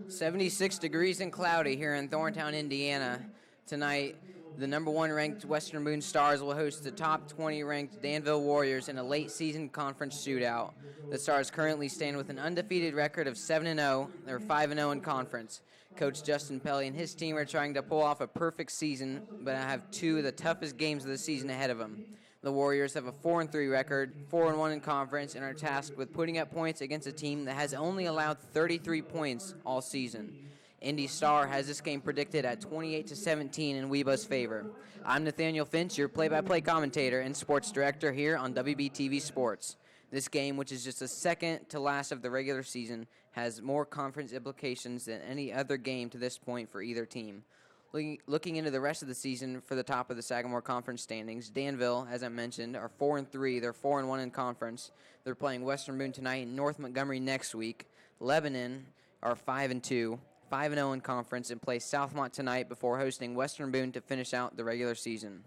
76 degrees and cloudy here in Thorntown, Indiana. Tonight, the number one ranked Western Boone Stars will host the top 20 ranked Danville Warriors in a late season conference shootout. The Stars currently stand with an undefeated record of 7-0. They're 5-0 in conference. Coach Justin Pelly and his team are trying to pull off a perfect season, but have two of the toughest games of the season ahead of them. The Warriors have a 4-3 record, 4-1 in conference, and are tasked with putting up points against a team that has only allowed 33 points all season. Indy Star has this game predicted at 28-17 in Weba's favor. I'm Nathaniel Finch, your play-by-play commentator and sports director here on WBTV Sports. This game, which is just the second to last of the regular season, has more conference implications than any other game to this point for either team. Looking into the rest of the season for the top of the Sagamore Conference standings, Danville, as I mentioned, are 4-3. They're 4-1 in conference. They're playing Western Boone tonight and North Montgomery next week. Lebanon are 5-2, 5-0 in conference, and play Southmont tonight before hosting Western Boone to finish out the regular season.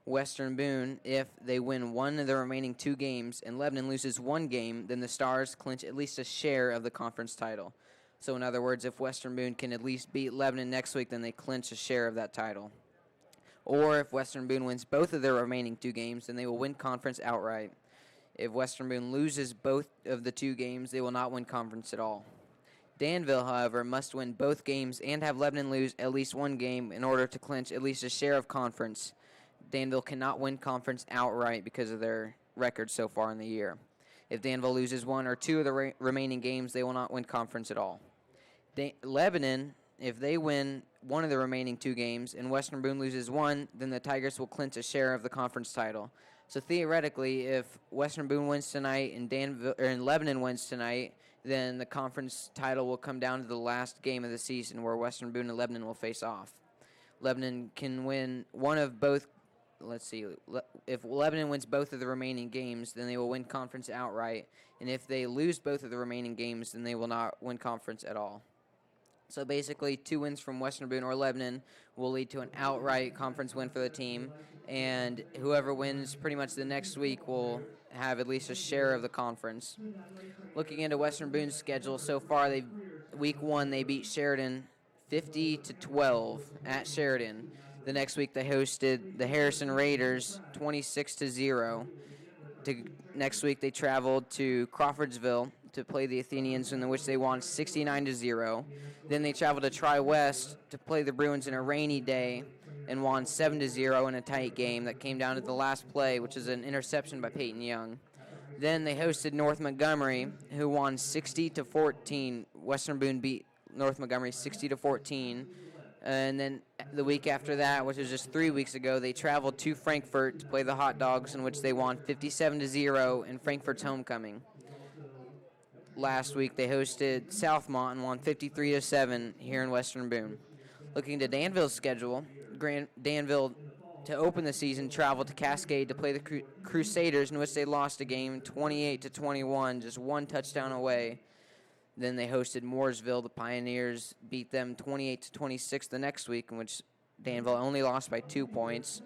Western Boone, if they win one of the remaining two games and Lebanon loses one game, then the Stars clinch at least a share of the conference title. So, in other words, if Western Boone can at least beat Lebanon next week, then they clinch a share of that title. Or if Western Boone wins both of their remaining two games, then they will win conference outright. If Western Boone loses both of the two games, they will not win conference at all. Danville, however, must win both games and have Lebanon lose at least one game in order to clinch at least a share of conference. Danville cannot win conference outright because of their record so far in the year. If Danville loses one or two of the remaining games, they will not win conference at all. Lebanon, if they win one of the remaining two games and Western Boone loses one, then the Tigers will clinch a share of the conference title. So theoretically, if Western Boone wins tonight and Lebanon wins tonight, then the conference title will come down to the last game of the season where Western Boone and Lebanon will face off. Lebanon can win one of both. Let's see, if Lebanon wins both of the remaining games, then they will win conference outright. And if they lose both of the remaining games, then they will not win conference at all. So basically, two wins from Western Boone or Lebanon will lead to an outright conference win for the team. And whoever wins pretty much the next week will have at least a share of the conference. Looking into Western Boone's schedule, so far, week one, they beat Sheridan 50-12 at Sheridan. The next week, they hosted the Harrison Raiders 26-0. Next week, they traveled to Crawfordsville to play the Athenians, in which they won 69-0. Then they traveled to Tri-West to play the Bruins in a rainy day and won 7-0 in a tight game that came down to the last play, which is an interception by Peyton Young. Then they hosted North Montgomery, who won 60-14. Western Boone beat North Montgomery 60-14. And then the week after that, which was just 3 weeks ago, they traveled to Frankfort to play the Hot Dogs, in which they won 57-0 in Frankfort's homecoming. Last week, they hosted Southmont and won 53-7 here in Western Boone. Looking to Danville's schedule, Danville, to open the season, traveled to Cascade to play the Crusaders, in which they lost a game 28-21, just one touchdown away. Then they hosted Mooresville. The Pioneers beat them 28-26 the next week, in which Danville only lost by 2 points.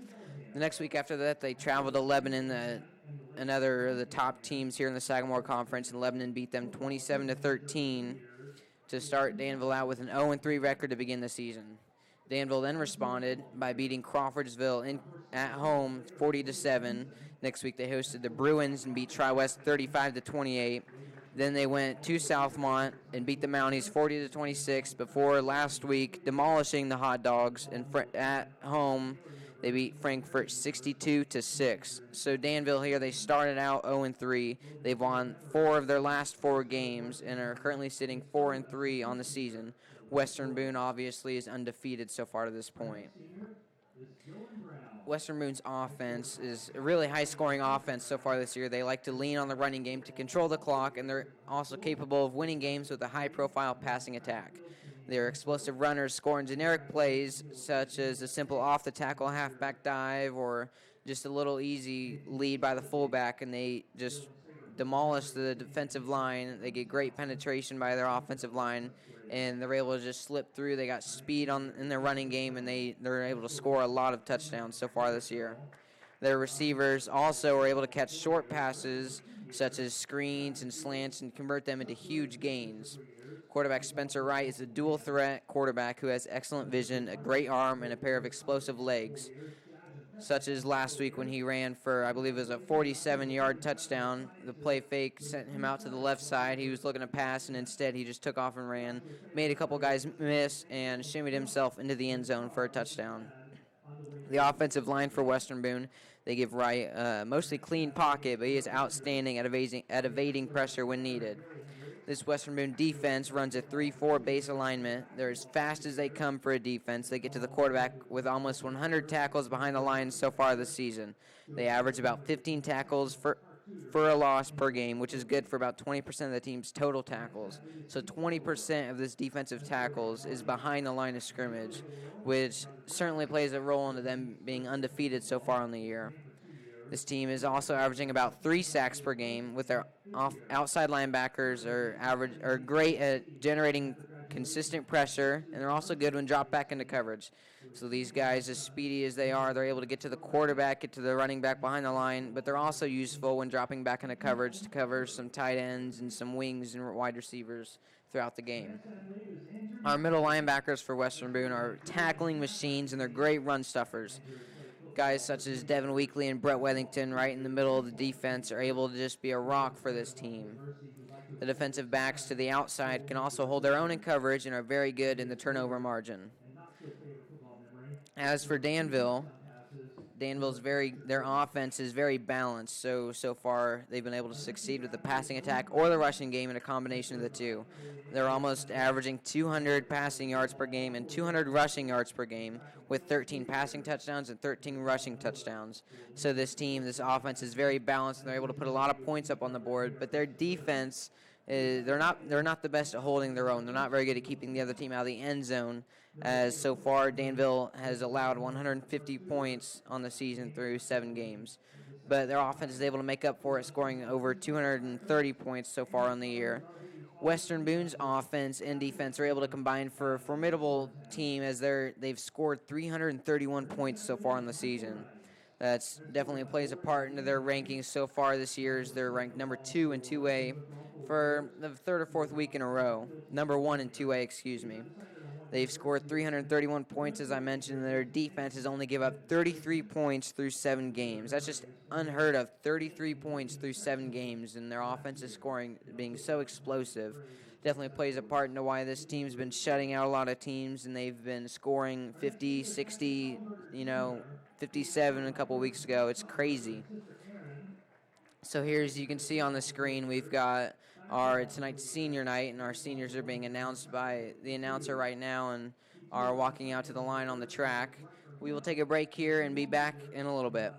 The next week after that, they traveled to Lebanon, another of the top teams here in the Sagamore Conference, and Lebanon beat them 27-13 to start Danville out with an 0-3 record to begin the season. Danville then responded by beating Crawfordsville at home 40-7. Next week, they hosted the Bruins and beat Tri-West 35-28. Then they went to Southmont and beat the Mounties 40-26 before last week demolishing the Hot Dogs. And at home, they beat Frankfort 62-6. So Danville here, they started out 0-3. They've won 4 of their last 4 games and are currently sitting 4-3 on the season. Western Boone obviously is undefeated so far to this point. Western Boone's offense is a really high-scoring offense so far this year. They like to lean on the running game to control the clock, and they're also capable of winning games with a high-profile passing attack. They're explosive runners scoring generic plays such as a simple off-the-tackle halfback dive or just a little easy lead by the fullback, and they just demolish the defensive line. They get great penetration by their offensive line, and they're able to just slip through. They got speed in their running game, and they're able to score a lot of touchdowns so far this year. Their receivers also are able to catch short passes such as screens and slants, and convert them into huge gains. Quarterback Spencer Wright is a dual threat quarterback who has excellent vision, a great arm, and a pair of explosive legs, such as last week when he ran for, I believe it was a 47-yard touchdown. The play fake sent him out to the left side. He was looking to pass, and instead he just took off and ran, made a couple guys miss, and shimmied himself into the end zone for a touchdown. The offensive line for Western Boone, they give Wright mostly clean pocket, but he is outstanding at evading pressure when needed. This Western Boone defense runs a 3-4 base alignment. They're as fast as they come for a defense. They get to the quarterback with almost 100 tackles behind the lines so far this season. They average about 15 tackles for a loss per game, which is good for about 20% of the team's total tackles. So 20% of this defensive tackles is behind the line of scrimmage, which certainly plays a role into them being undefeated so far in the year. This team is also averaging about 3 sacks per game, with their outside linebackers are great at generating consistent pressure, and they're also good when dropped back into coverage. So these guys, as speedy as they are, they're able to get to the quarterback, get to the running back behind the line, but they're also useful when dropping back into coverage to cover some tight ends and some wings and wide receivers throughout the game. Our middle linebackers for Western Boone are tackling machines, and they're great run stuffers. Guys such as Devin Weekly and Brett Wethington right in the middle of the defense are able to just be a rock for this team. The defensive backs to the outside can also hold their own in coverage and are very good in the turnover margin. As for Danville, their offense is very balanced. So far they've been able to succeed with the passing attack or the rushing game in a combination of the two. They're almost averaging 200 passing yards per game and 200 rushing yards per game, with 13 passing touchdowns and 13 rushing touchdowns. So this offense is very balanced, and they're able to put a lot of points up on the board. But their defense, they're not the best at holding their own. They're not very good at keeping the other team out of the end zone, as so far Danville has allowed 150 points on the season through 7 games. But their offense is able to make up for it, scoring over 230 points so far on the year. Western Boone's offense and defense are able to combine for a formidable team, as they've scored 331 points so far in the season. That's definitely plays a part into their rankings so far this year, as they're ranked number 2 in 2A for the 3rd or 4th week in a row. Number 1 in 2A, excuse me. They've scored 331 points, as I mentioned. Their defense has only given up 33 points through 7 games. That's just unheard of, 33 points through 7 games, and their offensive scoring being so explosive definitely plays a part into why this team's been shutting out a lot of teams, and they've been scoring 50, 60, 57 a couple weeks ago. It's crazy. So here, as you can see on the screen, we've got tonight's senior night, and our seniors are being announced by the announcer right now and are walking out to the line on the track. We will take a break here and be back in a little bit.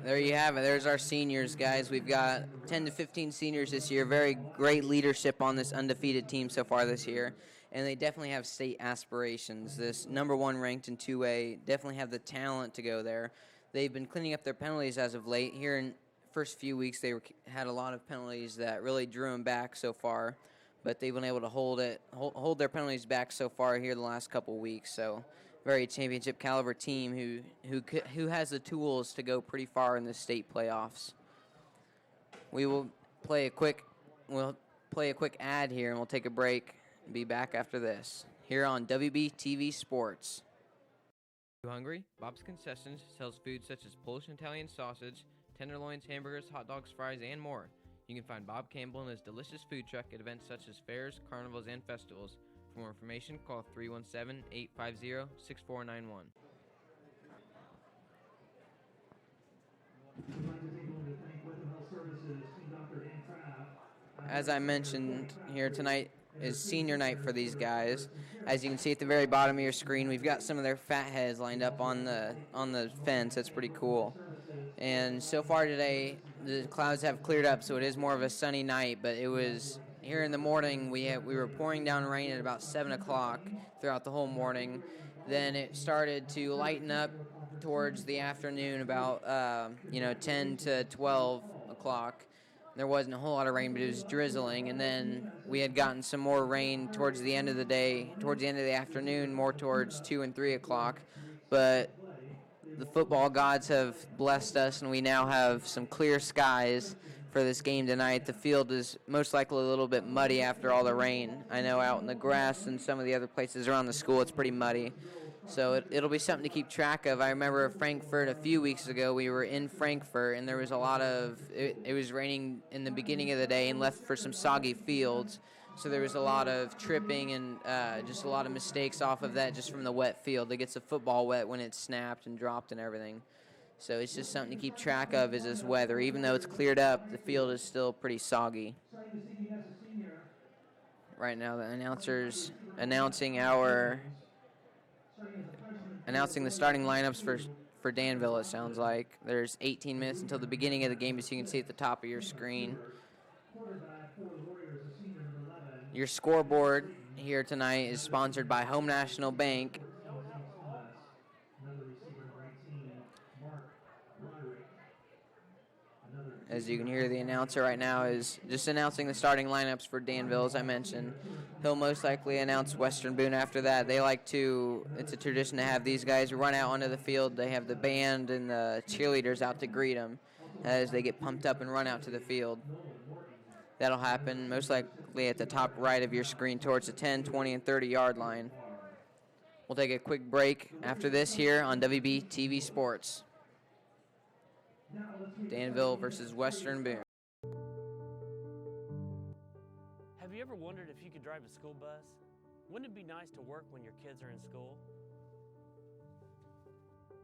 There you have it. There's our seniors, guys. We've got 10 to 15 seniors this year. Very great leadership on this undefeated team so far this year. And they definitely have state aspirations. This number one ranked in 2A definitely have the talent to go there. They've been cleaning up their penalties as of late. Here in first few weeks, they had a lot of penalties that really drew them back so far. But they've been able to hold their penalties back so far here the last couple weeks. So very championship caliber team who has the tools to go pretty far in the state playoffs. We'll play a quick ad here, and we'll take a break and be back after this here on WB TV Sports. You hungry? Bob's Concessions sells food such as Polish and Italian sausage, tenderloins, hamburgers, hot dogs, fries, and more. You can find Bob Campbell and his delicious food truck at events such as fairs, carnivals, and festivals. For more information, call 317-850-6491. As I mentioned, here tonight is senior night for these guys. As you can see at the very bottom of your screen, we've got some of their fat heads lined up on the fence. That's pretty cool. And so far today, the clouds have cleared up, so it is more of a sunny night. But it was here in the morning. We were pouring down rain at about 7 o'clock throughout the whole morning. Then it started to lighten up towards the afternoon, about 10 to 12 o'clock. There wasn't a whole lot of rain, but it was drizzling. And then we had gotten some more rain towards the end of the day, towards the end of the afternoon, more towards 2 and 3 o'clock. But the football gods have blessed us, and we now have some clear skies for this game tonight. The field is most likely a little bit muddy after all the rain. I know out in the grass and some of the other places around the school it's pretty muddy. So it'll be something to keep track of. I remember Frankfurt a few weeks ago. We were in Frankfurt, and there was a lot of it was raining in the beginning of the day and left for some soggy fields. So there was a lot of tripping and just a lot of mistakes off of that just from the wet field. It gets the football wet when it's snapped and dropped and everything. So it's just something to keep track of is this weather. Even though it's cleared up, the field is still pretty soggy. Right now, the announcer's announcing the starting lineups for Danville, it sounds like. There's 18 minutes until the beginning of the game, as you can see at the top of your screen. Your scoreboard here tonight is sponsored by Home National Bank. As you can hear, the announcer right now is just announcing the starting lineups for Danville, as I mentioned. He'll most likely announce Western Boone after that. It's a tradition to have these guys run out onto the field. They have the band and the cheerleaders out to greet them as they get pumped up and run out to the field. That'll happen most likely at the top right of your screen towards the 10, 20, and 30-yard line. We'll take a quick break after this here on WB TV Sports. Danville versus Western Boone. Have you ever wondered if you could drive a school bus? Wouldn't it be nice to work when your kids are in school?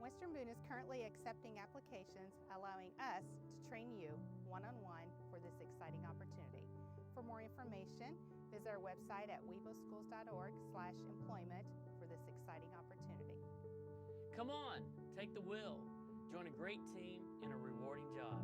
Western Boone is currently accepting applications, allowing us to train you one-on-one for this exciting opportunity. For more information, visit our website at weboschools.org/employment for this exciting opportunity. Come on, take the wheel. Join a great team in a rewarding job.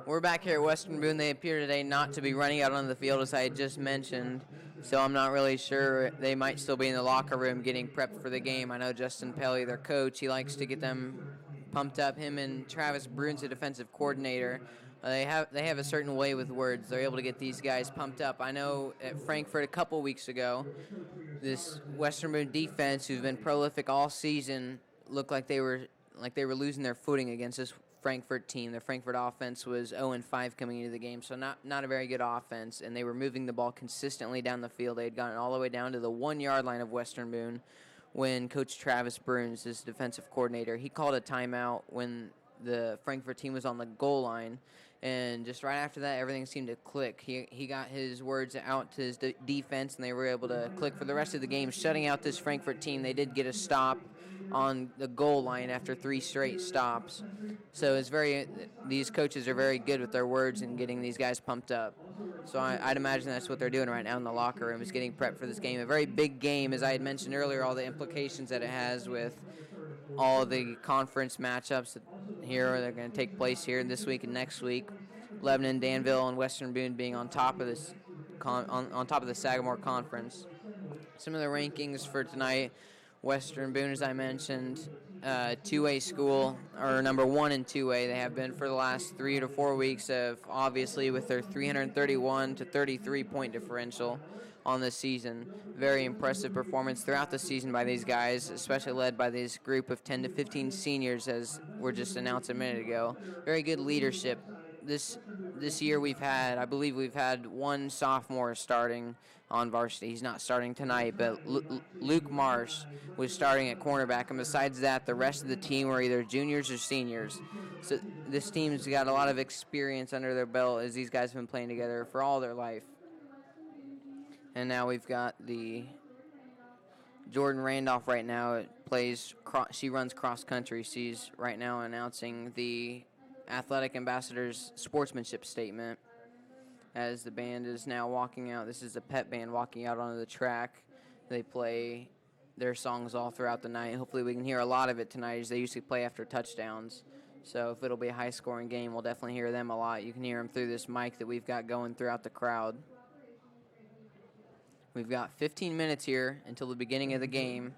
We're back here at Western Boone. They appear today not to be running out on the field, as I had just mentioned, so I'm not really sure. They might still be in the locker room getting prepped for the game. I know Justin Pelly, their coach, he likes to get them pumped up. Him and Travis Bruins, the defensive coordinator, they have a certain way with words. They're able to get these guys pumped up. I know at Frankfurt a couple weeks ago, this Western Boone defense, who's been prolific all season, looked like they were losing their footing against this Frankfurt team. The Frankfurt offense was 0-5 coming into the game, so not a very good offense, and they were moving the ball consistently down the field. They had gotten all the way down to the 1-yard line of Western Boone when Coach Travis Bruins, his defensive coordinator, he called a timeout when the Frankfurt team was on the goal line, and just right after that, everything seemed to click. He got his words out to his defense, and they were able to click for the rest of the game, shutting out this Frankfurt team. They did get a stop on the goal line after 3 straight stops. So these coaches are very good with their words and getting these guys pumped up. So I'd imagine that's what they're doing right now in the locker room, is getting prepped for this game. A very big game, as I had mentioned earlier, all the implications that it has with all the conference matchups here. They're going to take place here this week and next week. Lebanon, Danville, and Western Boone being on top of this on top of the Sagamore Conference. Some of the rankings for tonight: Western Boone, as I mentioned, 2A school, or number 1 in 2A. They have been for the last 3 to 4 weeks, obviously with their 331 to 33 point differential on this season. Very impressive performance throughout the season by these guys, especially led by this group of 10 to 15 seniors, as were just announced a minute ago. Very good leadership. This year I believe we've had one sophomore starting on varsity. He's not starting tonight, but Luke Marsh was starting at cornerback, and besides that, the rest of the team were either juniors or seniors. So this team's got a lot of experience under their belt, as these guys have been playing together for all their life. And now we've got the Jordan Randolph right now. She runs cross country. She's right now announcing the athletic ambassador's sportsmanship statement as the band is now walking out. This is a pep band walking out onto the track. They play their songs all throughout the night. Hopefully we can hear a lot of it tonight, as they usually play after touchdowns. So if it'll be a high-scoring game, we'll definitely hear them a lot. You can hear them through this mic that we've got going throughout the crowd. We've got 15 minutes here until the beginning of the game.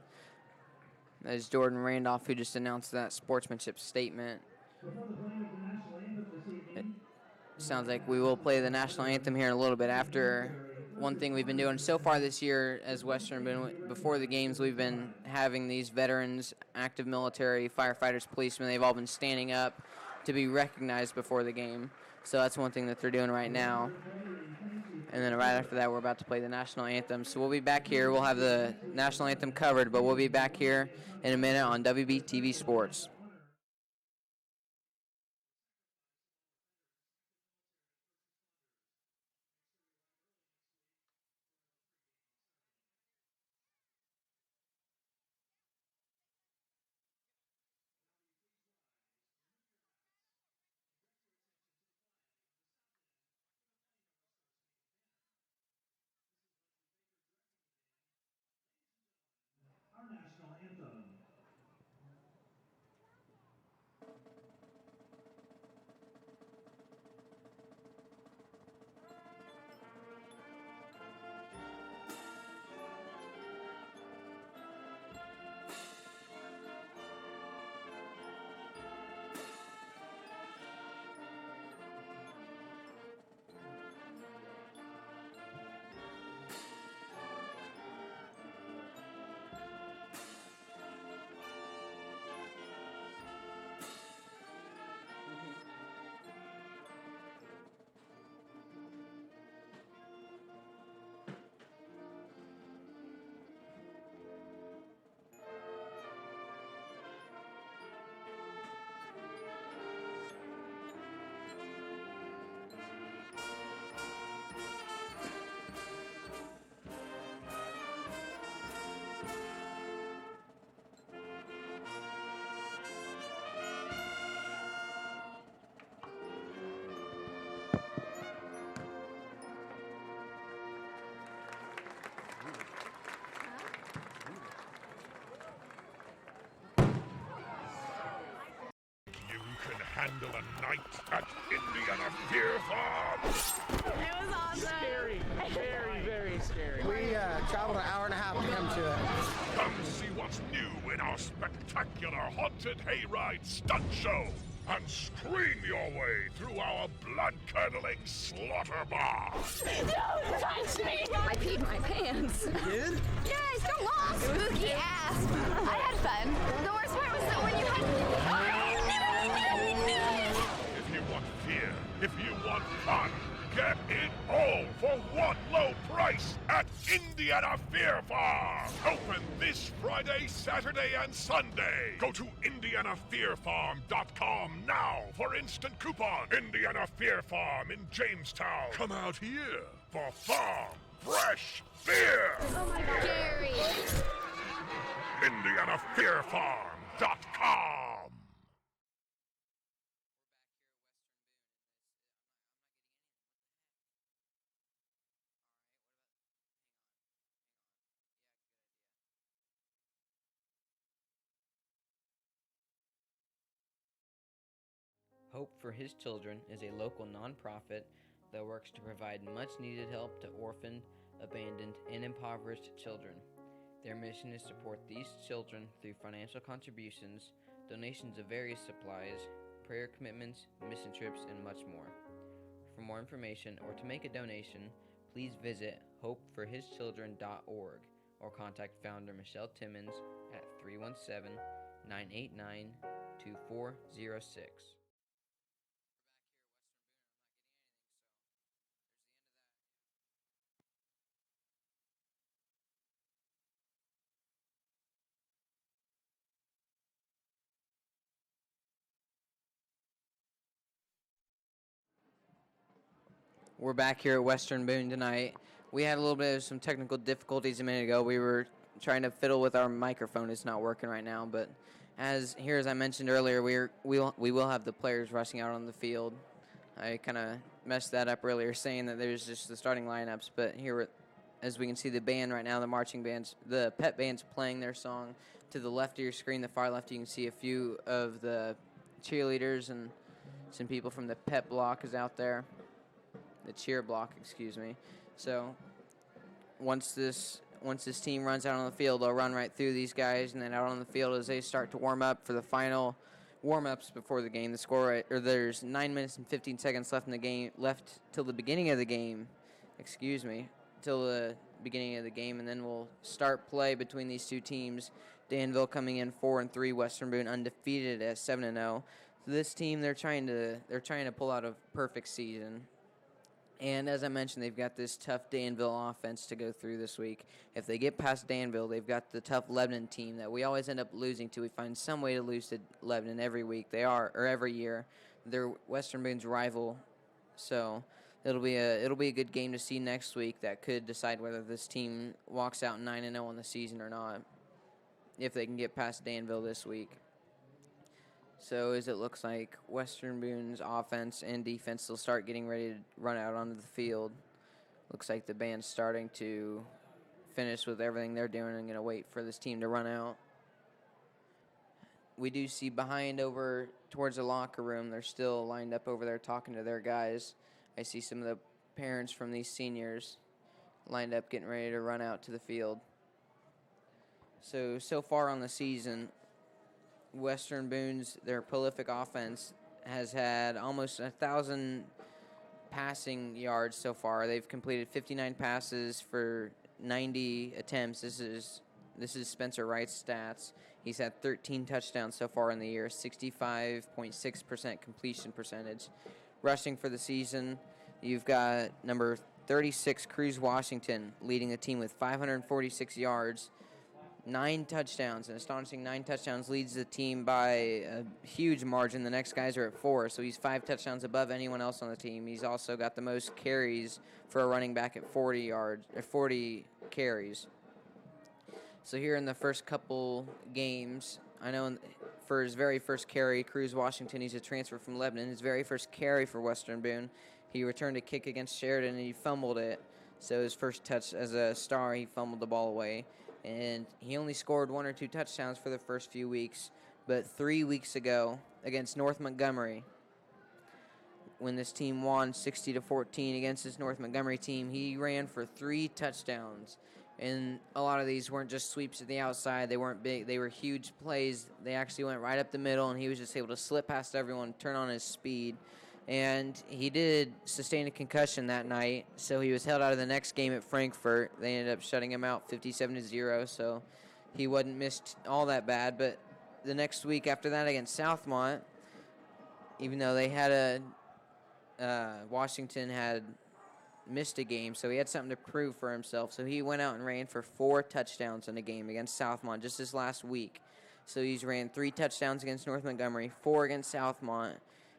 That is Jordan Randolph, who just announced that sportsmanship statement. It sounds like we will play the national anthem here in a little bit. After one thing we've been doing so far this year as Western Boone, before the games, we've been having these veterans, active military, firefighters, policemen. They've all been standing up to be recognized before the game. So that's one thing that they're doing right now. And then right after that, we're about to play the national anthem. So we'll be back here. We'll have the national anthem covered, but we'll be back here in a minute on WBTV Sports. Handle a night at Indiana Fear Farm. It was awesome. Scary. Very, very scary. We traveled an hour and a half to come to it. Come see what's new in our spectacular haunted hayride stunt show and scream your way through our blood-curdling slaughter bar. Don't touch me! I peed my pants. You did? Yes, go long. Spooky ass. I had fun. The worst part was that when you had... If you want fear, if you want fun, get it all for one low price at Indiana Fear Farm. Open this Friday, Saturday, and Sunday. Go to IndianaFearFarm.com now for instant coupon. Indiana Fear Farm in Jamestown. Come out here for farm fresh beer. Oh my God. Gary. IndianaFearFarm.com. Hope for His Children is a local nonprofit that works to provide much-needed help to orphaned, abandoned, and impoverished children. Their mission is to support these children through financial contributions, donations of various supplies, prayer commitments, mission trips, and much more. For more information or to make a donation, please visit hopeforhischildren.org or contact founder Michelle Timmons at 317-989-2406. We're back here at Western Boone tonight. We had a little bit of some technical difficulties a minute ago. We were trying to fiddle with our microphone. It's not working right now, but as I mentioned earlier, we will have the players rushing out on the field. I kind of messed that up earlier, saying that there's just the starting lineups, but here, as we can see, the band right now, the marching bands, the pep band's playing their song. To the left of your screen, the far left, you can see a few of the cheerleaders and some people from the pep block is out there. The cheer block, excuse me. So once this team runs out on the field, they'll run right through these guys, and then out on the field as they start to warm up for the final warm-ups before the game. The score, there's 9 minutes and 15 seconds left in the game, left till the beginning of the game. Till the beginning of the game, and then we'll start play between these two teams. Danville coming in 4-3, Western Boone undefeated at 7-0. So this team, they're trying to pull out a perfect season. And as I mentioned, they've got this tough Danville offense to go through this week. If they get past Danville, they've got the tough Lebanon team that we always end up losing to. We find some way to lose to Lebanon every week. Every year. They're Western Boone's rival. So it'll be a good game to see next week that could decide whether this team walks out 9-0 on the season or not, if they can get past Danville this week. So as it looks like Western Boone's offense and defense will start getting ready to run out onto the field. Looks like the band's starting to finish with everything they're doing and going to wait for this team to run out. We do see behind over towards the locker room, they're still lined up over there talking to their guys. I see some of the parents from these seniors lined up getting ready to run out to the field. So far on the season, Western Boone's, their prolific offense, has had almost 1,000 passing yards so far. They've completed 59 passes for 90 attempts. This is Spencer Wright's stats. He's had 13 touchdowns so far in the year, 65.6% completion percentage. Rushing for the season, you've got number 36, Cruz Washington, leading the team with 546 yards. 9 touchdowns, an astonishing 9 touchdowns, leads the team by a huge margin. The next guys are at 4, so he's 5 touchdowns above anyone else on the team. He's also got the most carries for a running back at 40 carries. So here in the first couple games, I know for his very first carry, Cruz Washington, he's a transfer from Lebanon. His very first carry for Western Boone, he returned a kick against Sheridan and he fumbled it. So his first touch as a star, he fumbled the ball away. And he only scored 1 or 2 touchdowns for the first few weeks. But 3 weeks ago, against North Montgomery, when this team won 60-14 against this North Montgomery team, he ran for 3 touchdowns. And a lot of these weren't just sweeps at the outside. They weren't big. They were huge plays. They actually went right up the middle, and he was just able to slip past everyone, turn on his speed. And he did sustain a concussion that night, so he was held out of the next game at Frankfurt. They ended up shutting him out 57-0, so he wasn't missed all that bad. But the next week after that against Southmont, even though they had Washington had missed a game, so he had something to prove for himself. So he went out and ran for 4 touchdowns in a game against Southmont just this last week. So he's ran 3 touchdowns against North Montgomery, 4 against Southmont,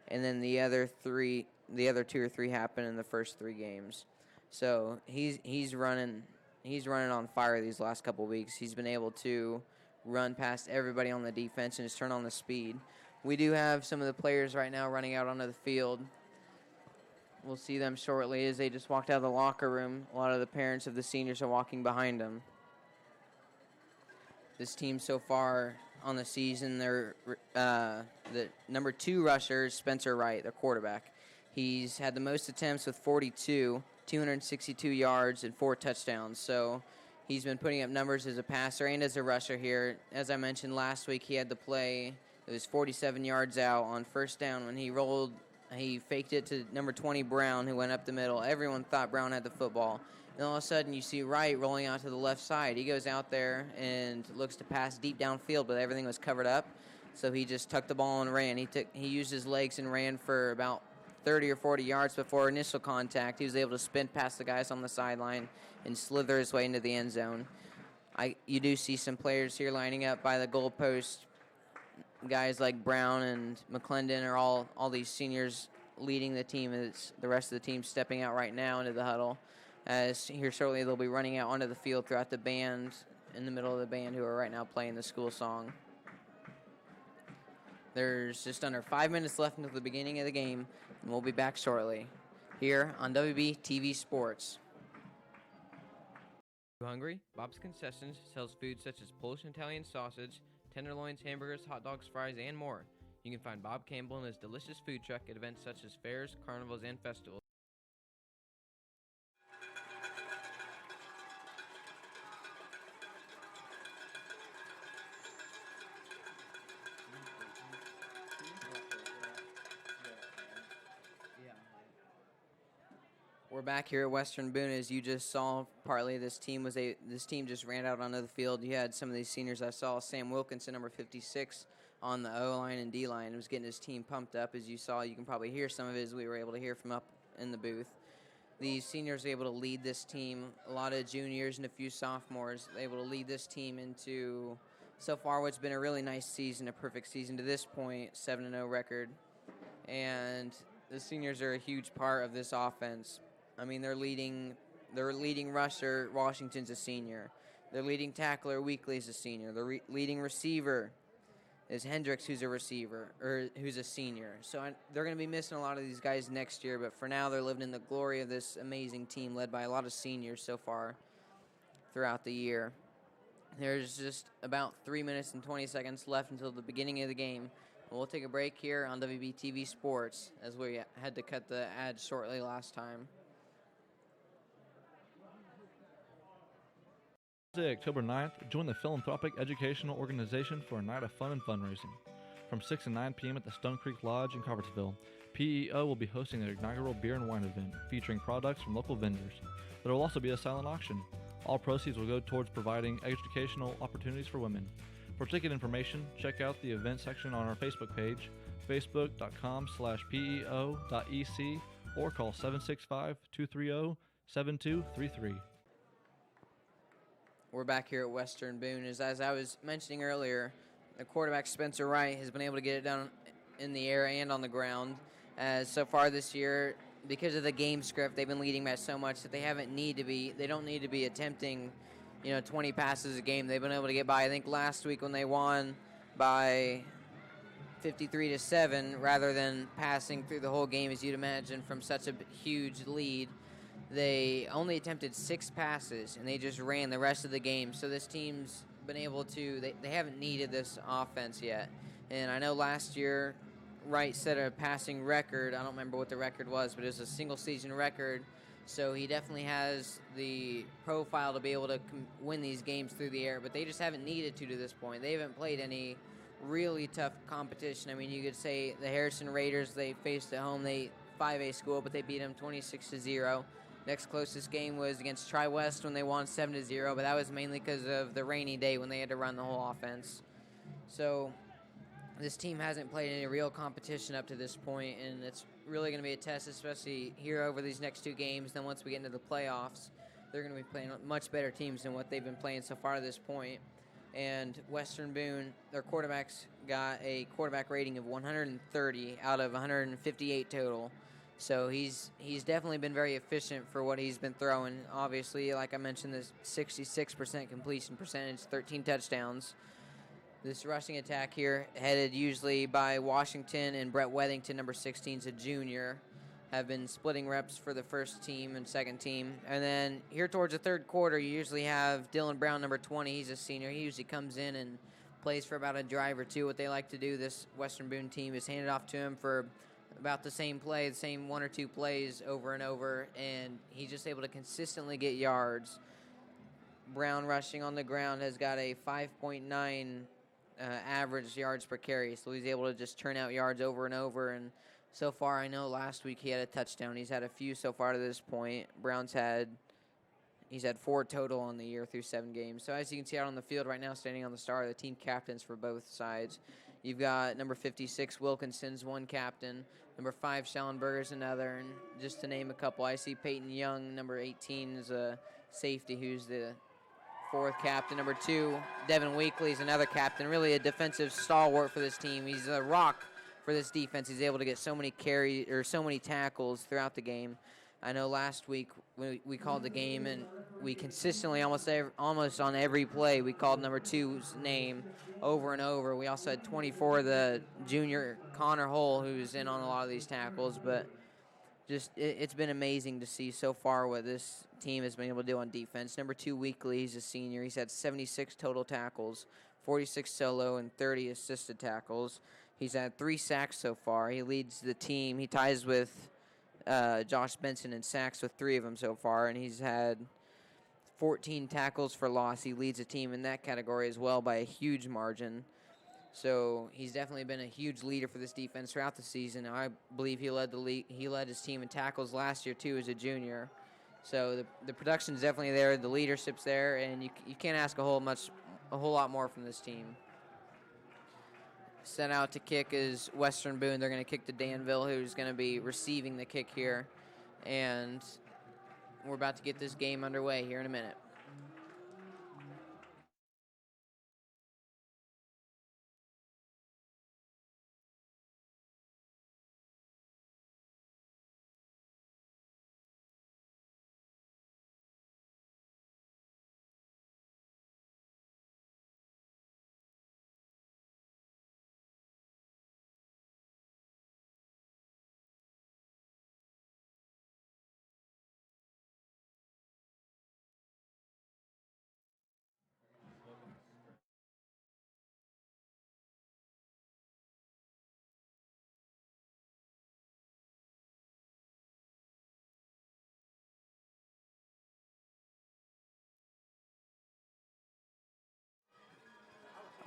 and then the other 2 or 3 happened in the first 3 games. So he's running on fire these last couple of weeks. He's been able to run past everybody on the defense and just turn on the speed. We do have some of the players right now running out onto the field. We'll see them shortly as they just walked out of the locker room. A lot of the parents of the seniors are walking behind them. This team so far on the season. They're the number 2 rusher, Spencer Wright, their quarterback. He's had the most attempts with 42, 262 yards, and 4 touchdowns. So he's been putting up numbers as a passer and as a rusher here. As I mentioned last week, he had the play. It was 47 yards out on first down when he rolled. He faked it to number 20, Brown, who went up the middle. Everyone thought Brown had the football. And all of a sudden, you see Wright rolling out to the left side. He goes out there and looks to pass deep downfield, but everything was covered up. So he just tucked the ball and ran. He used his legs and ran for about 30 or 40 yards before initial contact. He was able to spin past the guys on the sideline and slither his way into the end zone. You do see some players here lining up by the goalpost. Guys like Brown and McClendon are all these seniors leading the team. As the rest of the team stepping out right now into the huddle. As here shortly they'll be running out onto the field throughout the band, in the middle of the band, who are right now playing the school song. There's just under 5 minutes left until the beginning of the game, and we'll be back shortly here on WB TV Sports. You hungry? Bob's Concessions sells food such as Polish and Italian sausage, tenderloins, hamburgers, hot dogs, fries, and more. You can find Bob Campbell and his delicious food truck at events such as fairs, carnivals, and festivals. We're back here at Western Boone. As you just saw, partly this team just ran out onto the field. You had some of these seniors. I saw Sam Wilkinson, number 56, on the O-line and D-line, was getting his team pumped up. As you saw, you can probably hear some of it as we were able to hear from up in the booth. These seniors were able to lead this team. A lot of juniors and a few sophomores able to lead this team into, so far, what's been a really nice season, a perfect season to this point, 7-0 record. And the seniors are a huge part of this offense. I mean, their leading rusher, Washington's a senior. Their leading tackler, Weekly's a senior. Their leading receiver is Hendricks, who's a senior. So they're going to be missing a lot of these guys next year, but for now they're living in the glory of this amazing team led by a lot of seniors so far throughout the year. There's just about 3 minutes and 20 seconds left until the beginning of the game. We'll take a break here on WBTV Sports as we had to cut the ad shortly last time. Thursday, October 9th, join the Philanthropic Educational Organization for a night of fun and fundraising. From 6 and 9 p.m. at the Stone Creek Lodge in Crawfordsville, PEO will be hosting their inaugural beer and wine event featuring products from local vendors. There will also be a silent auction. All proceeds will go towards providing educational opportunities for women. For ticket information, check out the event section on our Facebook page, facebook.com/peo.ec, or call 765-230-7233. We're back here at Western Boone. As I was mentioning earlier, the quarterback Spencer Wright has been able to get it down in the air and on the ground. As so far this year, because of the game script, they've been leading by so much that they don't need to be attempting, 20 passes a game. They've been able to get by. I think last week when they won by 53-7, rather than passing through the whole game, as you'd imagine, from such a huge lead, they only attempted 6 passes, and they just ran the rest of the game. So this team's been able to, they haven't needed this offense yet. And I know last year, Wright set a passing record. I don't remember what the record was, but it was a single-season record. So he definitely has the profile to be able to win these games through the air, but they just haven't needed to this point. They haven't played any really tough competition. I mean, you could say the Harrison Raiders, they faced at home, 5A school, but they beat them 26-0. Next closest game was against Tri-West when they won 7-0, but that was mainly because of the rainy day when they had to run the whole offense. So this team hasn't played any real competition up to this point, and it's really going to be a test, especially here over these next 2 games. Then once we get into the playoffs, they're going to be playing much better teams than what they've been playing so far to this point. And Western Boone, their quarterbacks got a quarterback rating of 130 out of 158 total. So he's definitely been very efficient for what he's been throwing. Obviously, like I mentioned, this 66% completion percentage, 13 touchdowns. This rushing attack here, headed usually by Washington and Brett Wethington, number 16, is a junior, have been splitting reps for the first team and second team. And then here towards the third quarter, you usually have Dylan Brown, number 20. He's a senior. He usually comes in and plays for about a drive or two. What they like to do, this Western Boone team, is hand it off to him for about the same play, the same 1 or 2 plays over and over, and he's just able to consistently get yards. Brown rushing on the ground has got a 5.9 average yards per carry, so he's able to just turn out yards over and over. And so far, I know last week he had a touchdown. He's had a few so far to this point. He's had 4 total on the year through 7 games. So as you can see out on the field right now, standing on the star, are the team captains for both sides. You've got number 56, Wilkinson's one captain. Number 5, Schellenberger's another. And just to name a couple, I see Peyton Young, number 18, is a safety who's the 4th captain. Number 2, Devin Weekly is another captain, really a defensive stalwart for this team. He's a rock for this defense. He's able to get so many tackles throughout the game. I know last week we called the game, and we consistently, almost on every play, we called number 2's name over and over. We also had 24, the junior Connor Hull, who's in on a lot of these tackles. But just it's been amazing to see so far what this team has been able to do on defense. Number 2, Weekly, he's a senior. He's had 76 total tackles, 46 solo, and 30 assisted tackles. He's had 3 sacks so far. He leads the team. He ties with Josh Benson in sacks with 3 of them so far, and he's had 14 tackles for loss. He leads the team in that category as well by a huge margin. So he's definitely been a huge leader for this defense throughout the season. I believe he led his team in tackles last year too as a junior. So the production's definitely there, the leadership's there, and you can't ask a whole lot more from this team. Set out to kick is Western Boone. They're going to kick to Danville, who's going to be receiving the kick here. And we're about to get this game underway here in a minute.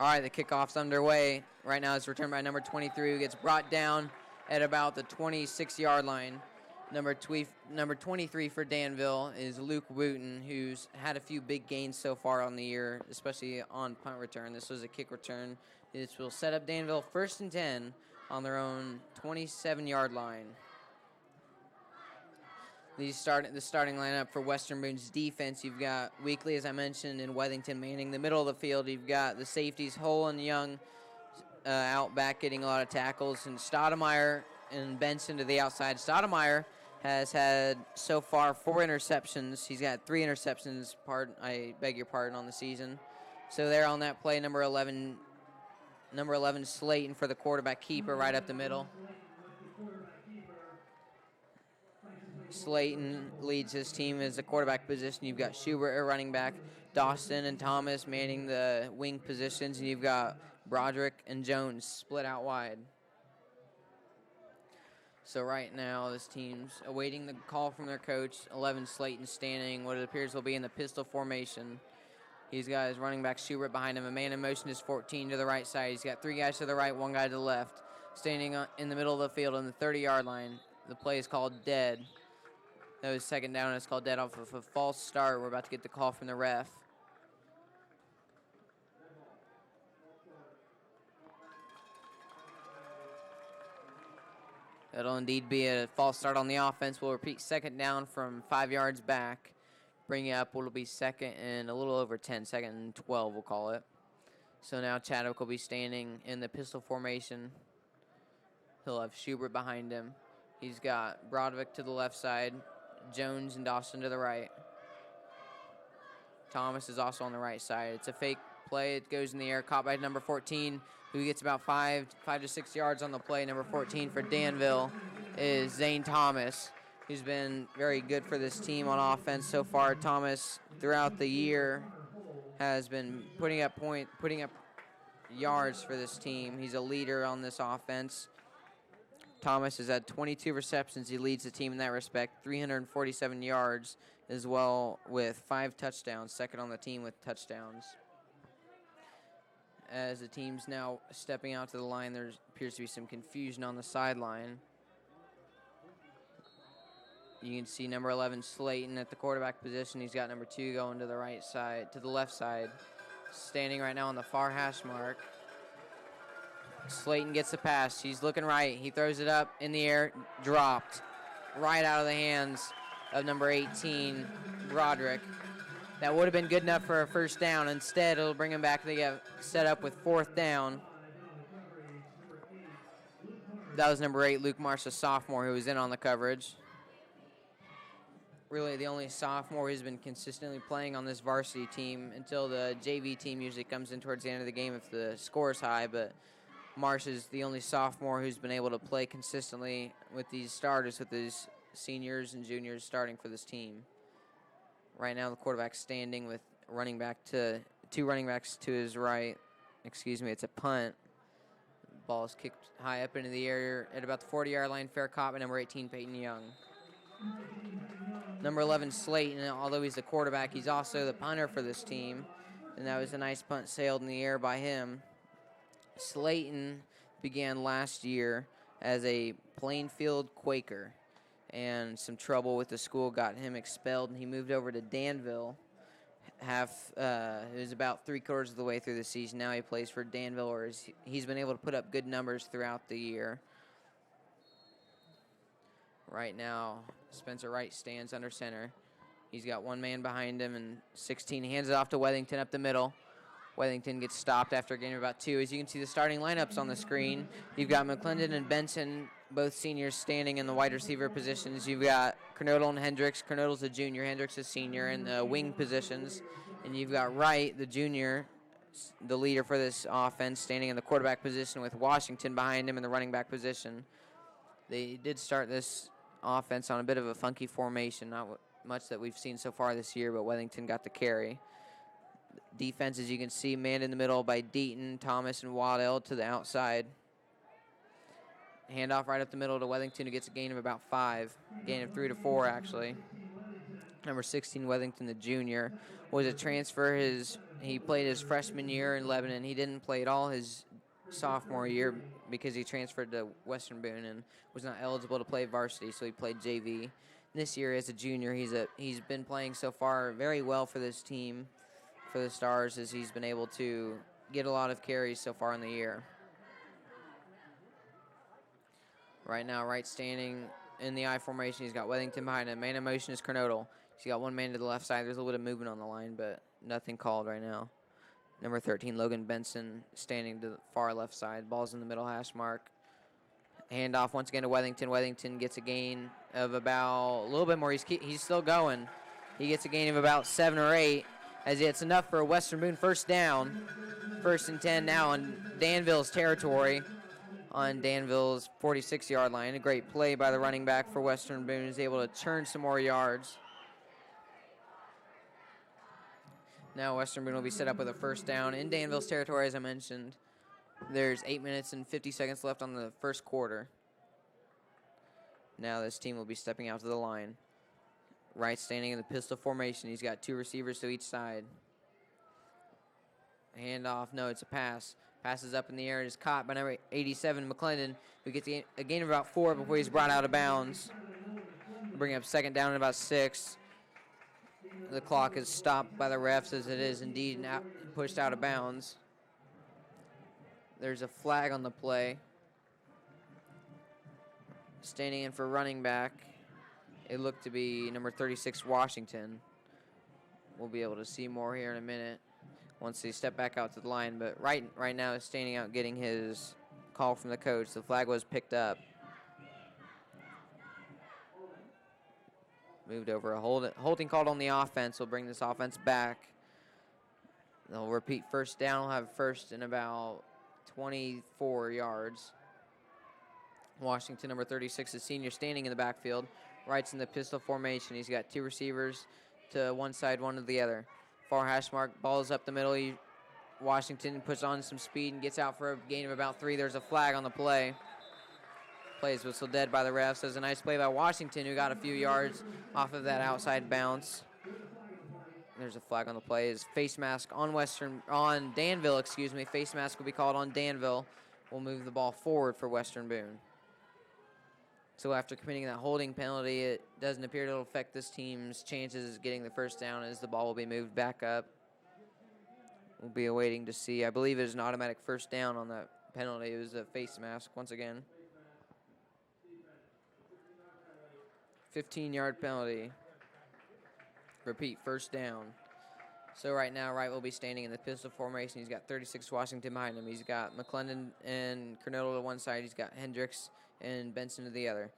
All right, the kickoff's underway. Right now it's returned by number 23, who gets brought down at about the 26-yard line. Number 23 for Danville is Luke Wooten, who's had a few big gains so far on the year, especially on punt return. This was a kick return. This will set up Danville 1st and 10 on their own 27-yard line. The starting lineup for Western Boone's defense, you've got Weekly, as I mentioned, and Wethington manning the middle of the field. You've got the safeties Hull and Young out back getting a lot of tackles, and Stoudemire and Benson to the outside. Stoudemire has had so far 4 interceptions. He's got 3 interceptions, on the season. So they're on that play, number 11 Slayton for the quarterback keeper right up the middle. Slayton leads his team as the quarterback position. You've got Schubert at running back, Dawson and Thomas manning the wing positions, and you've got Broderick and Jones split out wide. So right now this team's awaiting the call from their coach. 11 Slayton standing what it appears will be in the pistol formation. He's got his running back Schubert behind him. A man in motion is 14 to the right side. He's got 3 guys to the right, 1 guy to the left. Standing in the middle of the field on the 30-yard line. The play is called dead. That was 2nd down, and it's called dead off of a false start. We're about to get the call from the ref. That'll indeed be a false start on the offense. We'll repeat 2nd down from 5 yards back. Bring it up. It'll be 2nd and a little over 10, 2nd and 12, we'll call it. So now Chadwick will be standing in the pistol formation. He'll have Schubert behind him. He's got Broderick to the left side, Jones and Dawson to the right. Thomas is also on the right side. It's a fake play. It goes in the air, caught by number 14, who gets about 5 to 6 yards on the play. Number 14 for Danville is Zane Thomas, who's been very good for this team on offense so far. Thomas, throughout the year, has been putting up yards for this team. He's a leader on this offense. Thomas has had 22 receptions. He leads the team in that respect, 347 yards as well with 5 touchdowns, second on the team with touchdowns. As the team's now stepping out to the line, there appears to be some confusion on the sideline. You can see number 11, Slayton, at the quarterback position. He's got number 2 going to the right side, to the left side. Standing right now on the far hash mark. Slayton gets the pass. He's looking right. He throws it up in the air, dropped right out of the hands of number 18, Broderick. That would have been good enough for a first down. Instead, it'll bring him back to get set up with 4th down. That was number 8, Luke Marsh, a sophomore, who was in on the coverage. Really the only sophomore who's been consistently playing on this varsity team until the JV team usually comes in towards the end of the game if the score is high, but Marsh is the only sophomore who's been able to play consistently with these starters, with these seniors and juniors starting for this team. Right now the quarterback's standing with running back to 2 running backs to his right. Excuse me, it's a punt. Ball is kicked high up into the air at about the 40-yard line, fair caught by number 18, Peyton Young. Number 11, Slayton, although he's the quarterback, he's also the punter for this team. And that was a nice punt sailed in the air by him. Slayton began last year as a Plainfield Quaker, and some trouble with the school got him expelled, and he moved over to Danville. It was about 3/4 of the way through the season. Now he plays for Danville, or he's been able to put up good numbers throughout the year. Right now, Spencer Wright stands under center. He's got 1 man behind him, and 16 hands it off to Weathington up the middle. Weathington gets stopped after a gain of about 2. As you can see the starting lineups on the screen, you've got McClendon and Benson, both seniors, standing in the wide receiver positions. You've got Kernodle and Hendricks. Kernodle's a junior, Hendricks is senior, in the wing positions. And you've got Wright, the junior, the leader for this offense, standing in the quarterback position with Washington behind him in the running back position. They did start this offense on a bit of a funky formation, not much that we've seen so far this year, but Weathington got the carry. Defense, as you can see, manned in the middle by Deaton, Thomas, and Waddell to the outside. Handoff right up the middle to Weathington, who gets a gain of about 5, gain of 3 to 4 actually. Number 16, Weathington, the junior, was a transfer. He played his freshman year in Lebanon. He didn't play at all his sophomore year because he transferred to Western Boone and was not eligible to play varsity, so he played JV. This year as a junior, he's been playing so far very well for this team, for the Stars, as he's been able to get a lot of carries so far in the year. Right now, Wright standing in the I formation. He's got Weathington behind him. Man in motion is Kernodle. He's got 1 man to the left side. There's a little bit of movement on the line, but nothing called right now. Number 13, Logan Benson, standing to the far left side. Ball's in the middle hash mark. Handoff once again to Weathington. Weathington gets a gain of about a little bit more. He's still going. He gets a gain of about 7 or 8, as it's enough for a Western Boone first down. 1st and 10 now on Danville's territory, on Danville's 46-yard line. A great play by the running back for Western Boone, who's able to churn some more yards. Now Western Boone will be set up with a first down in Danville's territory, as I mentioned. There's 8 minutes and 50 seconds left on the first quarter. Now this team will be stepping out to the line. Wright standing in the pistol formation. He's got 2 receivers to each side. Handoff, no, it's a pass. Passes up in the air. It is caught by number 87, McClendon, who gets a gain of about 4 before he's brought out of bounds. Bring up second down at about 6. The clock is stopped by the refs, as it is indeed now pushed out of bounds. There's a flag on the play. Standing in for running back, it looked to be number 36, Washington. We'll be able to see more here in a minute once they step back out to the line. But right now is standing out getting his call from the coach. The flag was picked up. Moved over. A holding called on the offense will bring this offense back. They'll repeat first down. We'll have first and about 24 yards. Washington, number 36, is senior, standing in the backfield. Wright's in the pistol formation. He's got 2 receivers to one side, 1 to the other. Far hash mark, ball is up the middle. Washington puts on some speed and gets out for a gain of about 3. There's a flag on the play. Play is whistled dead by the refs. There's a nice play by Washington, who got a few yards off of that outside bounce. There's a flag on the play. Is face mask on Danville, excuse me. Face mask will be called on Danville. We'll move the ball forward for Western Boone. So after committing that holding penalty, it doesn't appear to affect this team's chances of getting the first down, as the ball will be moved back up. We'll be awaiting to see. I believe it was an automatic first down on that penalty. It was a face mask once again. 15-yard penalty. Repeat, first down. So right now, Wright will be standing in the pistol formation. He's got 36 Washington behind him. He's got McClendon and Cornell to one side. He's got Hendricks and Benson to the other.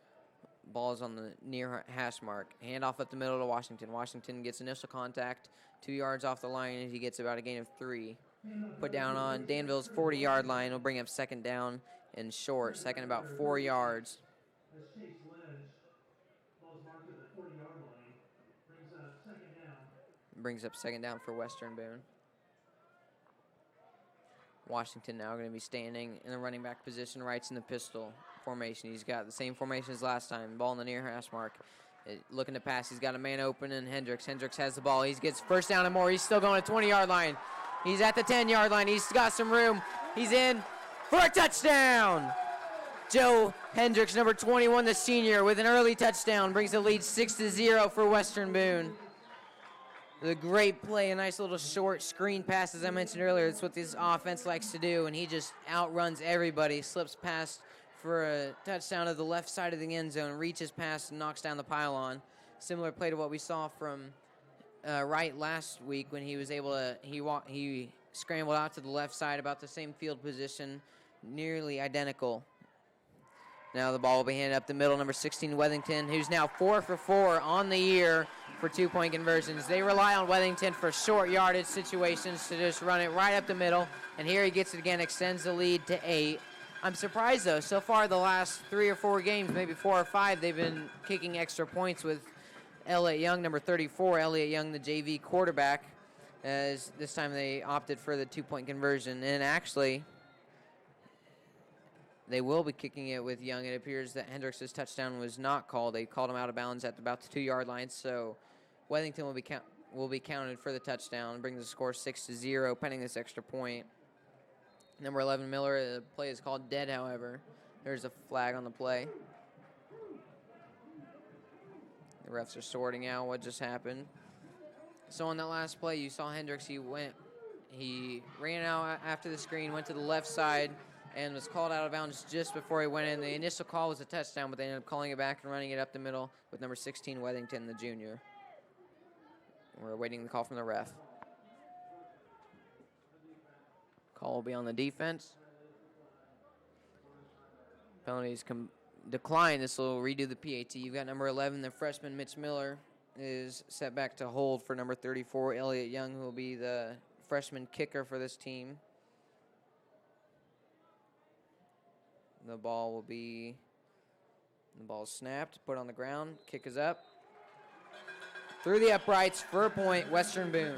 Ball's on the near hash mark. Handoff up the middle to Washington. Washington gets initial contact 2 yards off the line, and he gets about a gain of 3. Put down on Danville's 40-yard line. Will bring up second down and short. Second about 4 yards. Brings up second down for Western Boone. Washington now going to be standing in the running back position. Wright's in the pistol formation. He's got the same formation as last time. Ball in the near hash mark. Looking to pass. He's got a man open, and Hendricks. Hendricks has the ball. He gets first down and more. He's still going to 20-yard line. He's at the 10-yard line. He's got some room. He's in for a touchdown. Joe Hendricks, number 21, the senior, with an early touchdown, brings the lead 6-0 for Western Boone. The great play, a nice little short screen pass, as I mentioned earlier. It's what this offense likes to do, and he just outruns everybody, slips past for a touchdown to the left side of the end zone, reaches past and knocks down the pylon. Similar play to what we saw from Wright last week when he was able to, he scrambled out to the left side, about the same field position, nearly identical. Now the ball will be handed up the middle, number 16, Wethington, who's now 4 for 4 on the year for 2-point conversions. They rely on Wethington for short yardage situations to just run it right up the middle, and here he gets it again, extends the lead to 8. I'm surprised, though. So far the last 3 or 4 games, maybe 4 or 5, they've been kicking extra points with Elliott Young, number 34, Elliott Young, the JV quarterback, as this time they opted for the 2-point conversion. And actually, they will be kicking it with Young. It appears that Hendricks' touchdown was not called. They called him out of bounds at about the 2-yard line, so Wethington will be counted for the touchdown, bring the score 6-0, pending this extra point. Number 11, Miller, the play is called dead, however. There's a flag on the play. The refs are sorting out what just happened. So on that last play, you saw Hendricks, he ran out after the screen, went to the left side, and was called out of bounds just before he went in. The initial call was a touchdown, but they ended up calling it back and running it up the middle with number 16, Wethington, the junior. We're awaiting the call from the ref. Call will be on the defense. Penalties decline. This will redo the PAT. You've got number 11, the freshman, Mitch Miller, is set back to hold for number 34, Elliott Young, who will be the freshman kicker for this team. The ball snapped, put on the ground, kick is up. Through the uprights for a point, Western Boone.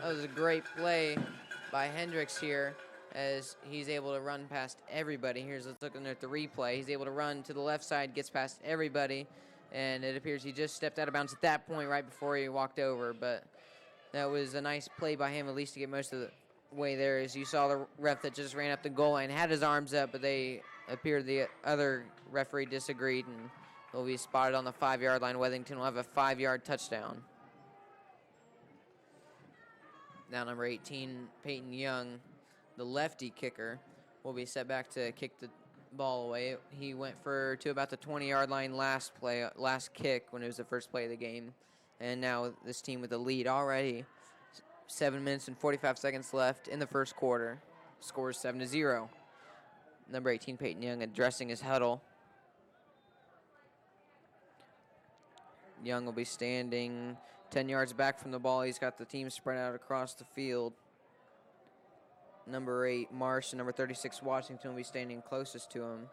That was a great play by Hendricks here, as he's able to run past everybody. Here's looking at the replay. He's able to run to the left side, gets past everybody, and it appears he just stepped out of bounds at that point right before he walked over, but that was a nice play by him, at least to get most of the way there. As you saw, the ref that just ran up the goal line had his arms up, but the other referee disagreed, and will be spotted on the 5-yard line. Wethington will have a 5-yard touchdown. Now number 18, Peyton Young, the lefty kicker, will be set back to kick the ball away. He went to about the 20-yard line last kick when it was the first play of the game. And now this team with the lead already. 7 minutes and 45 seconds left in the first quarter. Score is 7-0. Number 18, Peyton Young, addressing his huddle. Young will be standing 10 yards back from the ball. He's got the team spread out across the field. Number 8, Marsh, and number 36, Washington, will be standing closest to him.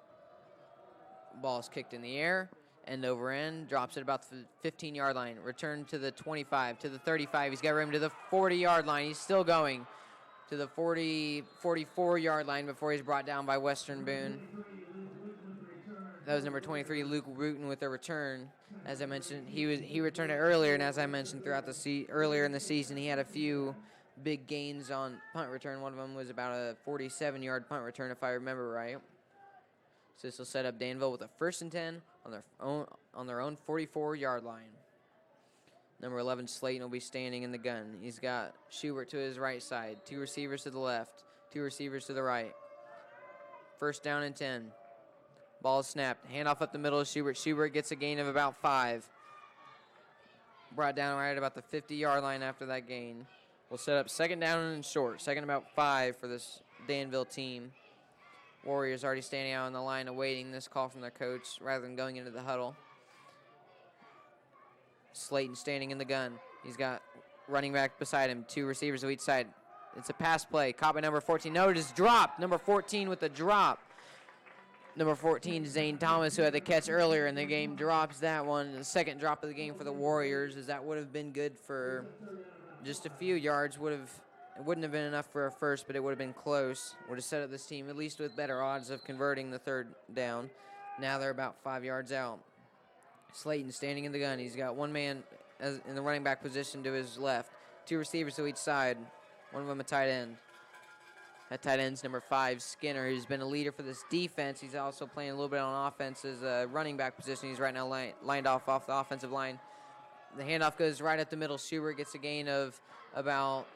Ball is kicked in the air. End over end, drops it about the 15-yard line. Return to the 25, to the 35. He's got room to the 40-yard line. He's still going to the 44-yard line before he's brought down by Western Boone. That was number 23, Luke Rutan, with a return. As I mentioned, he returned it earlier, and as I mentioned throughout the earlier in the season, he had a few big gains on punt return. One of them was about a 47-yard punt return, if I remember right. So this will set up Danville with a 1st and 10 on their own 44-yard line. Number 11, Slayton, will be standing in the gun. He's got Schubert to his right side, 2 receivers to the left, 2 receivers to the right. 1st down and 10. Ball snapped. Handoff up the middle of Schubert. Schubert gets a gain of about 5. Brought down right at about the 50-yard line after that gain. We'll set up 2nd down and short. 2nd about 5 for this Danville team. Warriors already standing out on the line awaiting this call from their coach rather than going into the huddle. Slayton standing in the gun. He's got running back beside him, 2 receivers to each side. It's a pass play. Caught by number 14. No, it is dropped. Number 14 with the drop. Number 14, Zane Thomas, who had the catch earlier in the game, drops that one. The 2nd drop of the game for the Warriors, as that would have been good for just a few yards. It wouldn't have been enough for a 1st, but it would have been close. Would have set up this team at least with better odds of converting the 3rd down. Now they're about 5 yards out. Slayton standing in the gun. He's got one man in the running back position to his left. 2 receivers to each side. One of them a tight end. That tight end's number 5, Skinner, who's been a leader for this defense. He's also playing a little bit on offense as a running back position. He's right now lined off the offensive line. The handoff goes right at the middle. Schubert gets a gain of about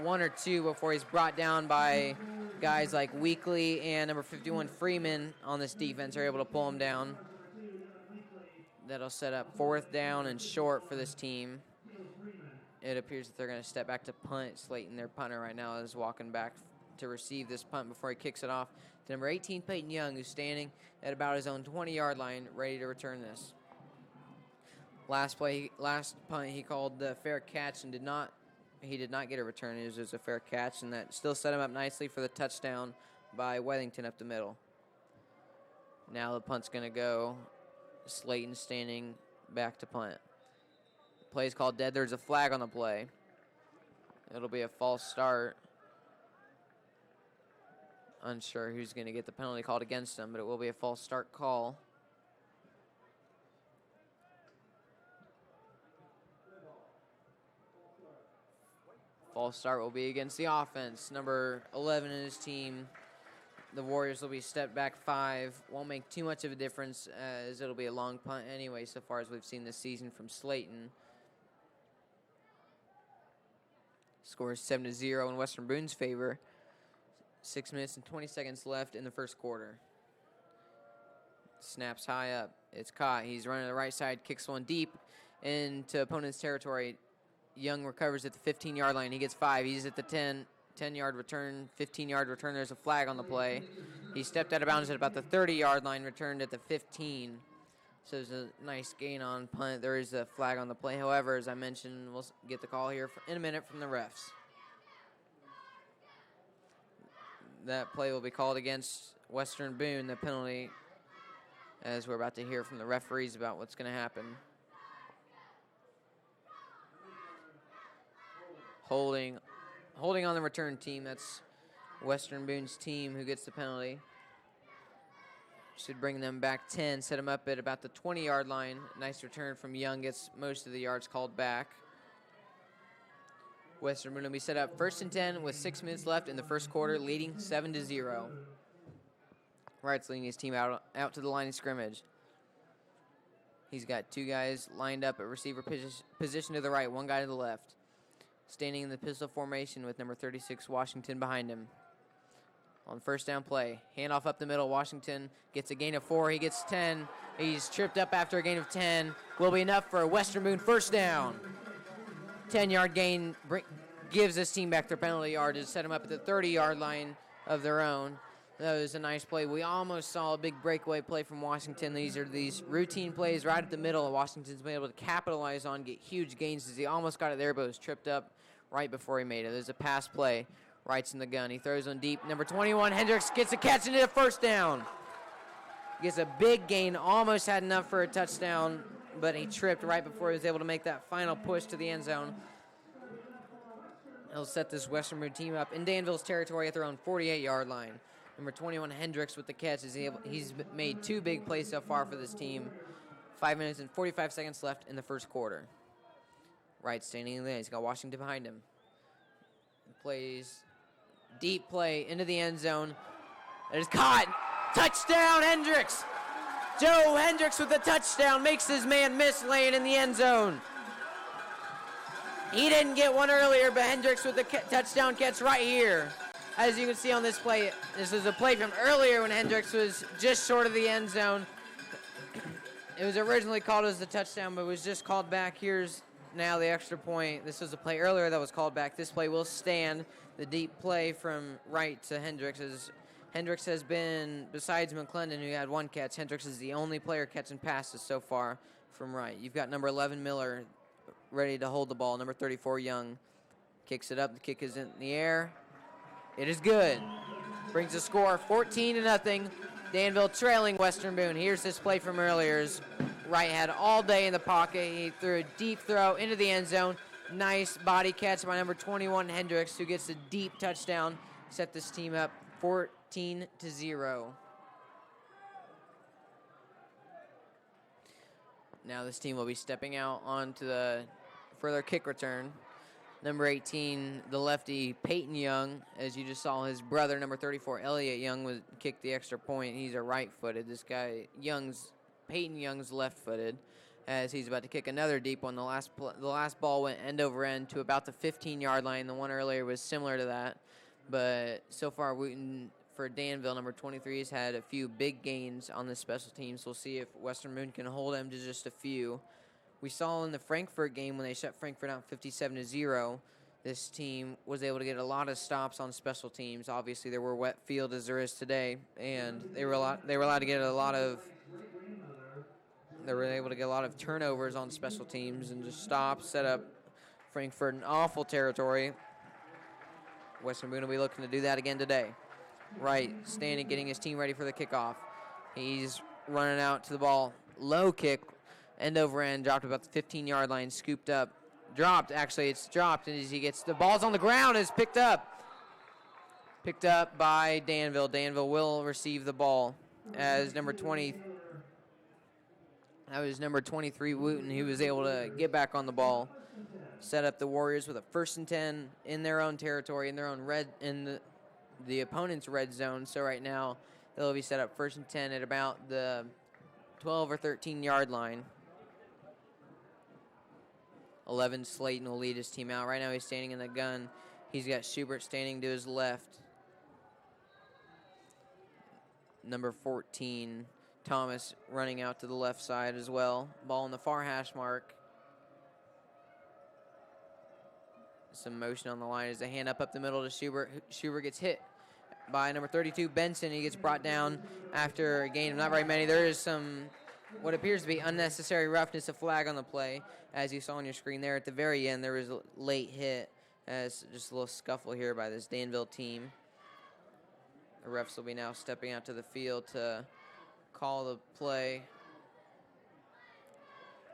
1 or 2 before he's brought down by guys like Weekly and number 51, Freeman, on this defense are able to pull him down. That'll set up 4th down and short for this team. It appears that they're going to step back to punt. Slayton, their punter right now, is walking back to receive this punt before he kicks it off to number 18, Peyton Young, who's standing at about his own 20-yard line, ready to return this. Last punt, he called the fair catch and did not get a return. It was just a fair catch, and that still set him up nicely for the touchdown by Wellington up the middle. Now the punt's going to go. Slayton standing back to punt. Play's called dead. There's a flag on the play. It'll be a false start. Unsure who's going to get the penalty called against him, but it will be a false start call. False start will be against the offense. Number 11 in his team. The Warriors will be stepped back 5. Won't make too much of a difference as it'll be a long punt anyway so far as we've seen this season from Slayton. Score is 7-0 in Western Boone's favor. 6 minutes and 20 seconds left in the 1st quarter. Snaps high up. It's caught. He's running to the right side, kicks one deep into opponent's territory. Young recovers at the 15-yard line. He gets 5. He's at the 10-yard return, 15-yard return. There's a flag on the play. He stepped out of bounds at about the 30-yard line, returned at the 15. So there's a nice gain on punt. There is a flag on the play. However, as I mentioned, we'll get the call here in a minute from the refs. That play will be called against Western Boone, the penalty, as we're about to hear from the referees about what's going to happen. Holding on the return team. That's Western Boone's team who gets the penalty. Should bring them back 10, set them up at about the 20-yard line. Nice return from Young, gets most of the yards called back. Western Boone will be set up 1st and 10 with 6 minutes left in the 1st quarter, leading 7-0. Wright's leading his team out to the line of scrimmage. He's got 2 guys lined up at receiver position to the right, 1 guy to the left. Standing in the pistol formation with number 36, Washington, behind him. On 1st down play, handoff up the middle. Washington gets a gain of 4. He gets 10. He's tripped up after a gain of 10. Will be enough for a Western Boone 1st down. 10-yard gain gives this team back their penalty yard to set them up at the 30-yard line of their own. That was a nice play. We almost saw a big breakaway play from Washington. These are these routine plays right at the middle. Washington's been able to capitalize on, get huge gains as he almost got it there, but was tripped up right before he made it. There's a pass play. Wright's in the gun. He throws on deep. Number 21, Hendricks gets a catch into the 1st down. Gets a big gain, almost had enough for a touchdown, but he tripped right before he was able to make that final push to the end zone. He'll set this Western Boone team up in Danville's territory at their own 48-yard line. Number 21, Hendricks with the catch. He's made 2 big plays so far for this team. 5 minutes and 45 seconds left in the first quarter. Wright standing in the lane. He's got Washington behind him. Plays deep play into the end zone. It is caught. Touchdown, Hendricks. Joe Hendricks with the touchdown makes his man miss laying in the end zone. He didn't get one earlier, but Hendricks with the touchdown catch right here. As you can see on this play, this is a play from earlier when Hendricks was just short of the end zone. It was originally called as the touchdown, but was just called back. Here's now the extra point. This was a play earlier that was called back. This play will stand. The deep play from Wright to Hendricks Hendricks has been, besides McClendon, who had 1 catch, Hendricks is the only player catching passes so far from Wright. You've got number 11, Miller, ready to hold the ball. Number 34, Young, kicks it up. The kick is in the air. It is good. Brings the score 14-0. Danville trailing Western Boone. Here's this play from earlier. Wright had all day in the pocket. He threw a deep throw into the end zone. Nice body catch by number 21, Hendricks, who gets a deep touchdown. Set this team up 14-0. Now this team will be stepping out onto the further kick return. Number 18, the lefty, Peyton Young. As you just saw, his brother, number 34, Elliott Young, kicked the extra point. He's a right-footed. This guy, Peyton Young's left-footed, as he's about to kick another deep one. The last ball went end over end to about the 15-yard line. The one earlier was similar to that. But so far, Wooten, for Danville, number 23, has had a few big gains on the special teams. We'll see if Western Boone can hold him to just a few. We saw in the Frankfurt game when they shut Frankfurt out 57-0, this team was able to get a lot of stops on special teams. Obviously, there were wet field as there is today, and they were able to get a lot of turnovers on special teams and just stop, set up Frankfurt in awful territory. Western Boone will be looking to do that again today. Wright standing, getting his team ready for the kickoff. He's running out to the ball. Low kick. End over end, dropped about the 15-yard line, scooped up. It's dropped, and as he gets the ball's on the ground, is picked up. Picked up by Danville. Danville will receive the ball as number 20. That was number 23, Wooten, who was able to get back on the ball. Set up the Warriors with a 1st and 10 in their own territory, in their own the opponent's red zone. So right now, they'll be set up 1st and 10 at about the 12 or 13-yard line. 11, Slayton will lead his team out. Right now he's standing in the gun. He's got Schubert standing to his left. Number 14, Thomas, running out to the left side as well. Ball in the far hash mark. Some motion on the line as they hand up the middle to Schubert. Schubert gets hit by number 32, Benson. He gets brought down after a gain of not very many. There is some what appears to be unnecessary roughness, a flag on the play. As you saw on your screen there at the very end, there was a late hit, as just a little scuffle here by this Danville team. The refs will be now stepping out to the field to call the play.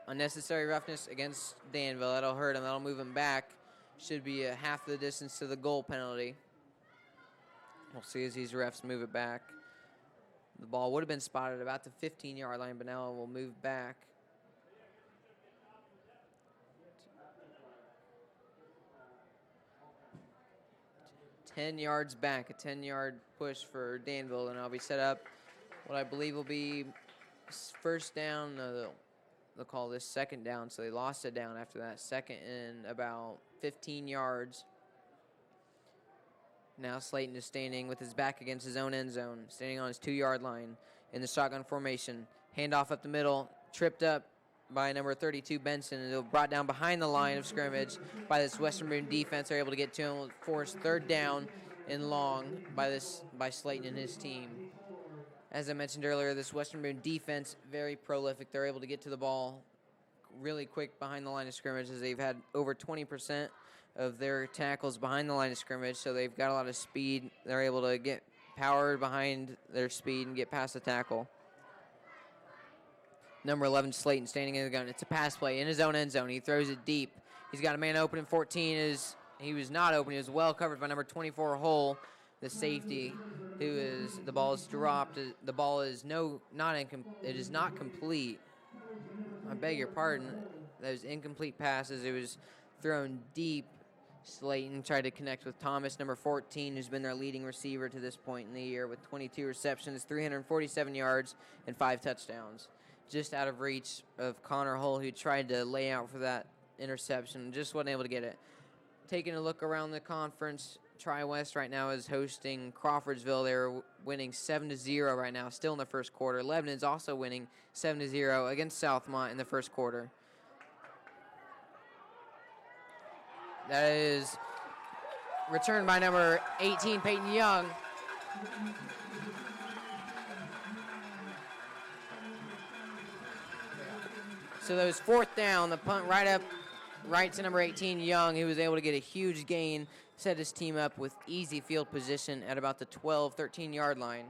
Unnecessary roughness against Danville. That'll hurt him. That'll move him back. Should be a half the distance to the goal penalty. We'll see as these refs move it back. The ball would have been spotted about the 15-yard line, but now it will move back. A 10-yard push for Danville, and I'll be set up what I believe will be first down. They'll call this second down, so they lost it down after that. Second and about 15 yards. Now Slayton is standing with his back against his own end zone, standing on his 2-yard line in the shotgun formation. Handoff up the middle, tripped up by number 32, Benson, and it brought down behind the line of scrimmage by this Western Boone defense. They're able to get to him, force 3rd down and long by Slayton and his team. As I mentioned earlier, this Western Boone defense, very prolific. They're able to get to the ball really quick behind the line of scrimmage, as they've had over 20% of their tackles behind the line of scrimmage, so they've got a lot of speed. They're able to get power behind their speed and get past the tackle. number 11, Slayton, standing in the gun. It's a pass play in his own end zone. He throws it deep. He's got a man open in 14. He was not open. He was well covered by number 24, Hull, the safety, the ball is dropped. The ball is it is not complete. I beg your pardon. Those incomplete passes. It was thrown deep. Slayton tried to connect with Thomas, number 14, who's been their leading receiver to this point in the year with 22 receptions, 347 yards, and 5 touchdowns. Just out of reach of Connor Hull, who tried to lay out for that interception, just wasn't able to get it. Taking a look around the conference, Tri-West right now is hosting Crawfordsville. They're winning 7-0 right now, still in the first quarter. Lebanon's also winning 7-0 against Southmont in the first quarter. That is returned by number 18, Peyton Young. So those fourth down, the punt right to number 18, Young, who was able to get a huge gain, set his team up with easy field position at about the 12, 13-yard line.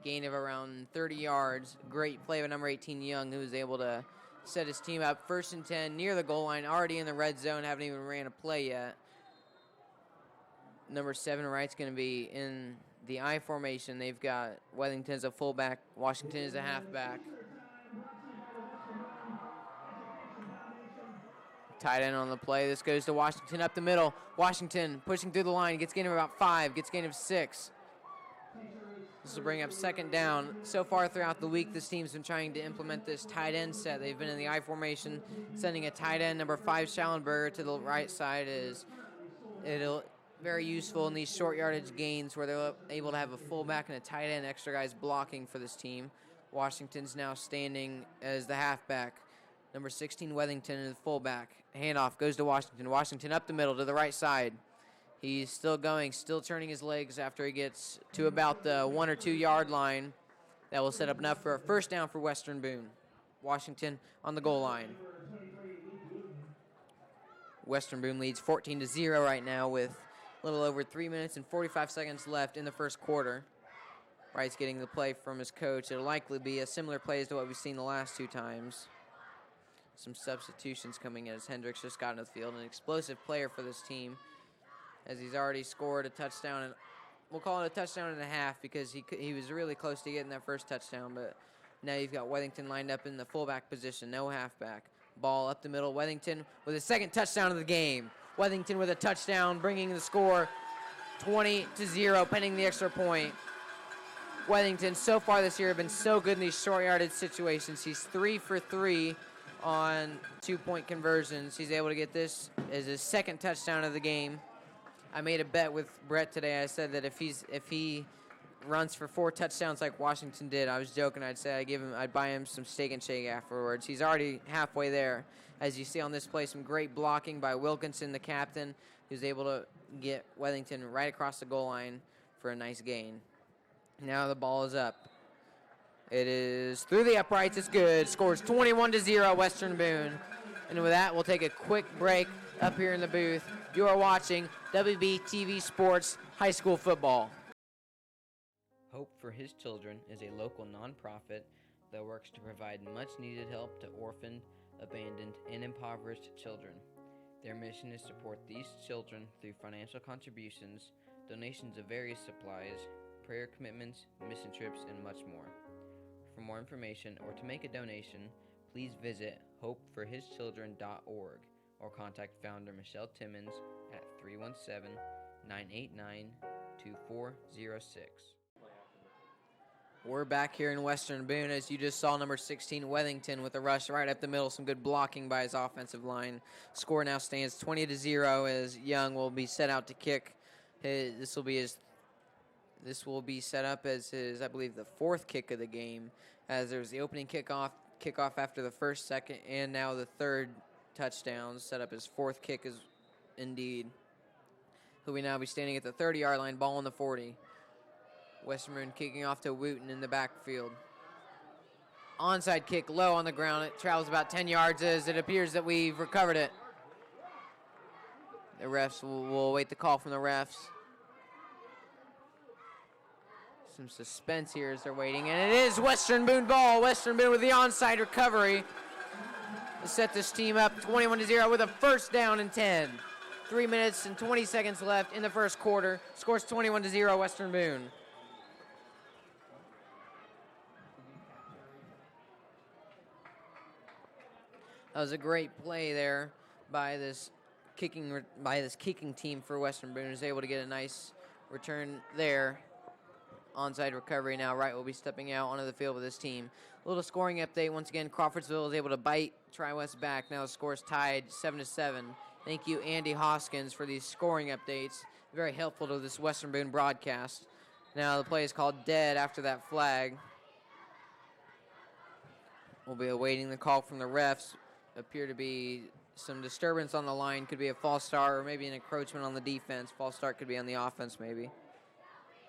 Gain of around 30 yards. Great play by number 18, Young, who was able to set his team up 1st and 10 near the goal line, already in the red zone, haven't even ran a play yet. Number 7, Wright's going to be in the I formation. They've got Wellington as a fullback, Washington as a halfback. Tight end on the play. This goes to Washington up the middle. Washington pushing through the line, gets gain of about 5, gets gain of 6. This will bring up 2nd down. So far throughout the week, this team's been trying to implement this tight end set. They've been in the I formation, sending a tight end, number 5, Schallenberger, to the right side. It'll very useful in these short yardage gains where they're able to have a fullback and a tight end, extra guys blocking for this team. Washington's now standing as the halfback. Number 16, Wellington, is the fullback. Handoff goes to Washington. Washington up the middle to the right side. He's still going, still turning his legs after he gets to about the 1 or 2 yard line. That will set up enough for a 1st down for Western Boone. Washington on the goal line. Western Boone leads 14-0 right now with a little over 3 minutes and 45 seconds left in the first quarter. Wright's getting the play from his coach. It'll likely be a similar play as to what we've seen the last 2 times. Some substitutions coming in as Hendricks just got into the field. An explosive player for this team, as he's already scored a touchdown, and we'll call it a touchdown and a half because he was really close to getting that first touchdown, but now you've got Wellington lined up in the fullback position, no halfback. Ball up the middle, Wellington with his 2nd touchdown of the game. Wellington with a touchdown, bringing the score 20-0, pending the extra point. Wellington so far this year have been so good in these short yardage situations. He's 3 for 3 on 2-point conversions. He's able to get this as his 2nd touchdown of the game. I made a bet with Brett today. I said that if he runs for 4 touchdowns like Washington did, I was joking. I'd buy him some steak and shake afterwards. He's already halfway there. As you see on this play, some great blocking by Wilkinson, the captain, who's able to get Wellington right across the goal line for a nice gain. Now the ball is up. It is through the uprights. It's good. Scores 21-0 Western Boone. And with that, we'll take a quick break up here in the booth. You are watching WBTV Sports High School Football. Hope for His Children is a local nonprofit that works to provide much-needed help to orphaned, abandoned, and impoverished children. Their mission is to support these children through financial contributions, donations of various supplies, prayer commitments, mission trips, and much more. For more information or to make a donation, please visit hopeforhischildren.org or contact founder Michelle Timmons at 317-989-2406. We're back here in Western Boone. As you just saw, number 16, Wellington, with a rush right up the middle. Some good blocking by his offensive line. Score now stands 20-0 as Young will be set out to kick. This will be set up as his, I believe, the 4th kick of the game, as there's the opening kickoff after the 1st, 2nd, and now the 3rd touchdown. Set up his 4th kick is indeed. He'll now be standing at the 30-yard line, ball on the 40. Western Boone kicking off to Wooten in the backfield. Onside kick low on the ground. It travels about 10 yards as it appears that we've recovered it. The refs will await the call from the refs. Some suspense here as they're waiting, and it is Western Boone ball. Western Boone with the onside recovery to set this team up 21-0 with a first down and 10. 3 minutes and 20 seconds left in the first quarter. Scores 21-0 Western Boone. That was a great play there by this kicking team for Western Boone. Was able to get a nice return there. Onside recovery now. Wright will be stepping out onto the field with his team. A little scoring update. Once again, Crawfordsville is able to bite Tri-West back. Now the score's tied 7-7. Thank you, Andy Hoskins, for these scoring updates. Very helpful to this Western Boone broadcast. Now the play is called dead after that flag. We'll be awaiting the call from the refs. Appear to be some disturbance on the line. Could be a false start or maybe an encroachment on the defense. False start could be on the offense maybe.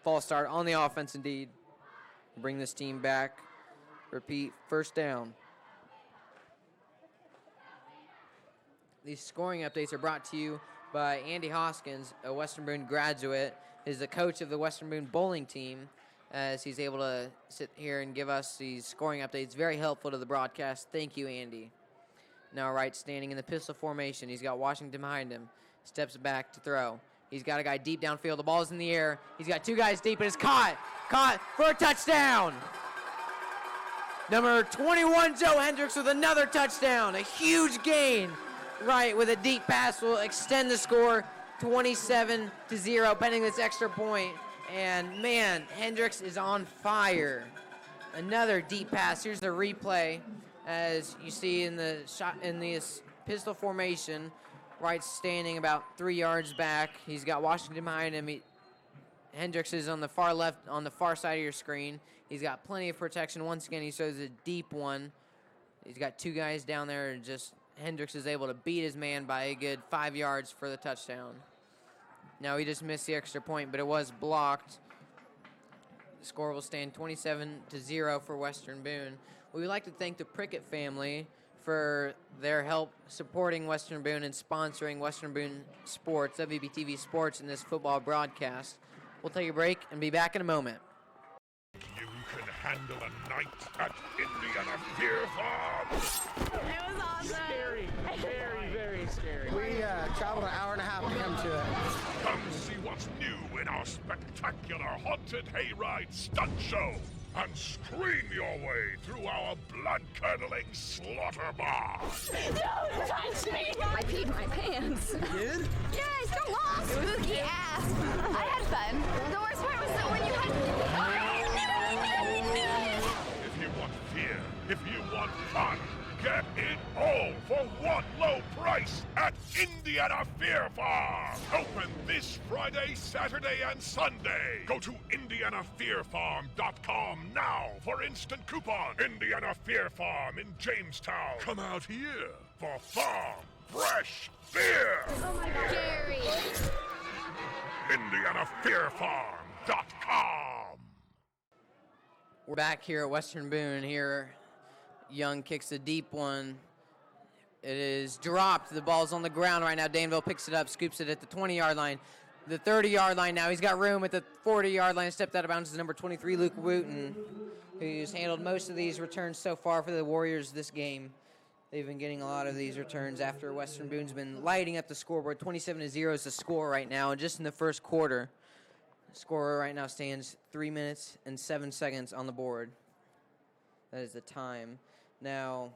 False start on the offense indeed. Bring this team back. Repeat, first down. These scoring updates are brought to you by Andy Hoskins, a Western Boone graduate. Is the coach of the Western Boone bowling team, as he's able to sit here and give us these scoring updates. Very helpful to the broadcast. Thank you, Andy. Now Wright standing in the pistol formation. He's got Washington behind him. Steps back to throw. He's got a guy deep downfield. The ball's in the air. He's got two guys deep, and it's caught. Caught for a touchdown. Number 21, Joe Hendricks, with another touchdown. A huge gain. Wright with a deep pass will extend the score 27-0, pending this extra point. And man, Hendricks is on fire. Another deep pass. Here's the replay. As you see in the shot in this pistol formation, Wright's standing about 3 yards back. He's got Washington behind him. Hendricks is on the far left, on the far side of your screen. He's got plenty of protection. Once again, he shows a deep one. He's got two guys down there, and just Hendricks is able to beat his man by a good 5 yards for the touchdown. Now he just missed the extra point, but it was blocked. The score will stand 27-0 for Western Boone. We would like to thank the Prickett family for their help supporting Western Boone and sponsoring Western Boone Sports, WBTV Sports, in this football broadcast. We'll take a break and be back in a moment. You can handle a night at Indiana Fear Farm. It was awesome. Scary. Very, very scary. We traveled an hour and a half to come to it. Come see what's new in our spectacular haunted hayride stunt show and scream your way through our blood-curdling slaughter bar. Don't touch me! I peed my pants. You did? Yeah, I still lost. It was spooky ass. I had fun. The worst part was that when you had... If you want fear, if you want fun, get it all for one low price at Indiana Fear Farm. Open this Friday, Saturday, and Sunday. Go to IndianaFearFarm.com now for instant coupon. Indiana Fear Farm in Jamestown. Come out here for farm fresh beer. Oh my God. Scary. IndianaFearFarm.com. We're back here at Western Boone here. Young kicks a deep one. It is dropped. The ball's on the ground right now. Danville picks it up, scoops it at the 20-yard line. The 30-yard line now. He's got room at the 40-yard line. Stepped out of bounds to number 23, Luke Wooten, who's handled most of these returns so far for the Warriors this game. They've been getting a lot of these returns after Western Boone's been lighting up the scoreboard. 27-0 is the score right now, just in the first quarter. The score right now stands 3 minutes and 7 seconds on the board. That is the time. Now,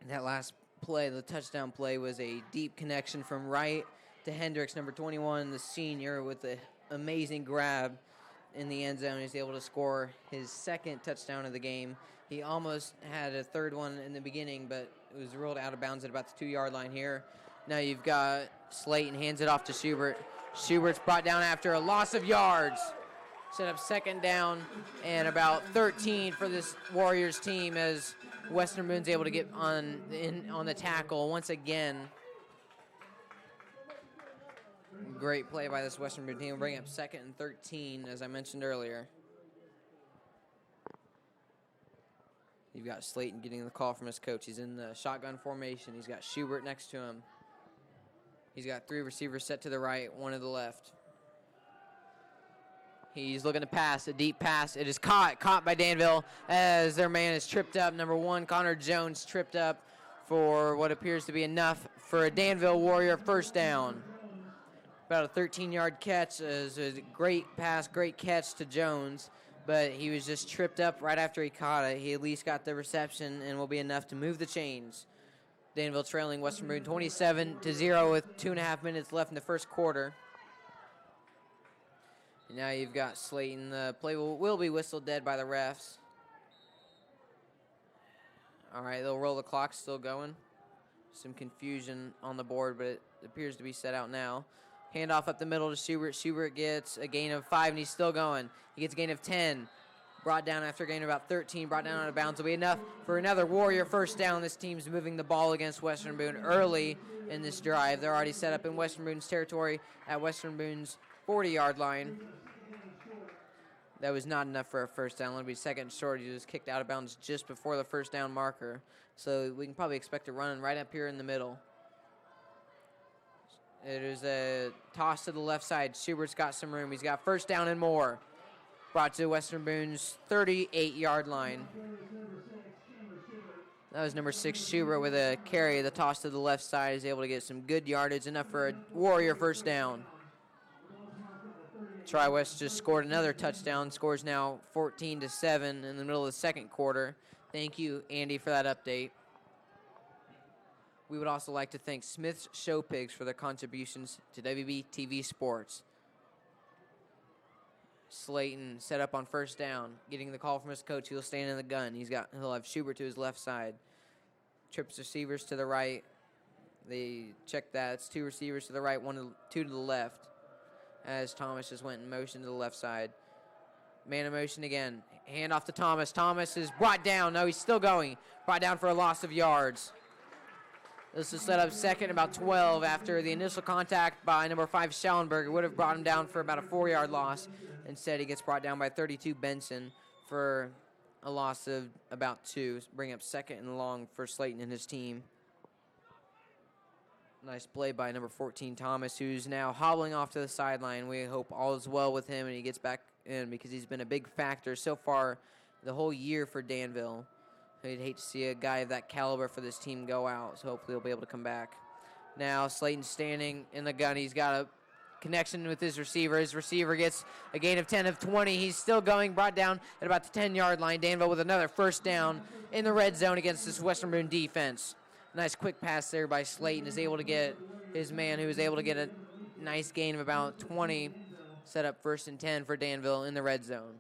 that last play, the touchdown play, was a deep connection from Wright to Hendricks, number 21, the senior, with an amazing grab in the end zone. He's able to score his second touchdown of the game. He almost had a third one in the beginning, but it was ruled out of bounds at about the 2-yard line here. Now you've got Slayton, hands it off to Schubert. Schubert's brought down after a loss of yards. Set up second down and about 13 for this Warriors team as Western Boone's able to get on the tackle once again. Great play by this Western Boone team. We'll bring up second and 13, as I mentioned earlier. You've got Slayton getting the call from his coach. He's in the shotgun formation. He's got Schubert next to him. He's got three receivers set to the right, one to the left. He's looking to pass, a deep pass. It is caught by Danville as their man is tripped up. Number 1, Connor Jones, tripped up for what appears to be enough for a Danville Warrior first down. About a 13-yard catch. It was a great pass, great catch to Jones, but he was just tripped up right after he caught it. He at least got the reception and will be enough to move the chains. Danville trailing Western Boone 27-0 with 2.5 minutes left in the first quarter. And now you've got Slayton. The play will be whistled dead by the refs. All right, they'll roll the clock, still going. Some confusion on the board, but it appears to be set out now. Handoff up the middle to Schubert. Schubert gets a gain of 5, and he's still going. He gets a gain of 10. Brought down after a gain of about 13. Brought down out of bounds will be enough for another Warrior first down. This team's moving the ball against Western Boone early in this drive. They're already set up in Western Boone's territory at Western Boone's 40-yard line. That was not enough for a first down. It'll be second short. He was kicked out of bounds just before the first down marker. So we can probably expect a run right up here in the middle. It is a toss to the left side. Schubert's got some room. He's got first down and more. Brought to Western Boone's 38-yard line. That was number 6, Schubert, with a carry. The toss to the left side is able to get some good yardage, enough for a Warrior first down. Tri-West just scored another touchdown, scores now 14-7 in the middle of the second quarter. Thank you, Andy, for that update. We would also like to thank Smith's Show Pigs for their contributions to WB TV Sports. Slayton set up on first down, getting the call from his coach. He'll stand in the gun. He'll have Schubert to his left side. Trips receivers to the right. They check that. It's 2 receivers to the right, 2 to the left. As Thomas just went in motion to the left side. Man in motion again. Hand off to Thomas. Thomas is brought down. No, he's still going. Brought down for a loss of yards. This is set up second, about 12 after the initial contact by number 5, Schallenberger. Would have brought him down for about a 4-yard loss. Instead, he gets brought down by 32, Benson, for a loss of about 2. Bring up second and long for Slayton and his team. Nice play by number 14, Thomas, who's now hobbling off to the sideline. We hope all is well with him and he gets back in because he's been a big factor so far the whole year for Danville. I'd hate to see a guy of that caliber for this team go out, so hopefully he'll be able to come back. Now Slayton's standing in the gun. He's got a connection with his receiver. His receiver gets a gain of 10 of 20. He's still going, brought down at about the 10-yard line. Danville with another first down in the red zone against this Western Boone defense. Nice quick pass there by Slayton. Is able to get his man, who was able to get a nice gain of about 20, set up 1st and 10 for Danville in the red zone.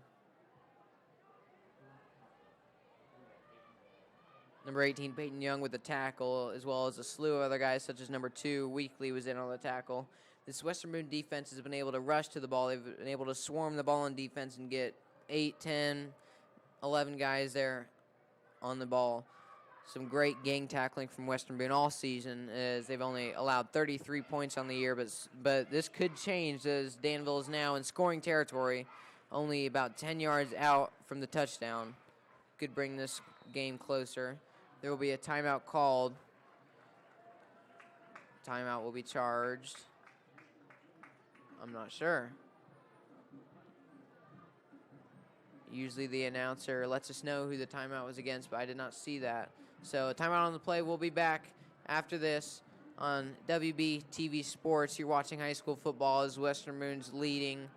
Number 18, Peyton Young with the tackle, as well as a slew of other guys, such as number 2, Weekly was in on the tackle. This Western Boone defense has been able to rush to the ball. They've been able to swarm the ball on defense and get 8, 10, 11 guys there on the ball. Some great gang tackling from Western Boone all season, as they've only allowed 33 points on the year, but this could change as Danville is now in scoring territory, only about 10 yards out from the touchdown. Could bring this game closer. There will be a timeout called. Timeout will be charged. I'm not sure. Usually the announcer lets us know who the timeout was against, but I did not see that. So a timeout on the play. We'll be back after this on WB TV Sports. You're watching high school football as Western Boone's leading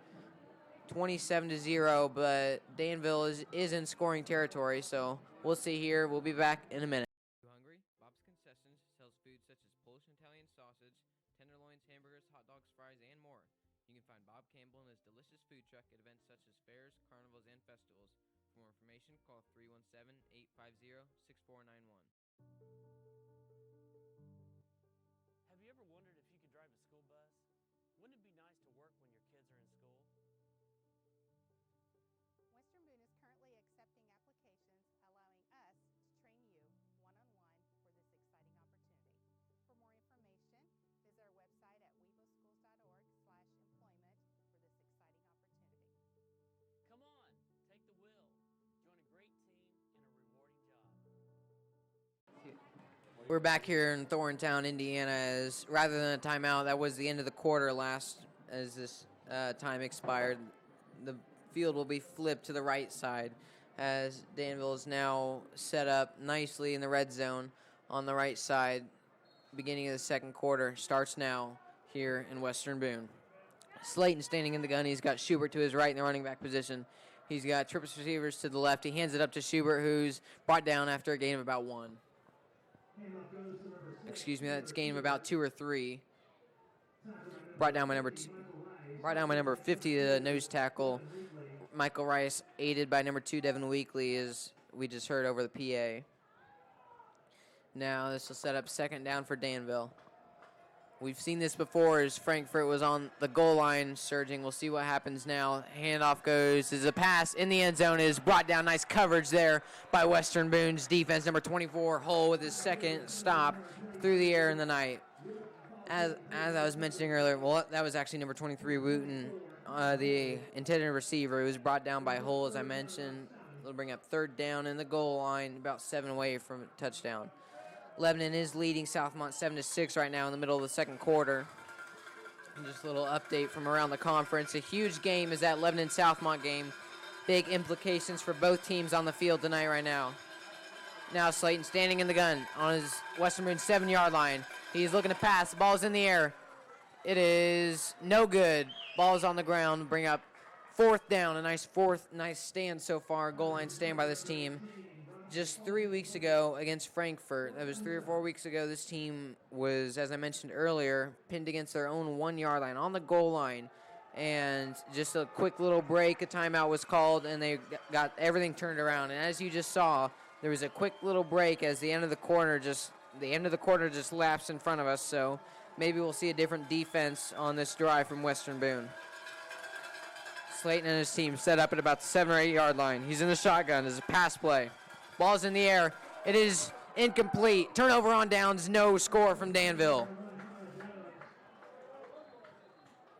27-0, but Danville is in scoring territory, so we'll see here. We'll be back in a minute. You hungry? Bob's Concessions sells foods such as Polish and Italian sausage, tenderloins, hamburgers, hot dogs, fries, and more. You can find Bob Campbell and his delicious food truck at events such as fairs, carnivals, and festivals. For more information, call 317-850-6491. Have you ever wondered if you could drive a school bus? Wouldn't it be nice to work when your kids are in school? Western Boone is currently accepting applications, allowing us to train you one-on-one for this exciting opportunity. For more information, visit our website at wevoschools.org/employment for this exciting opportunity. Come on, take the wheel. Join a great team in a rewarding job. We're back here in Thorntown, Indiana, as rather than a timeout, that was the end of the quarter last as this time expired. the field will be flipped to the right side as Danville is now set up nicely in the red zone on the right side. Beginning of the second quarter starts now here in Western Boone. Slayton standing in the gun. He's got Schubert to his right in the running back position. He's got triple receivers to the left. He hands it up to Schubert, who's brought down after a gain of about 1. Excuse me, that's gain of about 2 or 3. Brought down by number 50, the nose tackle, Michael Rice, aided by number 2, Devin Weekly, as we just heard over the PA. Now this will set up second down for Danville. We've seen this before as Frankfurt was on the goal line surging. We'll see what happens now. Handoff goes. Is a pass in the end zone, is brought down. Nice coverage there by Western Boone's defense. Number 24, Hull, with his second stop through the air in the night. As I was mentioning earlier, well, that was actually number 23, Wooten, the intended receiver. It was brought down by Hull, as I mentioned. It'll bring up third down in the goal line, about 7 away from a touchdown. Lebanon is leading Southmont 7-6 right now in the middle of the second quarter. And just a little update from around the conference. A huge game is that Lebanon-Southmont game. Big implications for both teams on the field tonight right now. Now Slayton standing in the gun on his Western Boone 7-yard line. He's looking to pass. The ball is in the air. It is no good. Ball is on the ground. Bring up fourth down. A nice stand so far. Goal line stand by this team. Just 3 weeks ago against Frankfurt, that was 3 or 4 weeks ago, this team was, as I mentioned earlier, pinned against their own 1-yard line on the goal line. And just a quick little break, a timeout was called, and they got everything turned around. And as you just saw, there was a quick little break as the end of the quarter just lapsed in front of us. So maybe we'll see a different defense on this drive from Western Boone. Slayton and his team set up at about the 7 or 8 yard line. He's in the shotgun as a pass play. Ball's in the air. It is incomplete. Turnover on downs. No score from Danville.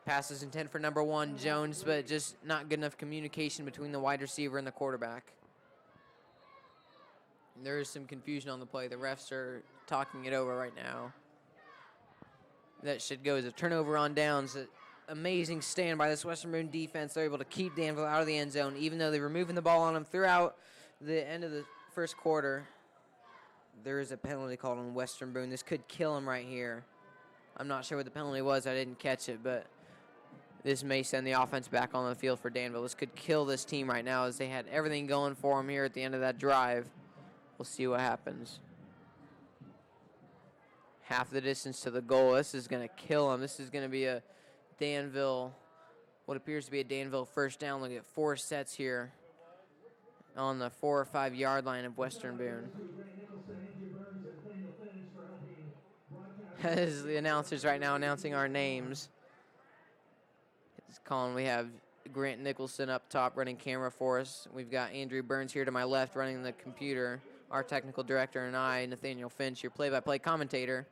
Pass is intended for number 1, Jones, but just not good enough communication between the wide receiver and the quarterback. There is some confusion on the play. The refs are talking it over right now. That should go as a turnover on downs. An amazing stand by this Western Boone defense. They're able to keep Danville out of the end zone, even though they were moving the ball on them throughout the end of the first quarter. There is a penalty called on Western Boone. This could kill him right here. I'm not sure what the penalty was. I didn't catch it, but this may send the offense back on the field for Danville. This could kill this team right now as they had everything going for them here at the end of that drive. We'll see what happens. Half the distance to the goal. This is going to kill them. This is going to be a Danville, what appears to be a Danville first down. Look at 4 sets here on the 4 or 5 yard line of Western Boone. As the announcers right now announcing our names. It's calling. We have Grant Nicholson up top running camera for us. We've got Andrew Burns here to my left running the computer. Our technical director and I, Nathaniel Finch, your play-by-play commentator.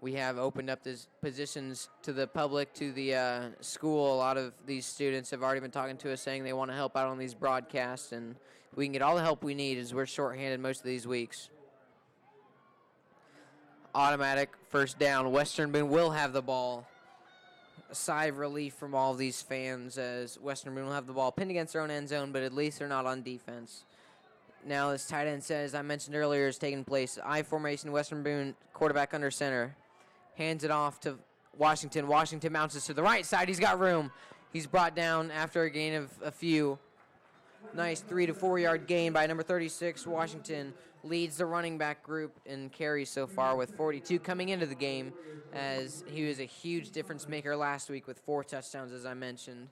We have opened up these positions to the public, to the school. A lot of these students have already been talking to us saying they want to help out on these broadcasts, and we can get all the help we need as we're shorthanded most of these weeks. Automatic first down. Western Boone will have the ball. A sigh of relief from all of these fans as Western Boone will have the ball pinned against their own end zone, but at least they're not on defense. Now this tight end set, as I mentioned earlier, is taking place. I formation, Western Boone, quarterback under center. Hands it off to Washington. Washington bounces to the right side. He's got room. He's brought down after a gain of a few. Nice 3 to 4 yard gain by number 36. Washington leads the running back group in carries so far with 42 coming into the game, as he was a huge difference maker last week with 4 touchdowns, as I mentioned.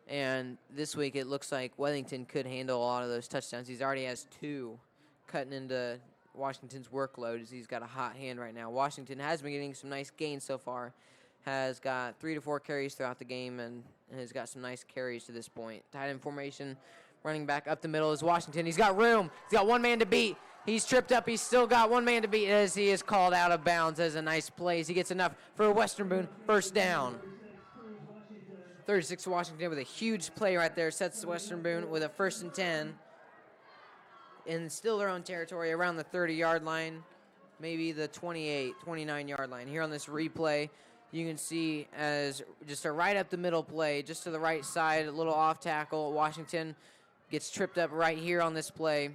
And this week it looks like Wellington could handle a lot of those touchdowns. He's already has 2, cutting into Washington's workload as he's got a hot hand right now. Washington has been getting some nice gains so far. Has got 3 to 4 carries throughout the game and has got some nice carries to this point. Tight end formation, running back up the middle is Washington. He's got room. He's got one man to beat. He's tripped up. He's still got one man to beat as he is called out of bounds as a nice play. As he gets enough for a Western Boone first down. 36 Washington with a huge play right there. Sets Western Boone with a 1st and 10. And still their own territory around the 30 yard line. Maybe the 28, 29 yard line. Here on this replay, you can see as just a right up the middle play, just to the right side, a little off tackle. Washington gets tripped up right here on this play.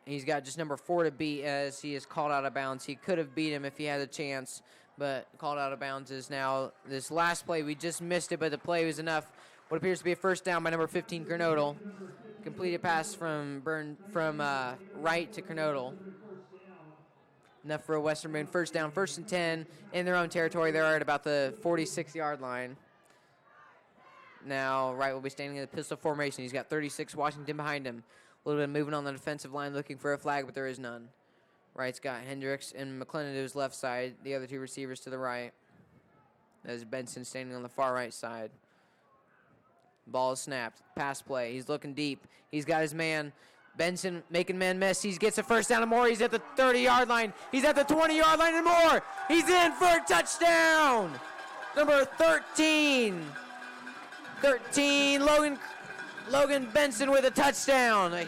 He's got just number 4 to beat as he is called out of bounds. He could have beat him if he had a chance, but called out of bounds is now this last play. We just missed it, but the play was enough. What appears to be a first down by number 15, Kernodle. Completed pass from right to Kernodle. Enough for a Western Boone first down, 1st and 10 in their own territory. They're at about the 46-yard line. Now Wright will be standing in the pistol formation. He's got 36 Washington behind him. A little bit of movement on the defensive line looking for a flag, but there is none. Wright's got Hendricks and McClellan to his left side, the other 2 receivers to the right. As Benson standing on the far right side. Ball is snapped. Pass play. He's looking deep. He's got his man. Benson making man miss. He gets a first down and more. He's at the 30-yard line. He's at the 20-yard line and more. He's in for a touchdown. Number 13. Logan Benson with a touchdown. A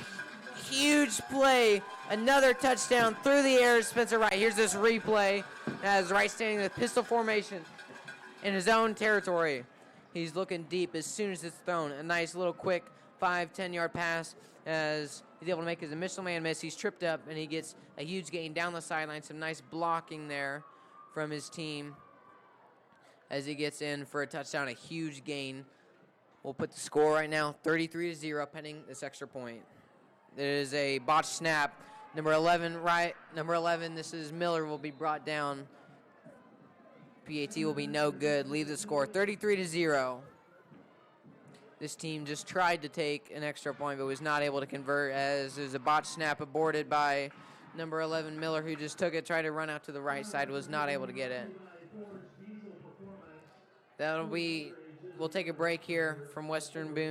huge play. Another touchdown through the air. Spencer Wright. Here's this replay as Wright standing in the pistol formation in his own territory. He's looking deep as soon as it's thrown. A nice little quick 5-10-yard pass as he's able to make his initial man miss. He's tripped up, and he gets a huge gain down the sideline. Some nice blocking there from his team as he gets in for a touchdown, a huge gain. We'll put the score right now, 33-0, pending this extra point. There is a botched snap. Number 11, this is Miller, will be brought down. PAT will be no good. Leave the score 33-0. This team just tried to take an extra point but was not able to convert as there's a botched snap aborted by number 11 Miller, who just took it, tried to run out to the right side, was not able to get it. We'll take a break here from Western Boone.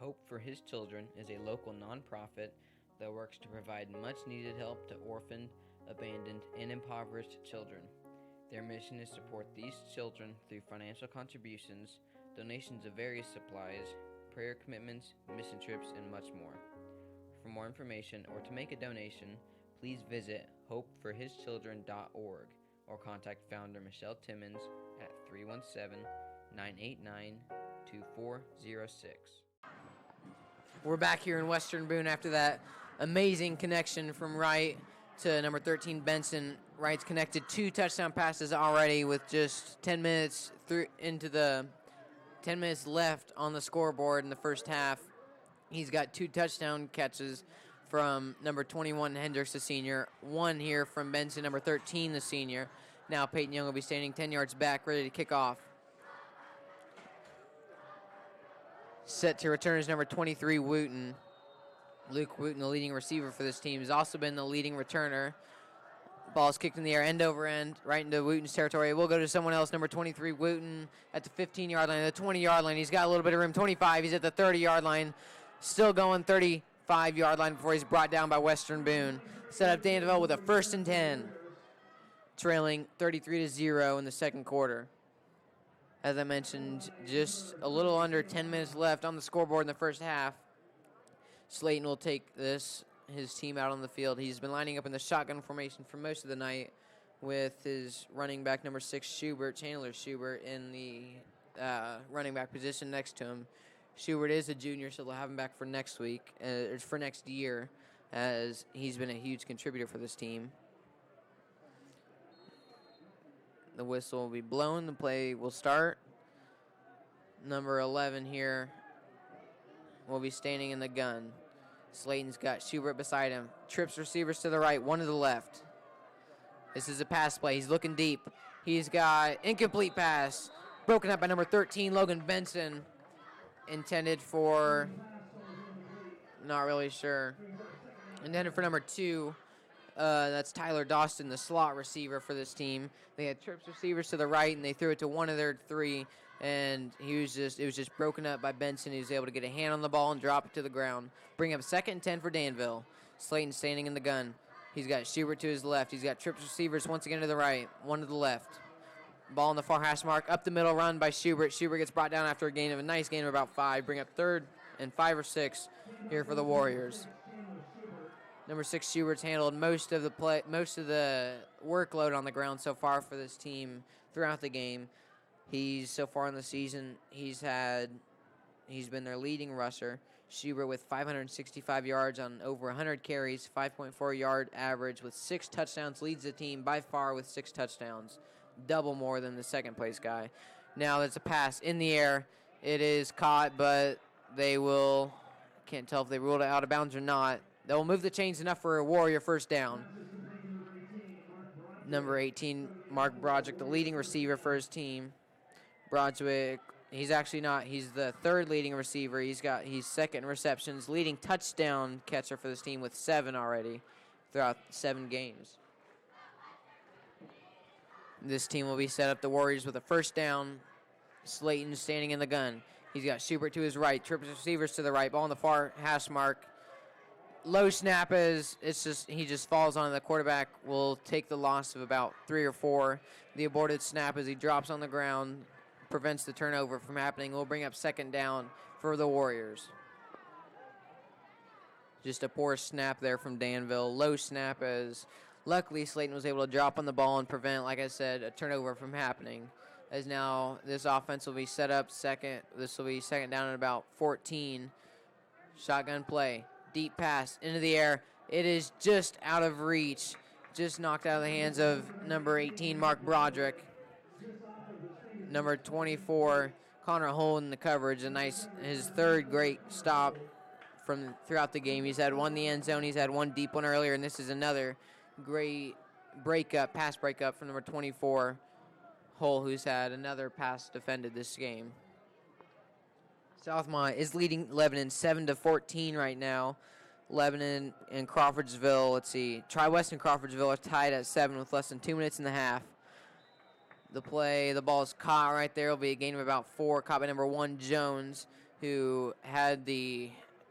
Hope for His Children is a local nonprofit that works to provide much-needed help to orphaned, abandoned, and impoverished children. Their mission is to support these children through financial contributions, donations of various supplies, prayer commitments, mission trips, and much more. For more information or to make a donation, please visit hopeforhischildren.org or contact founder Michelle Timmons at 317-989-2406. We're back here in Western Boone after that amazing connection from Wright to number 13 Benson. Wright's connected 2 touchdown passes already with just 10 minutes left on the scoreboard in the first half. He's got 2 touchdown catches from number 21 Hendricks, the senior. 1 here from Benson, number 13, the senior. Now Peyton Young will be standing 10 yards back, ready to kick off. Set to return is number 23 Wooten. Luke Wooten, the leading receiver for this team, has also been the leading returner. Ball's kicked in the air, end over end, right into Wooten's territory. We'll go to someone else, number 23, Wooten, at the 15-yard line, the 20-yard line. He's got a little bit of room, 25. He's at the 30-yard line, still going 35-yard line before he's brought down by Western Boone. Set up Danville with a 1st and 10, trailing 33-0 in the second quarter. As I mentioned, just a little under 10 minutes left on the scoreboard in the first half. Slayton will take his team out on the field. He's been lining up in the shotgun formation for most of the night with his running back, number 6, Chandler Schubert, in the running back position next to him. Schubert is a junior, so they'll have him back for next week, for next year, as he's been a huge contributor for this team. The whistle will be blown. The play will start. Number 11 here will be standing in the gun. Slayton's got Schubert beside him. Trips receivers to the right, 1 to the left. This is a pass play. He's looking deep. He's got incomplete pass. Broken up by number 13, Logan Benson. Intended for, not really sure. Intended for number 2. That's Tyler Dawson, the slot receiver for this team. They had trips receivers to the right, and they threw it to one of their 3, and it was just broken up by Benson. He was able to get a hand on the ball and drop it to the ground. Bring up 2nd and 10 for Danville. Slayton standing in the gun. He's got Schubert to his left. He's got trips receivers once again to the right, 1 to the left. Ball on the far hash mark, up the middle, run by Schubert. Schubert gets brought down after a nice gain of about 5. Bring up 3rd and 5 or 6 here for the Warriors. Number 6 Schubert's handled most of the workload on the ground so far for this team throughout the game. He's so far in the season, he's been their leading rusher. Schubert with 565 yards on over 100 carries, 5.4 yard average with 6 touchdowns, leads the team by far with 6 touchdowns, double more than the second place guy. Now there's a pass in the air. It is caught, but can't tell if they ruled it out of bounds or not. They'll move the chains enough for a Warrior first down. Number 18, Mark Broderick, the leading receiver for his team. Broderick, he's actually not. He's the third leading receiver. He's second in receptions, leading touchdown catcher for this team with 7 already throughout 7 games. This team will be set up the Warriors with a first down. Slayton standing in the gun. He's got Schubert to his right, triple receivers to the right, ball on the far hash mark. Low snap he just falls on. The quarterback will take the loss of about 3 or 4. The aborted snap as he drops on the ground prevents the turnover from happening. We'll bring up second down for the Warriors. Just a poor snap there from Danville. Low snap as luckily Slayton was able to drop on the ball and prevent, like I said, a turnover from happening. As now this offense will be set up second. This will be second down at about 14. Shotgun play. Deep pass into the air. It is just out of reach. Just knocked out of the hands of number 18, Mark Broderick. Number 24, Connor Hull in the coverage. His third great stop from throughout the game. He's had one in the end zone. He's had one deep one earlier, and this is another great pass breakup from number 24, Hull, who's had another pass defended this game. Southmont is leading Lebanon 7-14 right now. Lebanon and Crawfordsville, let's see, Tri-West and Crawfordsville are tied at 7 with less than 2 minutes in the half. The ball is caught right there. It'll be a gain of about 4, caught by number 1, Jones, who had the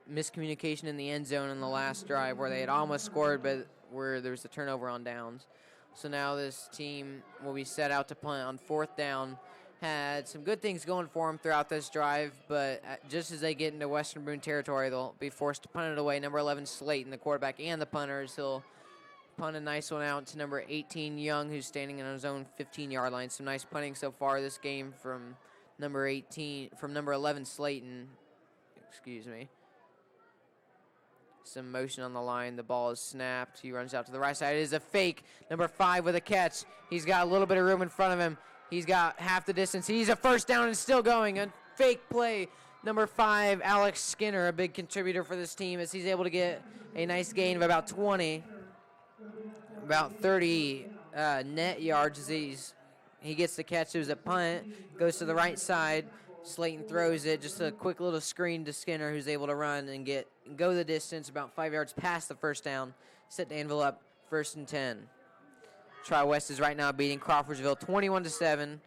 miscommunication in the end zone in the last drive where they had almost scored, but where there was a turnover on downs. So now this team will be set out to punt on 4th down. Had some good things going for them throughout this drive, but just as they get into Western Boone territory, they'll be forced to punt it away. Number 11, Slayton, the quarterback and the punters. He'll punt a nice one out to number 18, Young, who's standing on his own 15-yard line. Some nice punting so far this game from number 11, Slayton. Excuse me. Some motion on the line. The ball is snapped. He runs out to the right side. It is a fake. Number 5 with a catch. He's got a little bit of room in front of him. He's got half the distance. He's a first down and still going. A fake play. Number 5, Alex Skinner, a big contributor for this team, as he's able to get a nice gain of about 20. About 30 net yards as he gets the catch. It was a punt. Goes to the right side. Slayton throws it. Just a quick little screen to Skinner, who's able to run and go the distance about 5 yards past the first down. Set Danville up 1st and 10. Tri-West is right now beating Crawfordsville 21-7.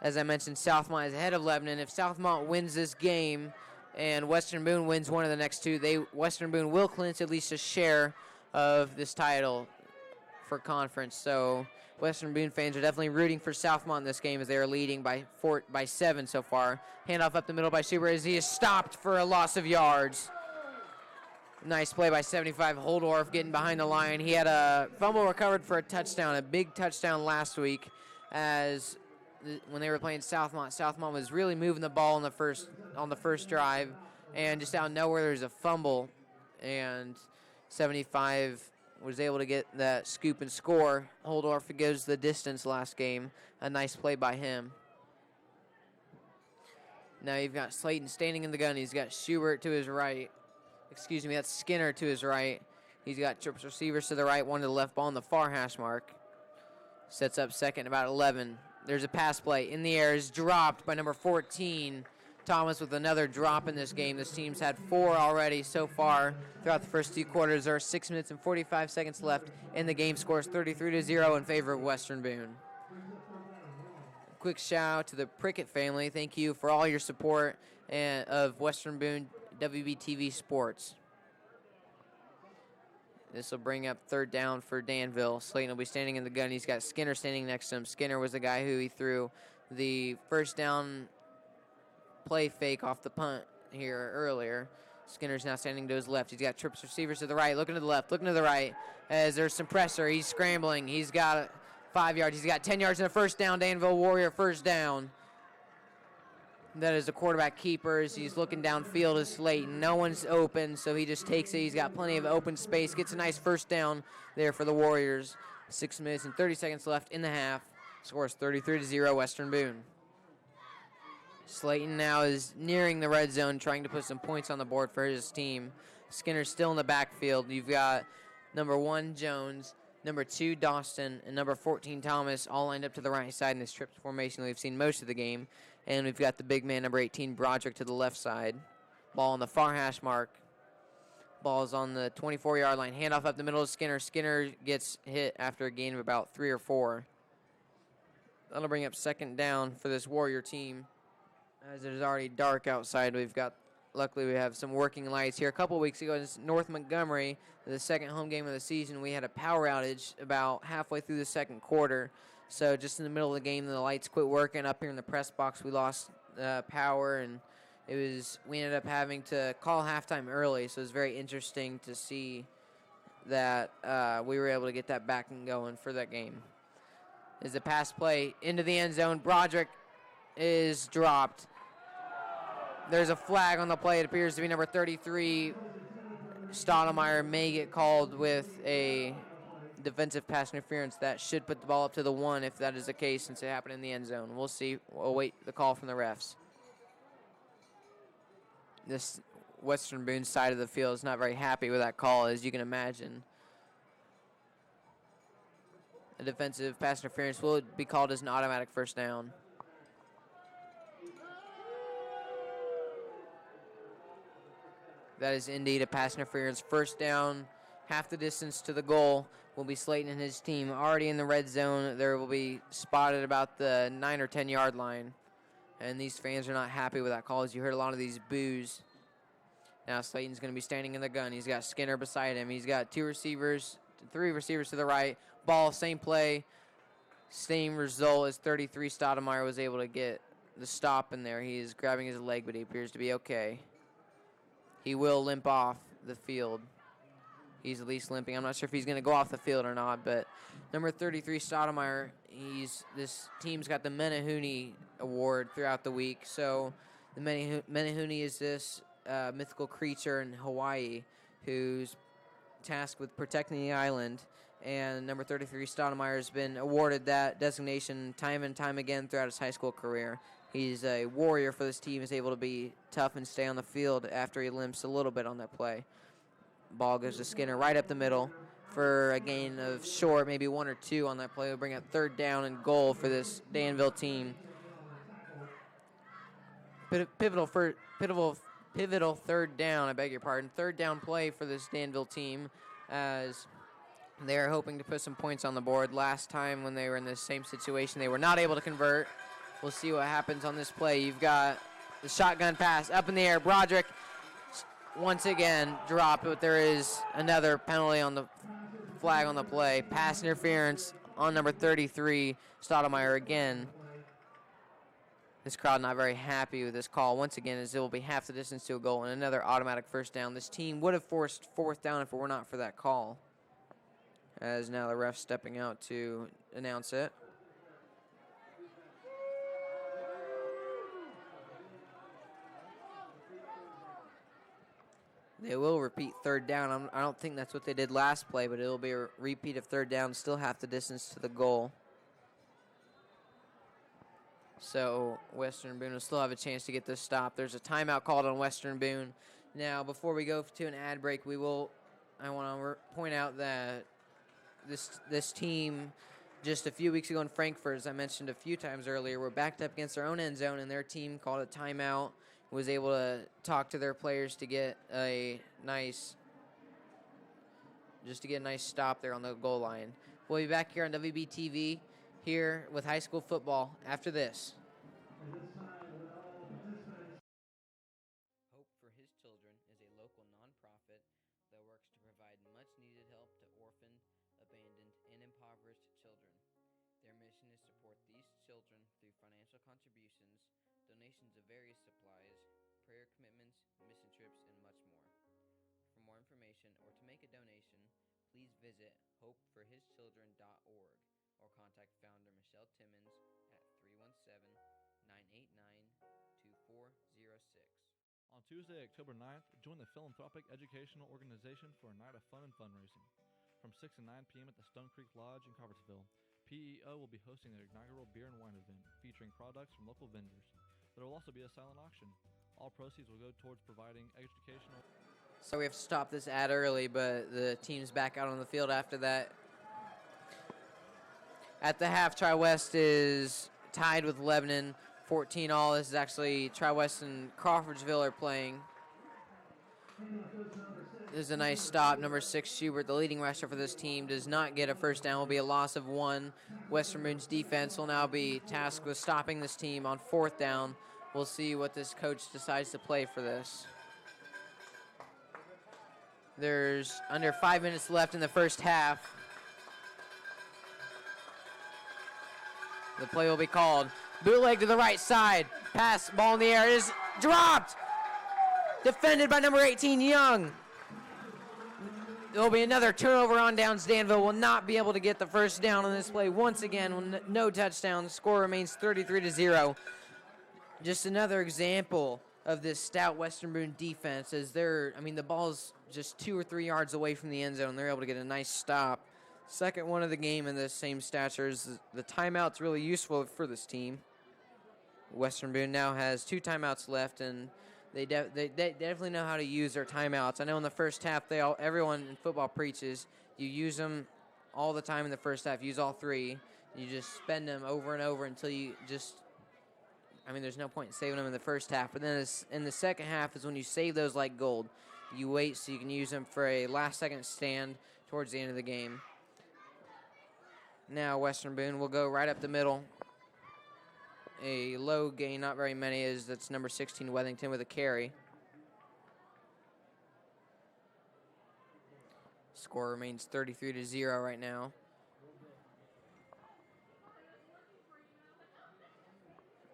As I mentioned, Southmont is ahead of Lebanon. If Southmont wins this game and Western Boone wins one of the next 2, Western Boone will clinch at least a share of this title for conference. So Western Boone fans are definitely rooting for Southmont in this game as they are leading by 7 so far. Handoff up the middle by Schubert as he is stopped for a loss of yards. Nice play by 75, Holdorf getting behind the line. He had a fumble recovered for a touchdown, a big touchdown last week when they were playing Southmont. Southmont was really moving the ball on the first drive, and just out of nowhere there's a fumble, and 75 was able to get that scoop and score. Holdorf goes the distance last game. A nice play by him. Now you've got Slayton standing in the gun. He's got Schubert to his right. Excuse me, that's Skinner to his right. He's got triple receivers to the right, one to the left, ball on the far hash mark. Sets up second, about 11. There's a pass play. In the air is dropped by number 14. Thomas with another drop in this game. This team's had 4 already so far throughout the first 2 quarters. There are 6 minutes and 45 seconds left, and the game scores 33-0 in favor of Western Boone. Quick shout out to the Prickett family. Thank you for all your support of Western Boone WBTV Sports. This will bring up 3rd down for Danville. Slayton will be standing in the gun. He's got Skinner standing next to him. Skinner was the guy who he threw the first down play fake off the punt here earlier. Skinner's now standing to his left. He's got trips receivers to the right, looking to the left, looking to the right as there's some pressure. He's scrambling. He's got 5 yards. He's got 10 yards and a first down. Danville Warrior first down. That is the quarterback keepers. He's looking downfield as Slayton. No one's open, so he just takes it. He's got plenty of open space. Gets a nice first down there for the Warriors. 6 minutes and 30 seconds left in the half. Scores 33-0 Western Boone. Slayton now is nearing the red zone, trying to put some points on the board for his team. Skinner's still in the backfield. You've got number 1, Jones, number 2, Dawson, and number 14, Thomas, all lined up to the right side in this trips formation that we've seen most of the game. And we've got the big man, number 18, Broderick, to the left side. Ball on the far hash mark. Ball is on the 24-yard line. Handoff up the middle of Skinner. Skinner gets hit after a gain of about 3 or 4. That'll bring up second down for this Warrior team. As it is already dark outside, luckily we have some working lights here. A couple weeks ago in North Montgomery, the second home game of the season, we had a power outage about halfway through the second quarter. So just in the middle of the game, the lights quit working. Up here in the press box, we lost power, and we ended up having to call halftime early. So it was very interesting to see that we were able to get that back and going for that game. As a pass play into the end zone, Broderick is dropped. There's a flag on the play. It appears to be number 33. Stoudemire may get called with a defensive pass interference. That should put the ball up to the 1 if that is the case, since it happened in the end zone. We'll see. We'll wait the call from the refs. This Western Boone side of the field is not very happy with that call, as you can imagine. A defensive pass interference will be called as an automatic first down. That is indeed a pass interference. First down, half the distance to the goal will be Slayton and his team. Already in the red zone, there will be spotted about the 9 or 10 yard line. And these fans are not happy with that call, as you heard a lot of these boos. Now Slayton's going to be standing in the gun. He's got Skinner beside him. He's got 3 receivers to the right. Ball, same play, same result as 33. Stoudemire was able to get the stop in there. He is grabbing his leg, but he appears to be okay. He will limp off the field. He's at least limping. I'm not sure if he's going to go off the field or not, but number 33, Stoudemire, this team's got the Menehune Award throughout the week. So the Menehune is this mythical creature in Hawaii who's tasked with protecting the island. And number 33, Stoudemire, has been awarded that designation time and time again throughout his high school career. He's a warrior for this team. He's able to be tough and stay on the field after he limps a little bit on that play. Ball goes to Skinner right up the middle for a gain of short, maybe 1 or 2 on that play. We'll bring up third down and goal for this Danville team. Pivotal third down, I beg your pardon. Third down play for this Danville team, as they're hoping to put some points on the board. Last time when they were in this same situation, they were not able to convert. We'll see what happens on this play. You've got the shotgun pass up in the air. Broderick once again dropped, but there is another penalty on the flag on the play. Pass interference on number 33, Stoudemire again. This crowd not very happy with this call. Once again, as it will be half the distance to a goal and another automatic first down. This team would have forced fourth down if it were not for that call. As now the ref stepping out to announce it. They will repeat third down. I don't think that's what they did last play, but it will be a repeat of third down, still half the distance to the goal. So Western Boone will still have a chance to get this stop. There's a timeout called on Western Boone. Now, before we go to an ad break, I want to point out that this team, just a few weeks ago in Frankfurt, as I mentioned a few times earlier, were backed up against their own end zone, and their team called a timeout, was able to talk to their players to get a nice stop there on the goal line. We'll be back here on WBTV here with high school football after this. Hope for His Children is a local nonprofit that works to provide much-needed help to orphaned, abandoned, and impoverished children. Their mission is to support these children through financial contributions, donations of various supplies, prayer commitments, mission trips, and much more. For more information or to make a donation, please visit hopeforhischildren.org or contact founder Michelle Timmons at 317-989-2406. On Tuesday, October 9th, join the Philanthropic Educational Organization for a night of fun and fundraising. From 6 to 9 p.m. at the Stone Creek Lodge in Crawfordsville, PEO will be hosting their inaugural beer and wine event featuring products from local vendors. There will also be a silent auction. All proceeds will go towards providing educational... So we have to stop this ad early, but the team's back out on the field after that. At the half, Tri-West is tied with Lebanon, 14-all. This is actually Tri-West and Crawfordsville are playing. This is a nice stop. Number 6, Schubert, the leading rusher for this team, does not get a first down. Will be a loss of 1. Western Boone's defense will now be tasked with stopping this team on 4th down. We'll see what this coach decides to play for this. There's under 5 minutes left in the first half. The play will be called. Bootleg to the right side. Pass, ball in the air. It is dropped. Defended by number 18, Young. There will be another turnover on downs. Danville will not be able to get the first down on this play. Once again, no touchdown. The score remains 33-0. Just another example of this stout Western Boone defense as the ball's just 2 or 3 yards away from the end zone. They're able to get a nice stop. Second one of the game in the same stature. The timeout's really useful for this team. Western Boone now has 2 timeouts left, and they definitely know how to use their timeouts. I know in the first half, everyone in football preaches you use them all the time in the first half. Use all 3. You just spend them over and over until you just... there's no point in saving them in the first half. But then in the second half is when you save those like gold. You wait so you can use them for a last-second stand towards the end of the game. Now Western Boone will go right up the middle. A low gain, not very many, that's number 16, Wethington, with a carry. Score remains 33-0 right now.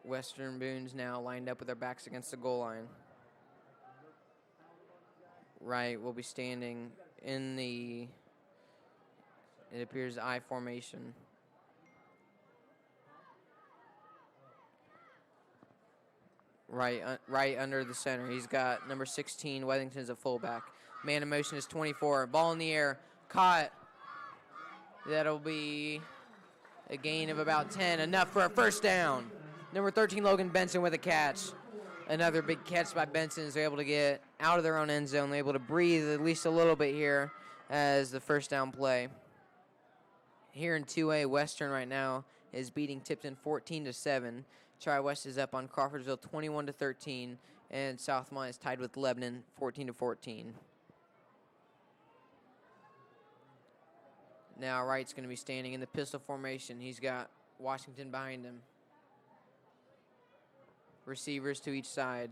Western Boone's now lined up with their backs against the goal line. Wright will be standing in the, it appears, I formation. Right under the center. He's got number 16, Wethington, as a fullback. Man in motion is 24. Ball in the air. Caught. That'll be a gain of about 10. Enough for a first down. Number 13, Logan Benson, with a catch. Another big catch by Benson as they're able to get out of their own end zone. They're able to breathe at least a little bit here as the first down play. Here in 2A, Western right now is beating Tipton 14-7. Tri-West is up on Crawfordsville 21-13, and Southmont is tied with Lebanon 14-14. Now Wright's going to be standing in the pistol formation. He's got Washington behind him. Receivers to each side.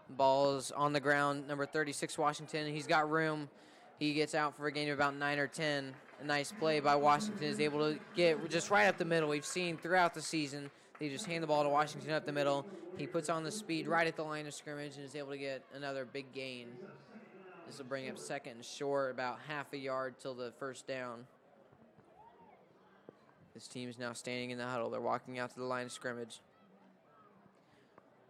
Ball's on the ground. Number 36, Washington. He's got room. He gets out for a gain of about 9 or 10. A nice play by Washington, is able to get just right up the middle. We've seen throughout the season, they just hand the ball to Washington up the middle. He puts on the speed right at the line of scrimmage and is able to get another big gain. This will bring up second and short, about half a yard till the first down. This team is now standing in the huddle. They're walking out to the line of scrimmage.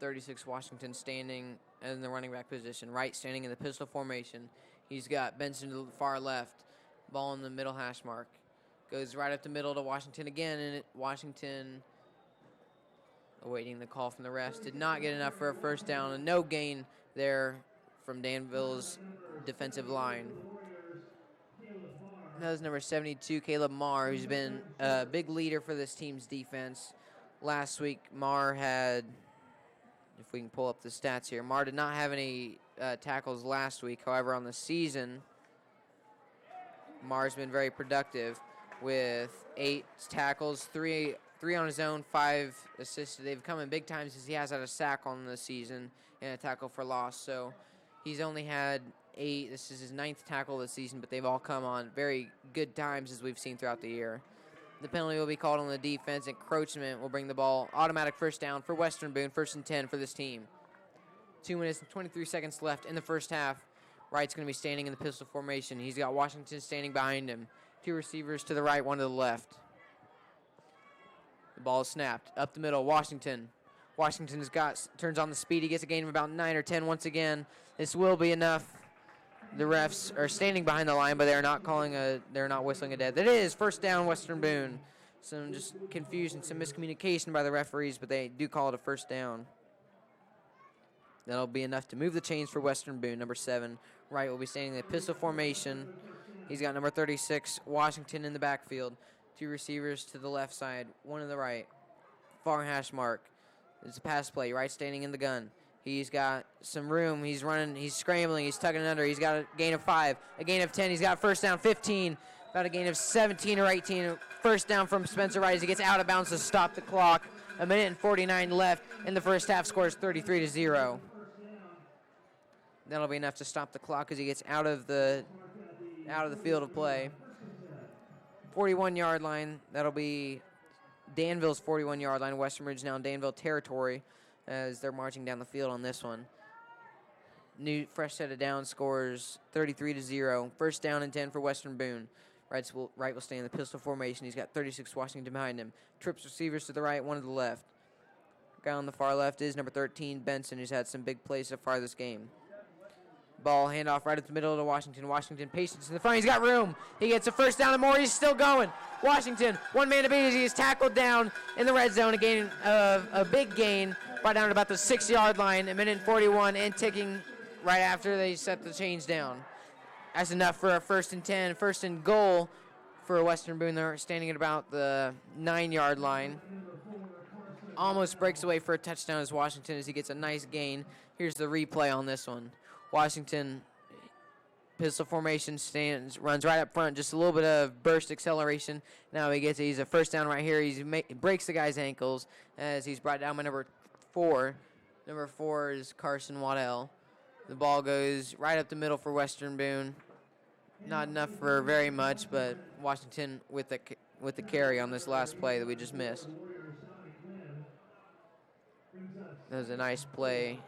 36 Washington standing in the running back position. Wright standing in the pistol formation. He's got Benson to the far left. Ball in the middle hash mark. Goes right up the middle to Washington again, and Washington, awaiting the call from the refs, did not get enough for a first down, and no gain there from Danville's defensive line. That was number 72, Caleb Marr, who's been a big leader for this team's defense. Last week, Marr had, if we can pull up the stats here, Marr did not have any tackles last week. However, on the season, Marr's been very productive with 8 tackles, 3 on his own, 5 assisted. They've come in big times as he has had a sack on the season and a tackle for loss. So he's only had 8. This is his 9th tackle of the season, but they've all come on very good times as we've seen throughout the year. The penalty will be called on the defense. Encroachment will bring the ball. Automatic first down for Western Boone. 1st and 10 for this team. 2 minutes and 23 seconds left in the first half. Wright's going to be standing in the pistol formation. He's got Washington standing behind him. 2 receivers to the right, 1 to the left. The ball is snapped. Up the middle, Washington. Washington's turns on the speed. He gets a gain of about 9 or 10 once again. This will be enough. The refs are standing behind the line, but they're not whistling a dead. That is first down, Western Boone. Some just confusion, some miscommunication by the referees, but they do call it a first down. That'll be enough to move the chains for Western Boone. Number 7, Wright will be standing in the pistol formation. He's got number 36, Washington, in the backfield. 2 receivers to the left side, 1 to the right. Far hash mark. It's a pass play. Wright standing in the gun. He's got some room. He's running. He's scrambling. He's tugging it under. He's got a gain of 5, a gain of 10. He's got first down 15, about a gain of 17 or 18. First down from Spencer Wright as he gets out of bounds to stop the clock. 1:49 left in the first half. Scores 33-0. That'll be enough to stop the clock as he gets out of the field of play. 41-yard line. That'll be Danville's 41-yard line. Western Ridge now in Danville territory as they're marching down the field on this one. New fresh set of downs, scores 33-0. First down and 10 for Western Boone. Wright will stay in the pistol formation. He's got 36 Washington behind him. Trips receivers to the right, 1 to the left. Guy on the far left is number 13, Benson, who's had some big plays so far this game. Ball handoff right up the middle to Washington. Washington patience in the front. He's got room. He gets a first down and more. He's still going. Washington, 1 man to beat as he is tackled down in the red zone. A big gain right down at about the 6-yard line. 1:41 and ticking right after they set the chains down. That's enough for a 1st and 10, 1st and goal for Western Boone. They're standing at about the 9-yard line. Almost breaks away for a touchdown as Washington as he gets a nice gain. Here's the replay on this one. Washington, pistol formation, runs right up front, just a little bit of burst acceleration. Now he's a first down right here. He breaks the guy's ankles as he's brought down by number 4. Number 4 is Carson Waddell. The ball goes right up the middle for Western Boone. Not enough for very much, but Washington with the carry on this last play that we just missed. That was a nice play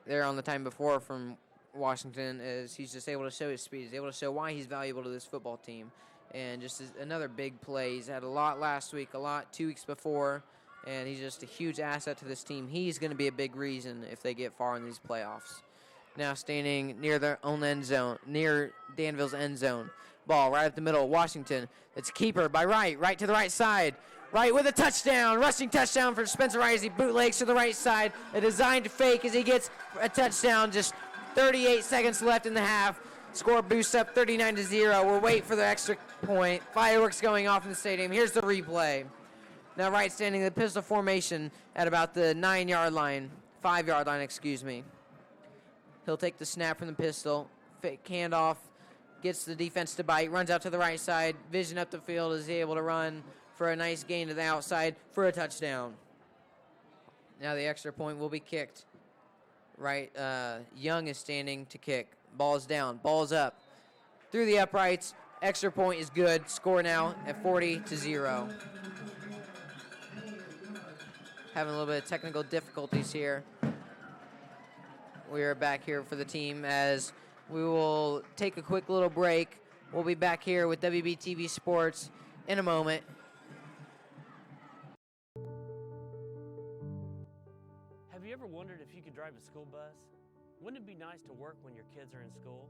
there on the time before from Washington, as he's just able to show his speed. He's able to show why he's valuable to this football team. And just another big play. He's had a lot last week, a lot 2 weeks before, and he's just a huge asset to this team. He's going to be a big reason if they get far in these playoffs. Now standing near their own end zone, near Danville's end zone. Ball right up the middle. Washington. It's a keeper by Wright. Right to the right side. Wright with a touchdown. Rushing touchdown for Spencer Wright as he bootlegs to the right side. A designed fake as he gets a touchdown. Just 38 seconds left in the half. Score boosts up 39-0. We'll wait for the extra point. Fireworks going off in the stadium. Here's the replay. Now Wright standing in the pistol formation at about the 9-yard line. 5-yard line, excuse me. He'll take the snap from the pistol. Fake handoff. Gets the defense to bite. Runs out to the right side. Vision up the field. Is he able to run for a nice gain to the outside for a touchdown. Now the extra point will be kicked. Right, Young is standing to kick. Ball's down. Ball's up. Through the uprights. Extra point is good. Score now at 40-0. Having a little bit of technical difficulties here. We are back here for the team as we will take a quick little break. We'll be back here with WBTV Sports in a moment. Have you ever wondered if you could drive a school bus? Wouldn't it be nice to work when your kids are in school?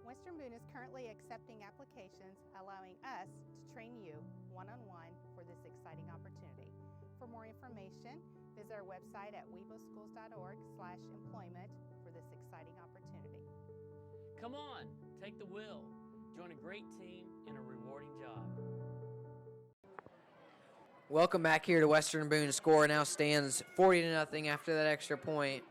Western Boone is currently accepting applications, allowing us to train you one-on-one for this exciting opportunity. For more information, visit our website at weboschools.org/employment for this exciting opportunity. Come on, take the wheel. Join a great team in a rewarding job. Welcome back here to Western Boone. Score now stands 40-0 after that extra point.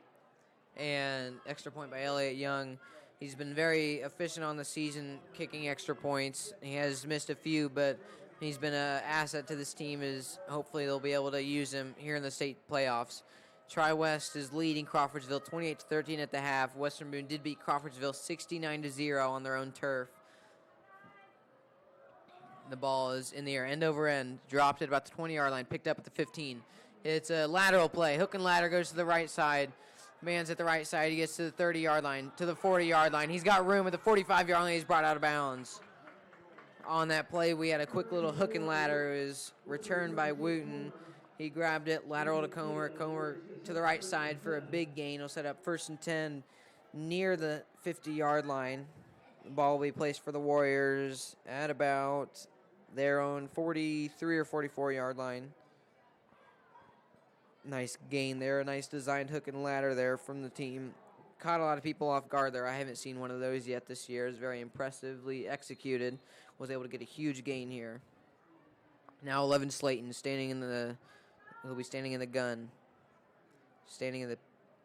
And extra point by Elliott Young. He's been very efficient on the season, kicking extra points. He has missed a few, but he's been an asset to this team. As hopefully they'll be able to use him here in the state playoffs. Tri-West is leading Crawfordsville 28-13 at the half. Western Boone did beat Crawfordsville 69-0 on their own turf. The ball is in the air, end over end, dropped at about the 20-yard line, picked up at the 15. It's a lateral play. Hook and ladder goes to the right side. Man's at the right side. He gets to the 30-yard line, to the 40-yard line. He's got room at the 45-yard line. He's brought out of bounds. On that play, we had a quick little hook and ladder. It was returned by Wooten. He grabbed it, lateral to Comer. Comer to the right side for a big gain. He'll set up 1st and 10 near the 50-yard line. The ball will be placed for the Warriors at about their own 43 or 44-yard line. Nice gain there. A nice designed hook and ladder there from the team. Caught a lot of people off guard there. I haven't seen one of those yet this year. It's very impressively executed. Was able to get a huge gain here. Now 11 Slayton standing in the, he'll be standing in the gun. Standing in the,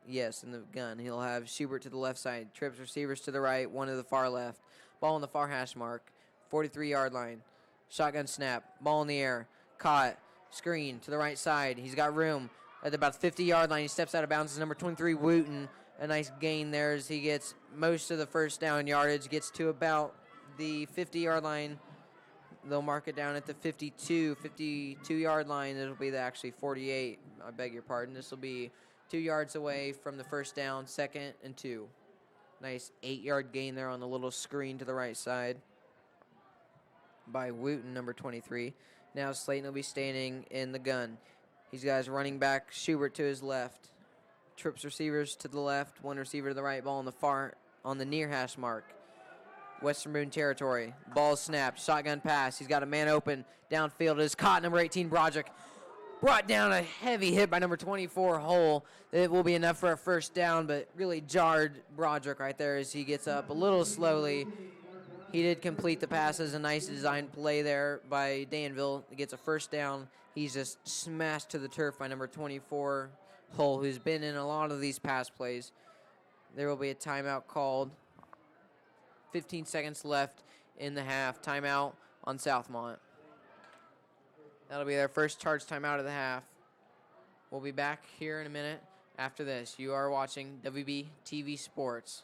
yes, in the gun. He'll have Schubert to the left side. Trips receivers to the right, one to the far left. Ball on the far hash mark. 43-yard line. Shotgun snap. Ball in the air. Caught. Screen to the right side. He's got room at about the 50-yard line. He steps out of bounds. Number 23, Wooten. A nice gain there as he gets most of the first down yardage. Gets to about the 50-yard line. They'll mark it down at the 52-yard line. It'll be actually 48. I beg your pardon. This will be 2 yards away from the first down, 2nd and 2. Nice 8-yard gain there on the little screen to the right side by Wooten, number 23. Now Slayton will be standing in the gun. He's got his running back, Schubert, to his left. Trips receivers to the left, one receiver to the right, ball on the far, on the near hash mark. Western Boone territory. Ball snapped, shotgun pass. He's got a man open downfield. It is caught, number 18, Broderick. Brought down a heavy hit by number 24, Hull. It will be enough for a first down, but really jarred Broderick right there as he gets up a little slowly. He did complete the pass as a nice design play there by Danville. He gets a first down. He's just smashed to the turf by number 24, Hull, who's been in a lot of these pass plays. There will be a timeout called. 15 seconds left in the half. Timeout on Southmont. That'll be their first charge timeout of the half. We'll be back here in a minute after this. You are watching WB TV Sports.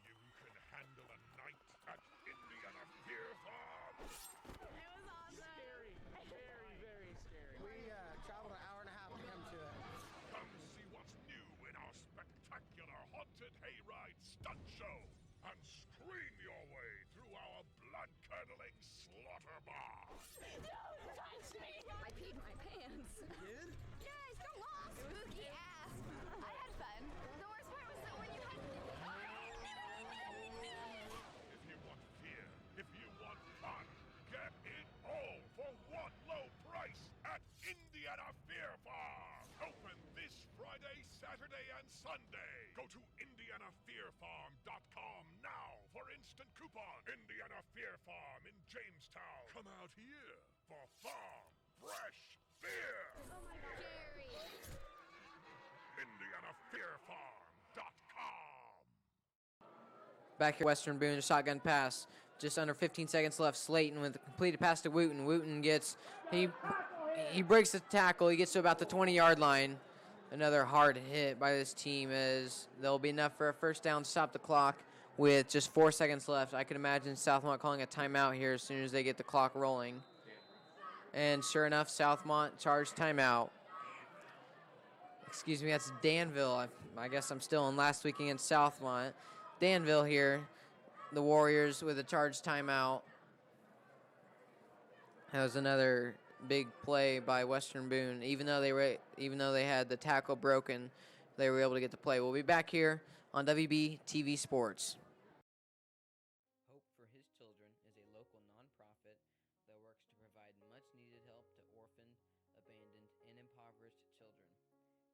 You can handle a night at Indiana Fear Farm. It was awesome. Scary. Very, very scary. We traveled an hour and a half to come to it. Come see what's new in our spectacular haunted hayride stunt show and scream your way through our blood-curdling slaughter bar. Don't touch me! I peed my pants. Did? Yes, go lost. Spooky ass. I had fun. The worst part was that when you had If you want fear, if you want fun, get it all for one low price at Indiana Fear Farm. Open this Friday, Saturday, and Sunday. Go to IndianaFearFarm.com now for instant coupon. Indiana Fear Farm in Jamestown. Come out here for farm fresh beer. Jerry. IndianaFearFarm.com. Back here, Western Boone, shotgun pass. Just under 15 seconds left. Slayton with a completed pass to Wooten. Wooten gets, he breaks the tackle. He gets to about the 20-yard line. Another hard hit by this team as there'll be enough for a first down, stop the clock with just 4 seconds left. I can imagine Southmont calling a timeout here as soon as they get the clock rolling. And sure enough, Southmont charged timeout. Excuse me, that's Danville. I guess I'm still in last week against Southmont. Danville here, the Warriors with a charged timeout. That was another big play by Western Boone. Even though they had the tackle broken, they were able to get the play. We'll be back here on WB TV Sports. Hope for His Children is a local nonprofit that works to provide much-needed help to orphaned, abandoned, and impoverished children.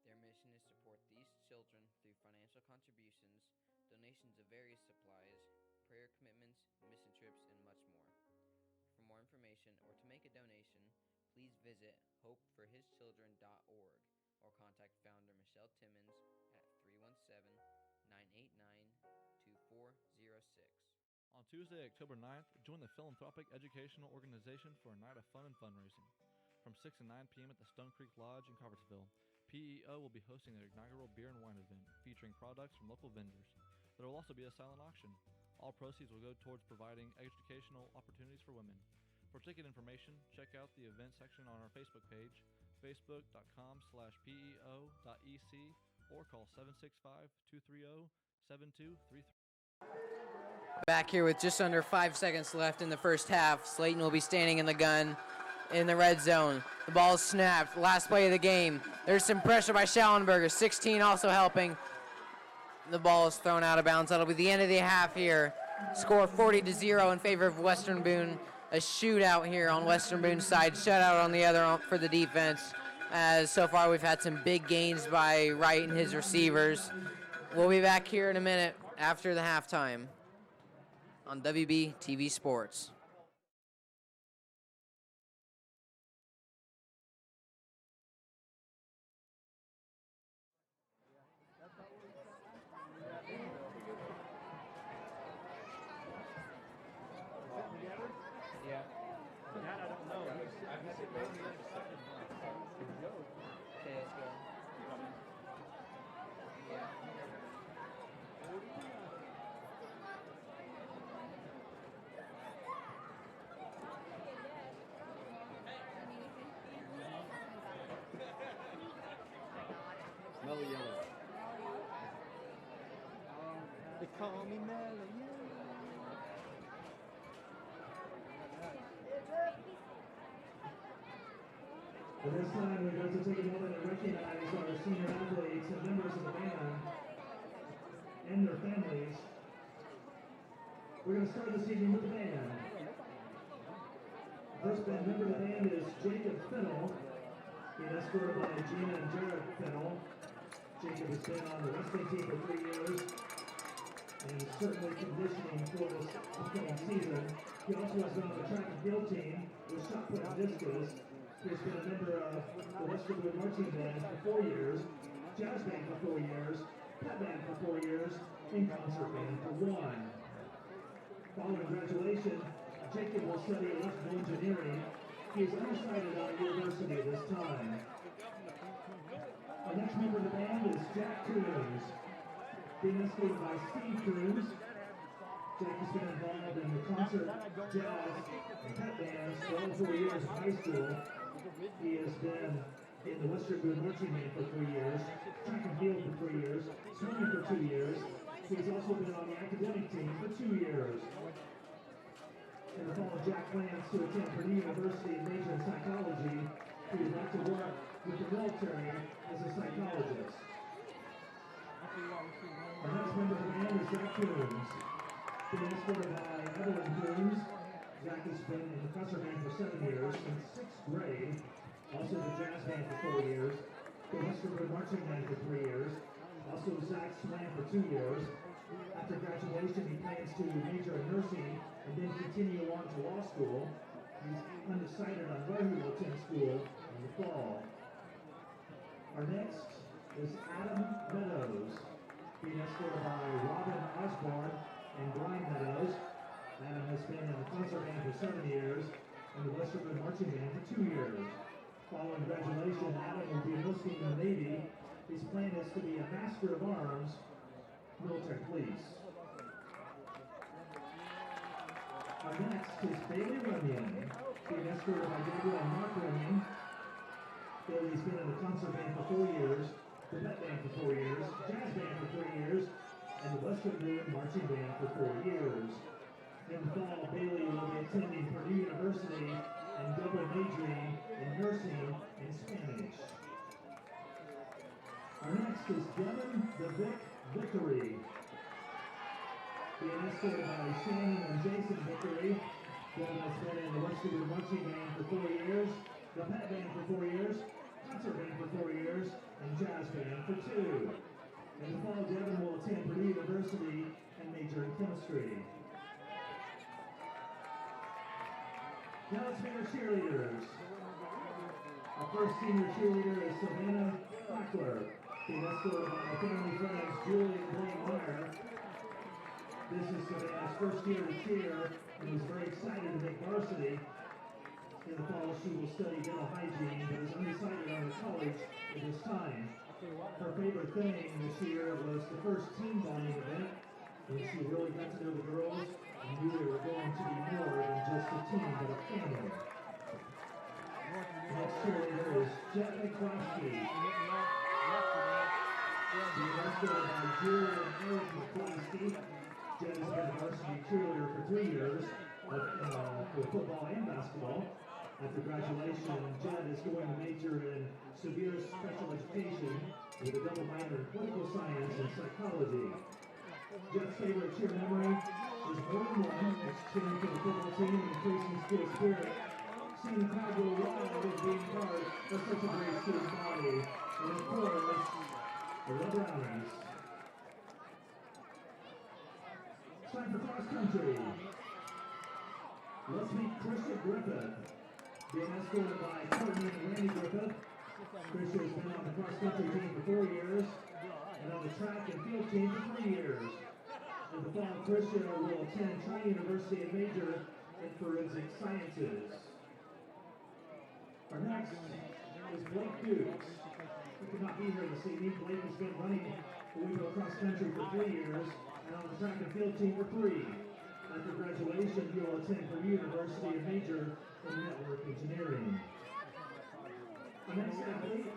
Their mission is to support these children through financial contributions, donations of various supplies, prayer commitments, mission trips, and much more. For more information or to make a donation, please visit hopeforhischildren.org or contact founder Michelle Timmons at 317-989-2406. On Tuesday, October 9th, join the Philanthropic Educational Organization for a night of fun and fundraising. From 6 to 9 p.m. at the Stone Creek Lodge in Carvertsville, PEO will be hosting their inaugural beer and wine event featuring products from local vendors. There will also be a silent auction. All proceeds will go towards providing educational opportunities for women. For ticket information, check out the event section on our Facebook page, facebook.com/peo.ec, or call 765-230-7233. Back here with just under 5 seconds left in the first half. Slayton will be standing in the gun in the red zone. The ball is snapped. Last play of the game. There's some pressure by Schallenberger. 16 also helping. The ball is thrown out of bounds. That'll be the end of the half here. Score 40-0 in favor of Western Boone. A shootout here on Western Boone's side. Shutout on the other for the defense. As so far we've had some big gains by Wright and his receivers. We'll be back here in a minute after the halftime on WB TV Sports. Mellow yellow. They call me Mellow Yellow. At this time, we're going to take a moment and recognize our senior athletes and members of the band and their families. We're going to start this evening with the band. The first band member of the band is Jacob Fennell, being escorted by Gina and Jared Fennell. Jacob has been on the wrestling team for 3 years and is certainly conditioning for this upcoming season. He also has been on the track and field team with shot put and discus. He has been a member of the Western Boone Marching Band for 4 years, Jazz Band for 4 years, Pep Band for 4 years, and Concert Band for 1. Following graduation, Jacob will study electrical engineering. He is undecided on a university this time. Our next member of the band is Jack Cruz, being escorted by Steve Cruz. Jack has been involved in the concert, jazz, and pep bands for all 4 years of high school. He has been in the Western Boone Marching Band for 3 years, track and field for 3 years, swimming for 2 years. He's also been on the academic team for 2 years. In the fall, Jack plans to attend Purdue University and major in psychology. He would like to work with the military as a psychologist. Our next member of the band is Zach Coombs, being escorted by Evelyn Coombs. Zach has been in the concert band for 7 years, since 6th grade. Also the jazz band for 4 years, the Western Boone Marching Band for 3 years. Also Zach swam for 2 years. After graduation, he plans to major in nursing and then continue on to law school. He's undecided on where he will attend school in the fall. Our next is Adam Meadows, being escorted by Robin Osborne and Brian Meadows. Adam has been in the concert band for 7 years and the Western Boone Marching Band for 2 years. Following graduation, Adam will be enlisting in the Navy. His plan is to be a Master of Arms, military police. Our next is Bailey Runyon, being escorted by Gabriel and Mark Runyon. Bailey's been in the concert band for 4 years, the pep band for 4 years, jazz band for 3 years, and the Western Boone Marching Band for 4 years. In the fall, Bailey will be attending Purdue University and double majoring in nursing and Spanish. Our next is Devin the Vic Vickery, being escorted by Shannon and Jason Vickery. Devin has been in the Western Boone Marching Band for 4 years, the pep band for 4 years, concert band for 4 years, and jazz band for 2. In the fall, Devin will attend Purdue University and major in chemistry. Now let's meet our cheerleaders. Our first senior cheerleader is Savannah Fackler, being escorted by our family friends Julie and Blaine Meyer. This is Savannah's first year to cheer and is very excited to make varsity. In the fall, she will study dental hygiene, but is undecided on her college at this time. Her favorite thing this year was the first team bonding event, when she really got to know the girls and knew they were going to be more than just a team, but a family. Next cheerleader is Jet McCloskey. Being escorted by Julia and Eric McCloskey. Jet has been a varsity cheerleader for 3 years for football and basketball. After graduation, Jet is going to major in severe special education with a double minor in political science and psychology. Jet's favorite cheer memory is more than one. It's cheering for the football team and increasing school spirit. Seeing the crowd go wild and being part of such a great student body. And of course, the Red Brownies. It's time for cross country. Let's meet Christian Griffith. Being escorted by Courtney and Randy Griffith. Christian has been on the cross country team for 4 years and on the track and field team for 3 years. In the fall, Christian will attend Trine University and major in forensic sciences. Our next is Blake Dukes. He could not be here this evening. Blake has been running the Weaver cross country for 3 years and on the track and field team for 3. After graduation, he will attend Purdue University and major in network engineering. Our next athlete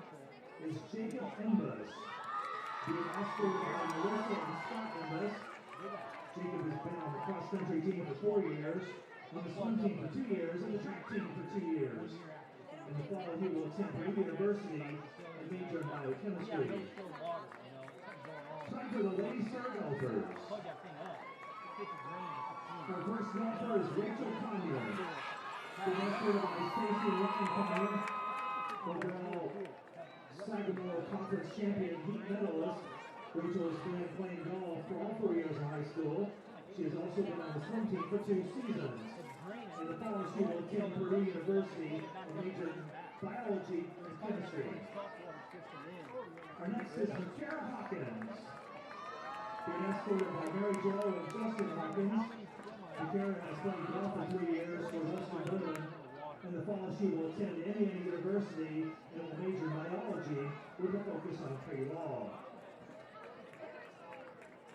is Jacob Embus. Being escorted by Melissa and Scott Embus. Jacob has been on the cross country team for 4 years, on the swim team for 2 years, and the track team for 2 years. In the fall, he will attend Purdue University and major in biochemistry. Time for the Lady Star Golfers. Our first golfer is Rachel Conyer. Being escorted by Stacy Ryan Conyer, overall Sagamore Conference champion heat medalist. Rachel has been playing golf for all 4 years in high school. She has also been on the swim team for 2 seasons. In the fall, she will attend Purdue University and major in biology and chemistry. Our next is Makara Hawkins. Being escorted by Mary Jo and Justin Hawkins. Makara has played golf for 3 years for Western Boone. In the fall, she will attend Indiana University and will major in biology with a focus on trade law.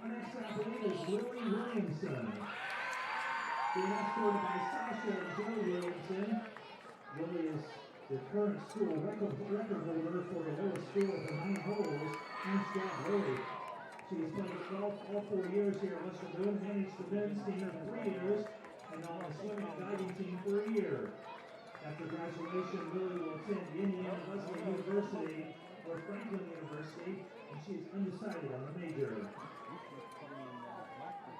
Our next athlete is Lily Williamson. Being escorted by Sasha and Joe Williamson. Lily is the current school record holder for the lowest score for 9 holes. Nice job, Lily. She has played golf all 4 years here at Western Boone, managed the men's team for 3 years, and on the swimming and diving team for a year. After graduation, Lily will attend Indiana Wesleyan University or Franklin University, and she is undecided on the major.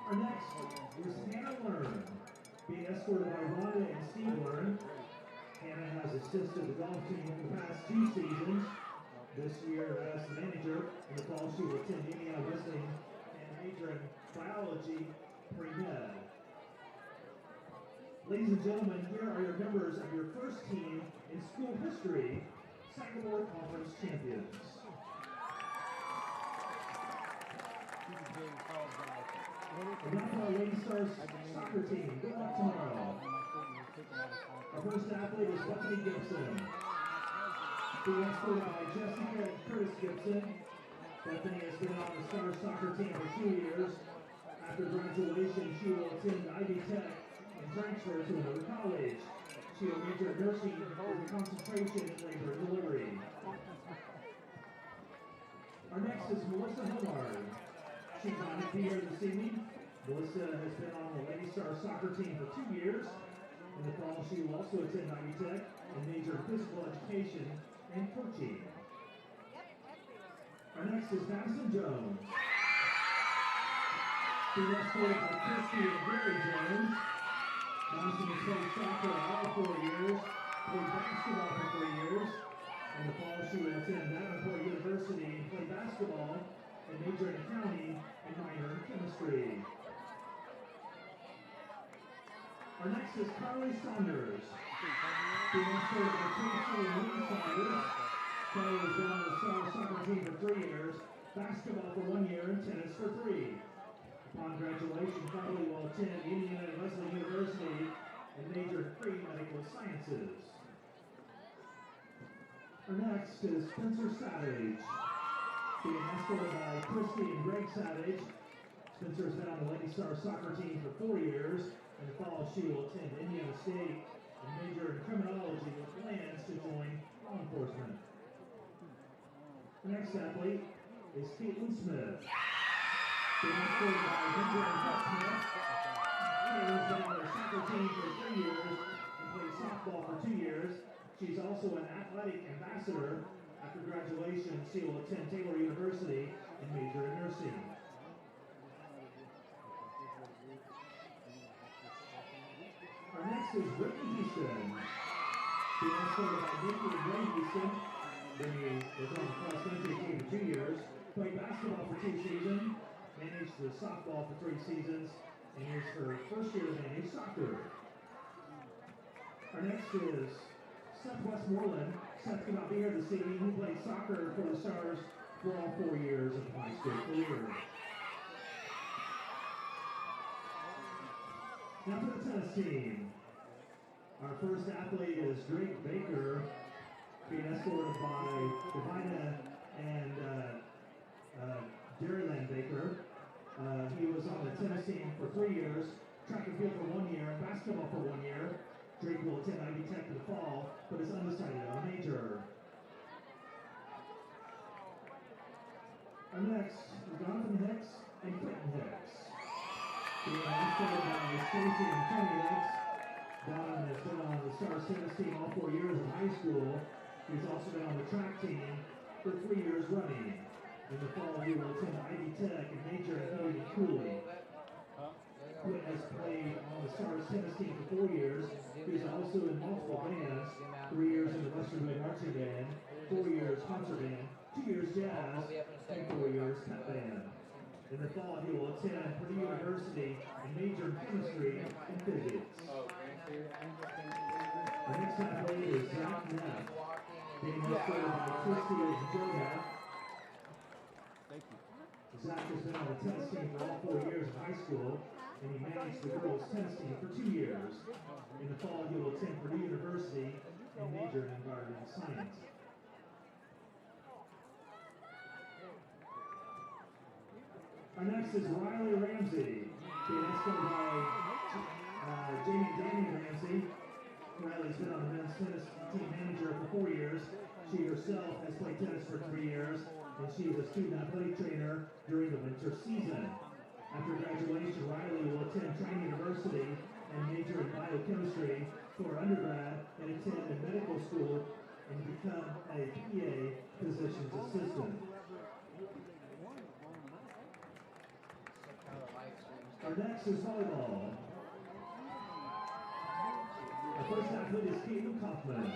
Our next is Hannah Learn. Being escorted by Rhonda and Steve Learn. Hannah has assisted the golf team for the past 2 seasons. This year as the manager. In the fall, she will attend Indiana Wesleyan and major in biology pre-med. Ladies and gentlemen, here are your members of your first team in school history, Sagamore Conference champions. And now for our Lady Stars soccer team. Good luck tomorrow. Our first athlete is Bethany Gibson. Being escorted by Jessica and Curtis Gibson. Bethany has been on the Stars soccer team for 2 years. After graduation, she will attend Ivy Tech and transfer to another college. She will major in nursing with a concentration in labor and delivery. Our next is Melissa Hillard. She's honored to be here this evening. Melissa has been on the Lady Star soccer team for 2 years. In the fall, she will also attend Ivy Tech and major in physical education and coaching. Our next is Madison Jones. Being escorted by Christy and Gary Jones. Madison has played soccer all 4 years, played basketball for 3 years. In the fall, she will attend Davenport University and play basketball and major in accounting and minor in chemistry. Our next is Carly Saunders. Being escorted by Casey and Lee Saunders. Carly has been on the Stars soccer team for 3 years, basketball for 1 year, and tennis for 3. Upon graduation, Carly will attend Indiana Wesleyan University and major in pre-medical sciences. Our next is Spencer Savage. Being escorted by Christy and Greg Savage. Spencer has been on the Lady Star soccer team for 4 years. In the fall, she will attend Indiana State and major in criminology with plans to join law enforcement. The next athlete is Caitlin Smith. Being escorted by Ginger and Cut Smith. Caitlin's been on their soccer team for 3 years and played softball for 2 years. She's also an athletic ambassador. After graduation, she will attend Taylor University and major in nursing. Our next is Brittany Houston. Being escorted by Nikki and Ray Houston. Brittany was on the cross country team for 2 years, played basketball for 2 seasons, managed the softball for 3 seasons, and here's her first year to manage soccer. Our next is Seth Westmoreland. Seth could not be here this evening. He played soccer for the Stars for all 4 years of high school career. Now for the tennis team. Our first athlete is Drake Baker, being escorted by Divina and Dairyland Baker. He was on the tennis team for 3 years, track and field for 1 year, and basketball for 1 year. Drake will attend Ivy Tech in the fall, but is undecided on a major. Our next is Jonathan Hicks and Quentin Hicks. Being escorted by Stacy and Tony Hicks. Don has been on the Stars tennis team all 4 years in high school. He's also been on the track team for 3 years running. In the fall, he will attend Ivy Tech and major in heating and cooling. Quentin has played on the Stars tennis team for 4 years. He's also in multiple bands, 3 years in the Western Bay Marching Band, 4 years concert band, 2 years jazz, and 4 years pep band. In the fall, he will attend Purdue University and major in chemistry and physics. Our next athlete is Zach Neff, being escorted by Christy and Jonah. Zach has been on the tennis team for all 4 years of high school, and he managed the girls' tennis team for 2 years. In the fall, he will attend Purdue University and major in environmental science. Our next is Riley Ramsey, being escorted by Jamie Danny Ramsey. Riley's been on the men's tennis team manager for 4 years. She herself has played tennis for 3 years, and she is a student athletic trainer during the winter season. After graduation, Riley will attend Trine University and major in biochemistry for undergrad and attend a medical school and become a PA physician's assistant. Our next is volleyball. Our first athlete is Caitlin Kaufman,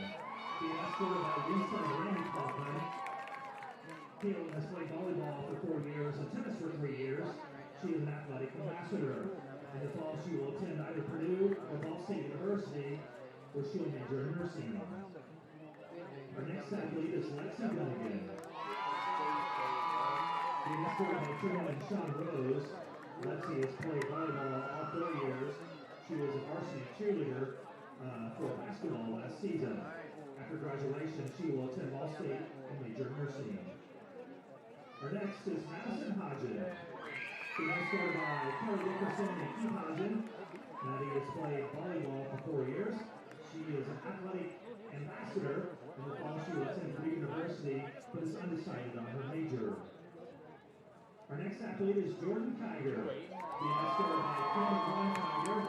being escorted by Lisa and Randy Kaufman. Caitlin has played volleyball for 4 years and tennis for 3 years. She is an athletic ambassador. In the fall, she will attend either Purdue or Ball State University, where she will major in nursing. Our next athlete is Lexi Dunnigan. Being escorted by Trinity and Sean Rose, Lexi has played volleyball all 4 years. She was a varsity cheerleader for basketball last season. After graduation, she will attend Ball State and major in nursing. Our next is Madison Hodgen. Being escorted by Kelly Dickerson and Keith Hodgen. Maddie has played volleyball for 4 years. She is an athletic ambassador. In the fall, she will attend Purdue University, but is undecided on her major. Our next athlete is Jordan Kiger, being escorted by Cameron Ron Kiger.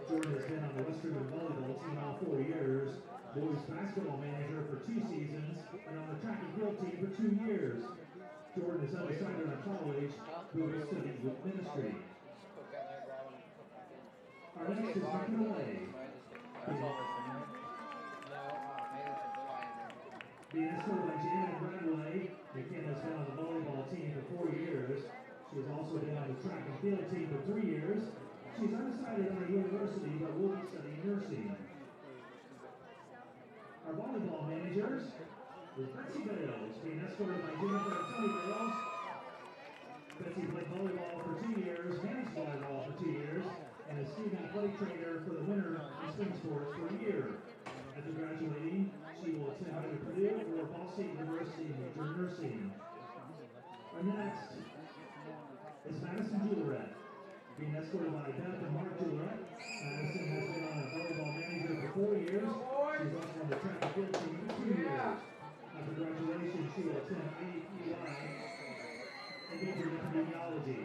Jordan has been on the Western volleyball team all 4 years, boys basketball manager for 2 seasons, and on the track and field team for 2 years. Jordan is undecided on college, but will study with ministry. Our next is McKenna Lay. Being escorted by Janet Bradway, McKenna has been on the volleyball team for 4 years. She has also been on the track and field team for 3 years. She's undecided on a university, but will be studying nursing. Our volleyball managers is Betsy Bales, being escorted by Jennifer and Tony Bales. Betsy played volleyball for 2 years, managed volleyball for 2 years, and is student athletic trainer for the winter in swing sports for a year. After graduating, she will attend either Purdue or Ball State University and major in nursing. Our next is Madison Juliet, being escorted by Beth and Mark Juliet. Madison has been on a volleyball manager for 4 years. She's also on the track and field team for 2 years. Congratulations, she will attend APUI and major in epidemiology.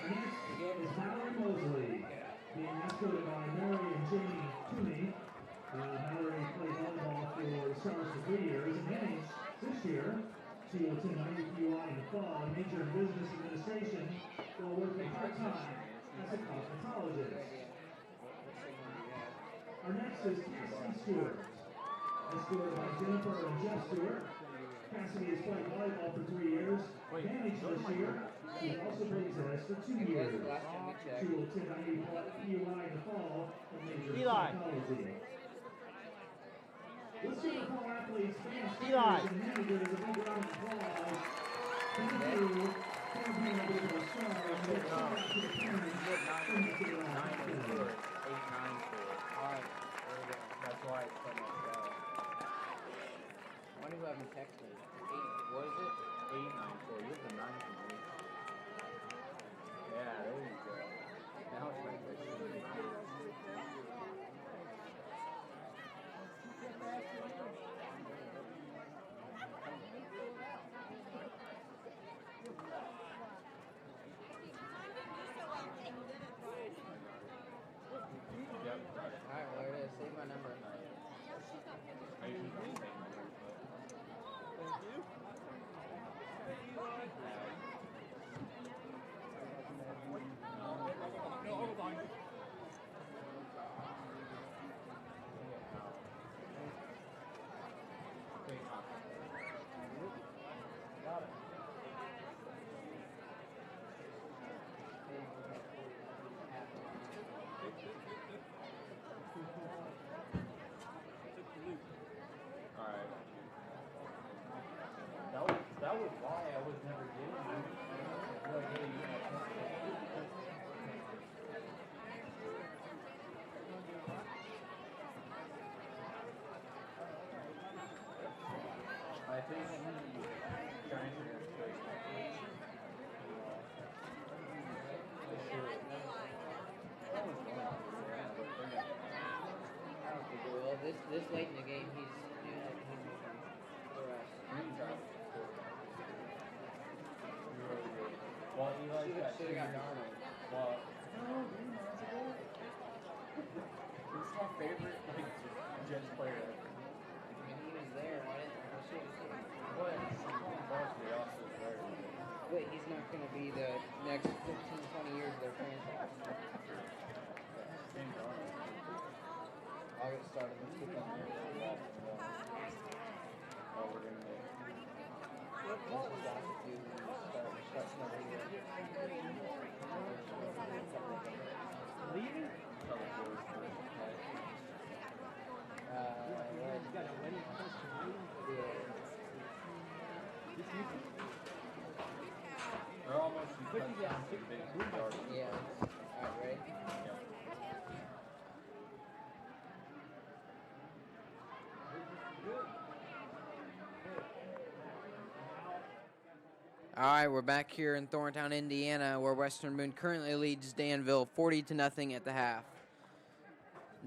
Next is Mallory Mosley, being escorted by Mary and Jamie Toomey. Mallory played volleyball for the Stars for 3 years and managed this year. She will attend IUPUI in the fall and major in business administration while working part-time as a cosmetologist. Our next is Cassidy Stewart, escorted by Jennifer and Jeff Stewart. Cassidy has played volleyball for 3 years, managed this year. She also plays tennis for 2 years. She will attend IUPUI in the fall and major in psychology. Let's give the fall athletes, fans, and managers a big round of applause. Thank you for being able to star and get shout out to the parents. Alright, that's why it's so much better. Why do you have me text me? What is it? 894. You have the 9 for me. Yeah, there you go. Now it's my question. Alright, well, there it is. Save my number. That was why I was never getting it. Like, hey, I think Giants are going to play. Well, this late in the game, he's for us. Well, Eli should have got Darnold. Well, he's my favorite Jets player. I mean, he was there. Why didn't I should have seen him? But Varsity also is there. Wait, he's not going to be the next 15, 20 years of their franchise. I'll get started. Let's get them there. Oh, we're going to make Leaving? You got a wedding close to you? They're almost in touchdown to big start. Yeah. Alright, ready? Yeah. All right, we're back here in Thorntown, Indiana, where Western Boone currently leads Danville 40-0 at the half.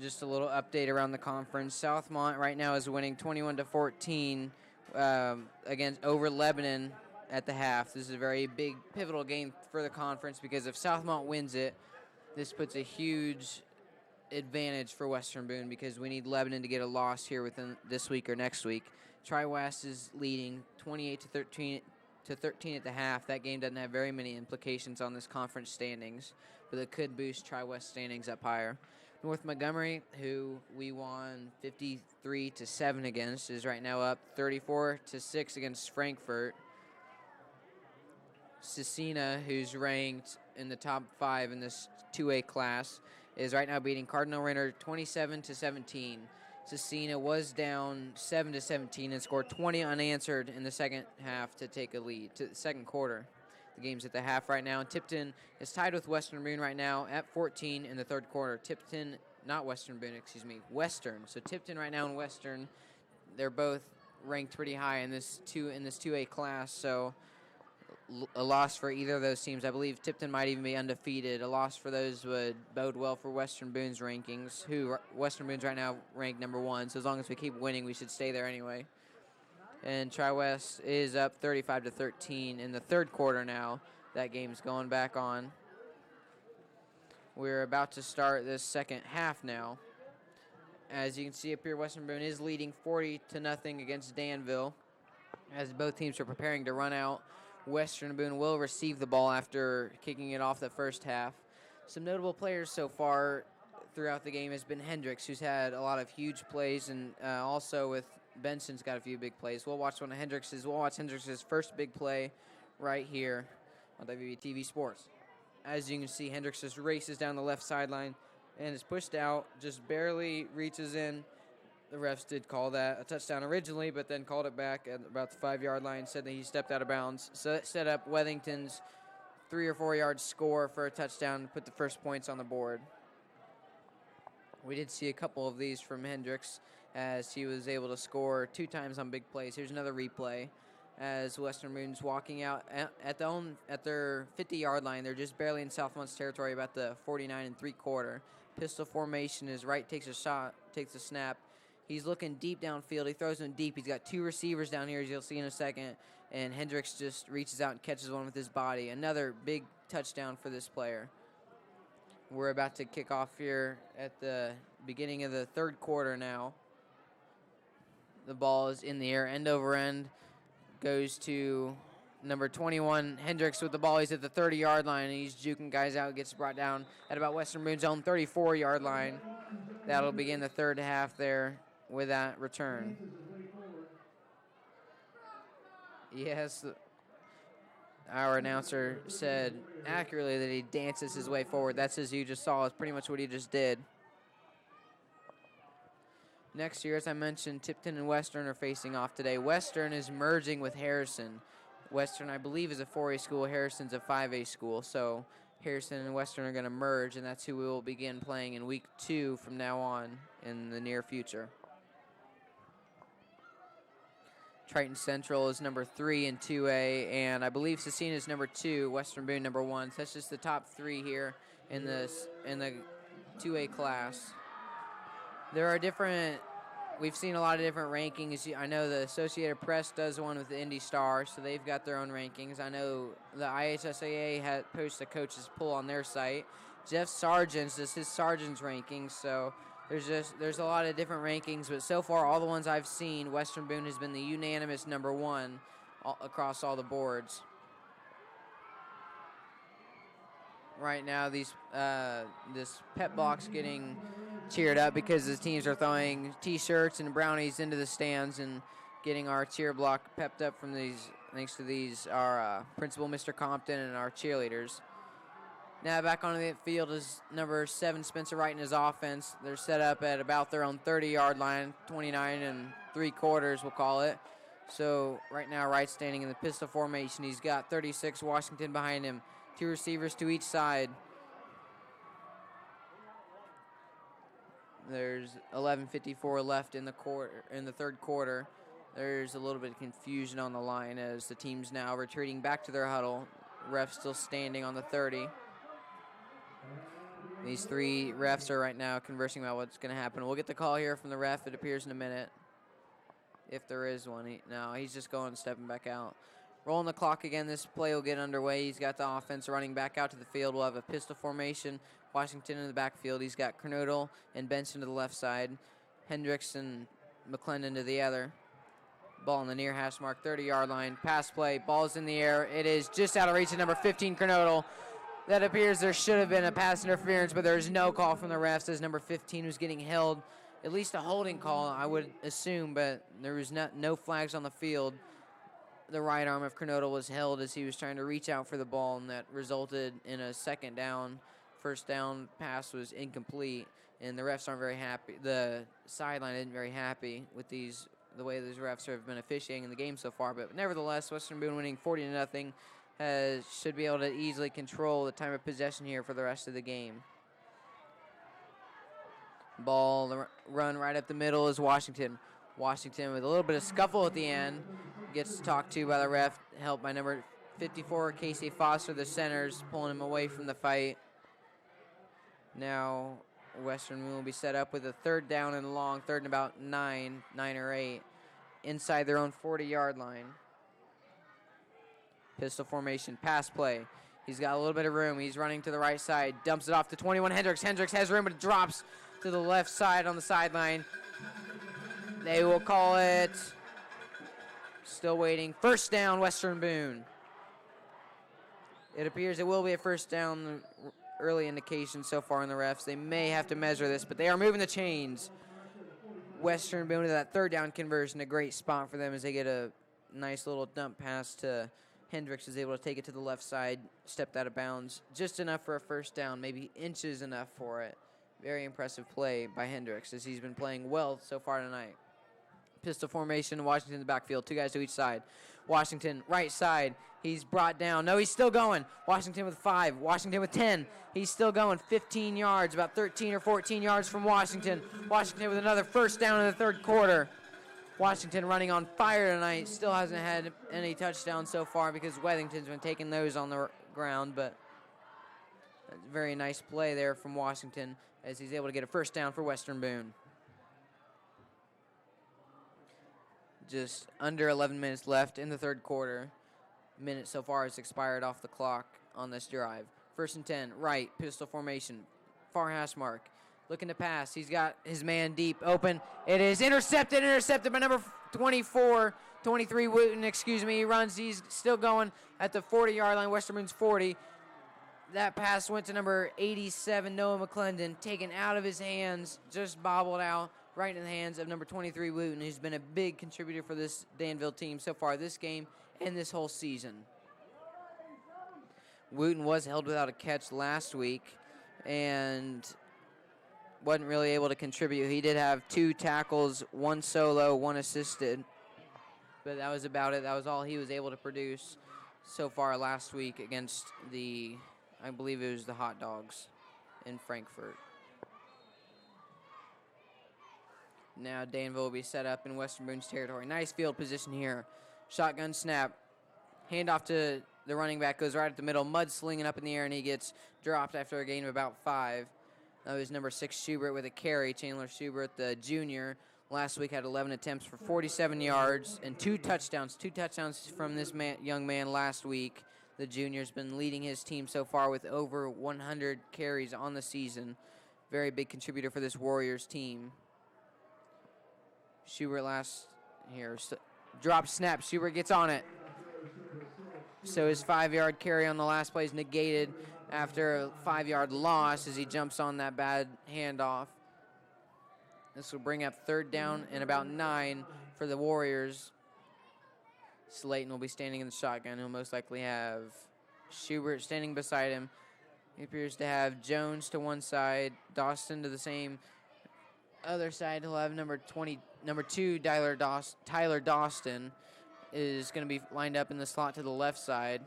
Just a little update around the conference. Southmont right now is winning 21-14 against over Lebanon at the half. This is a very big, pivotal game for the conference because if Southmont wins it, this puts a huge advantage for Western Boone because we need Lebanon to get a loss here within this week or next week. Tri-West is leading 28-13 at the half. That game doesn't have very many implications on this conference standings, but it could boost Tri-West standings up higher. North Montgomery, who we won 53-7 against, is right now up 34-6 against Frankfurt. Cecina, who's ranked in the top 5 in this 2A class, is right now beating Cardinal Renner 27-17. Cecina was down 7-17 and scored 20 unanswered in the second half to take a lead, to the second quarter. The game's at the half right now. And Tipton is tied with Western Boone right now at 14 in the third quarter. Tipton, not Western Boone, excuse me, Western. So Tipton right now and Western, they're both ranked pretty high in this 2A class. So a loss for either of those teams. I believe Tipton might even be undefeated. A loss for those would bode well for Western Boone's rankings, Western Boone's right now ranked number 1, so as long as we keep winning, we should stay there anyway. And Tri-West is up 35-13 in the third quarter now. That game's going back on. We're about to start this second half now. As you can see up here, Western Boone is leading 40-0 against Danville. As both teams are preparing to run out, Western Boone will receive the ball after kicking it off the first half. Some notable players so far throughout the game has been Hendricks, who's had a lot of huge plays, and also with Benson's got a few big plays. We'll watch Hendricks' first big play right here on WBTV Sports. As you can see, Hendricks just races down the left sideline and is pushed out, just barely reaches in. The refs did call that a touchdown originally, but then called it back at about the 5-yard line, said that he stepped out of bounds. So that set up Wethington's 3 or 4 yard score for a touchdown to put the first points on the board. We did see a couple of these from Hendricks as he was able to score 2 times on big plays. Here's another replay as Western Boone's walking out at their 50-yard line. They're just barely in Southmont's territory, about the 49 3/4. Pistol formation is right, takes a shot, takes a snap. He's looking deep downfield. He throws him deep. He's got 2 receivers down here, as you'll see in a second, and Hendricks just reaches out and catches one with his body. Another big touchdown for this player. We're about to kick off here at the beginning of the third quarter now. The ball is in the air, end over end. Goes to number 21, Hendricks with the ball. He's at the 30-yard line, and he's juking guys out. Gets brought down at about Western Boone's own 34-yard line. That'll begin the third half there with that return. Yes, our announcer said accurately that he dances his way forward. That's as you just saw, is pretty much what he just did. Next year, as I mentioned, Tipton and Western are facing off today. Western is merging with Harrison. Western, I believe, is a 4A school. Harrison's a 5A school. So Harrison and Western are going to merge, and that's who we will begin playing in week 2 from now on in the near future. Triton Central is number 3 in 2A, and I believe Cecina is number 2, Western Boone number 1. So that's just the top 3 here in the 2A class. There are we've seen a lot of different rankings. I know the Associated Press does one with the Indy Star, so they've got their own rankings. I know the IHSAA posts a coach's poll on their site. Jeff Sargent's does his Sargent's rankings, so there's a lot of different rankings, but so far all the ones I've seen, Western Boone has been the unanimous number 1 across all the boards. Right now, this pep box getting cheered up because the teams are throwing T-shirts and brownies into the stands and getting our cheer block pepped up from these. Thanks to these, our principal, Mr. Compton, and our cheerleaders. Now back on the field is number 7, Spencer Wright, and his offense. They're set up at about their own 30-yard line, 29 3/4, we'll call it. So right now, Wright's standing in the pistol formation. He's got 36 Washington behind him, 2 receivers to each side. There's 11:54 left in the third quarter. There's a little bit of confusion on the line as the team's now retreating back to their huddle. Ref still standing on the 30. These 3 refs are right now conversing about what's going to happen. We'll get the call here from the ref, it appears, in a minute. If there is one. He's just going and stepping back out. Rolling the clock again. This play will get underway. He's got the offense running back out to the field. We'll have a pistol formation. Washington in the backfield. He's got Kernodle and Benson to the left side. Hendricks and McClendon to the other. Ball on the near hash mark, 30-yard line. Pass play. Ball's in the air. It is just out of reach of number 15, Kernodle. That appears there should have been a pass interference, but there's no call from the refs as number 15 was getting held. At least a holding call, I would assume, but there was no flags on the field. The right arm of Kernodle was held as he was trying to reach out for the ball, and that resulted in a second down. First down pass was incomplete, and the refs aren't very happy. The sideline isn't very happy with the way these refs have been officiating in the game so far. But nevertheless, Western Boone winning 40-0 should be able to easily control the time of possession here for the rest of the game. Ball run right up the middle is Washington. Washington with a little bit of scuffle at the end. Gets talked to by the ref, helped by number 54, Casey Foster, the centers, pulling him away from the fight. Now Western Boone will be set up with a third down and long, third and about 9 or 8, inside their own 40-yard line. Pistol formation, pass play. He's got a little bit of room. He's running to the right side, dumps it off to 21 Hendricks. Hendricks has room, but it drops to the left side on the sideline. They will call it, still waiting, first down, Western Boone. It appears it will be a first down, early indication so far in the refs. They may have to measure this, but they are moving the chains. Western Boone to that third down conversion, a great spot for them as they get a nice little dump pass to Hendricks, is able to take it to the left side, stepped out of bounds, just enough for a first down, maybe inches enough for it. Very impressive play by Hendricks as he's been playing well so far tonight. Pistol formation, Washington in the backfield, 2 guys to each side. Washington, right side, he's brought down. No, he's still going. Washington with 5, Washington with 10. He's still going, 15 yards, about 13 or 14 yards from Washington. Washington with another first down in the third quarter. Washington running on fire tonight, still hasn't had any touchdowns so far because Wethington's been taking those on the ground, but that's a very nice play there from Washington as he's able to get a first down for Western Boone. Just under 11 minutes left in the third quarter. Minute so far has expired off the clock on this drive. First and 10, right, pistol formation, far hash mark. Looking to pass. He's got his man deep open. It is intercepted by number 23 Wooten, He runs. He's still going at the 40-yard line, Western Boone's 40. That pass went to number 87, Noah McClendon, taken out of his hands, just bobbled out right in the hands of number 23 Wooten, who's been a big contributor for this Danville team so far this game and this whole season. Wooten was held without a catch last week and wasn't really able to contribute. He did have 2 tackles, 1 solo, 1 assisted, but that was about it. That was all he was able to produce so far last week against I believe it was the Hot Dogs in Frankfurt. Now Danville will be set up in Western Boone's territory. Nice field position here. Shotgun snap. Handoff to the running back, goes right at the middle. Mudslinging up in the air, and he gets dropped after a gain of about 5. That was number 6 Schubert with a carry. Chandler Schubert, the junior, last week had 11 attempts for 47 yards and 2 touchdowns. 2 touchdowns from this young man last week. The junior's been leading his team so far with over 100 carries on the season. Very big contributor for this Warriors team. Schubert drop snap. Schubert gets on it. So his 5-yard carry on the last play is negated after a 5-yard loss as he jumps on that bad handoff. This will bring up third down and about 9 for the Warriors. Slayton will be standing in the shotgun. He'll most likely have Schubert standing beside him. He appears to have Jones to one side, Dawson to the same other side. He'll have number 2, Tyler Dawson is going to be lined up in the slot to the left side.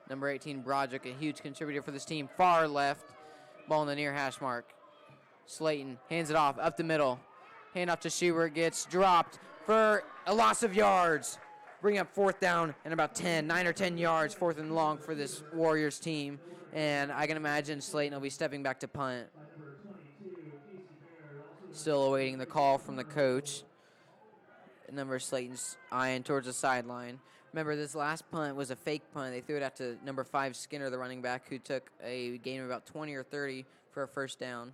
Number 18, Broderick, a huge contributor for this team. Far left, ball in the near hash mark. Slayton hands it off, up the middle. Hand off to Schubert, gets dropped for a loss of yards. Bring up fourth down and about 9 or 10 yards, 4th and long for this Warriors team. And I can imagine Slayton will be stepping back to punt. Still awaiting the call from the coach. Number Slayton's eyeing towards the sideline. Remember, this last punt was a fake punt. They threw it out to number 5 Skinner, the running back, who took a gain of about 20 or 30 for a first down.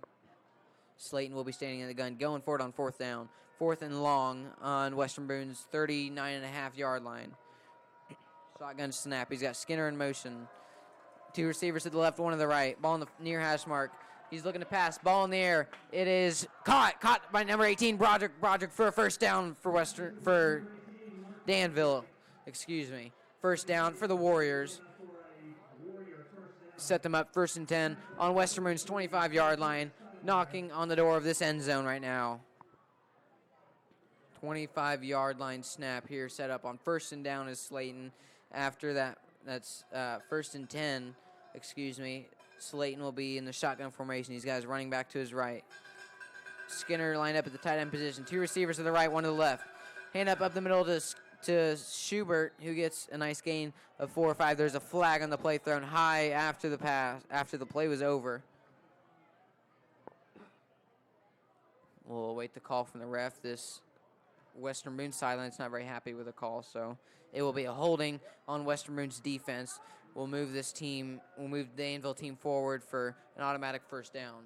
Slayton will be standing in the gun, going for it on 4th down. 4th and long on Western Boone's 39.5-yard line. Shotgun snap. He's got Skinner in motion. 2 receivers to the left, 1 to the right. Ball in the near hash mark. He's looking to pass. Ball in the air. It is caught by number 18, Broderick. Broderick for a first down for Danville. First down for the Warriors. Set them up 1st and 10 on Western Boone's 25-yard line. Knocking on the door of this end zone right now. 25-yard line snap here set up on 1st and down is Slayton. After that's 1st and 10, Slayton will be in the shotgun formation. These guys running back to his right. Skinner lined up at the tight end position. 2 receivers to the right, 1 to the left. Hand up the middle to to Schubert, who gets a nice gain of 4 or 5. There's a flag on the play thrown high after the pass, after the play was over. We'll await the call from the ref. This Western Boone sideline is not very happy with the call, so it will be a holding on Western Boone's defense. We'll move the Danville team forward for an automatic first down.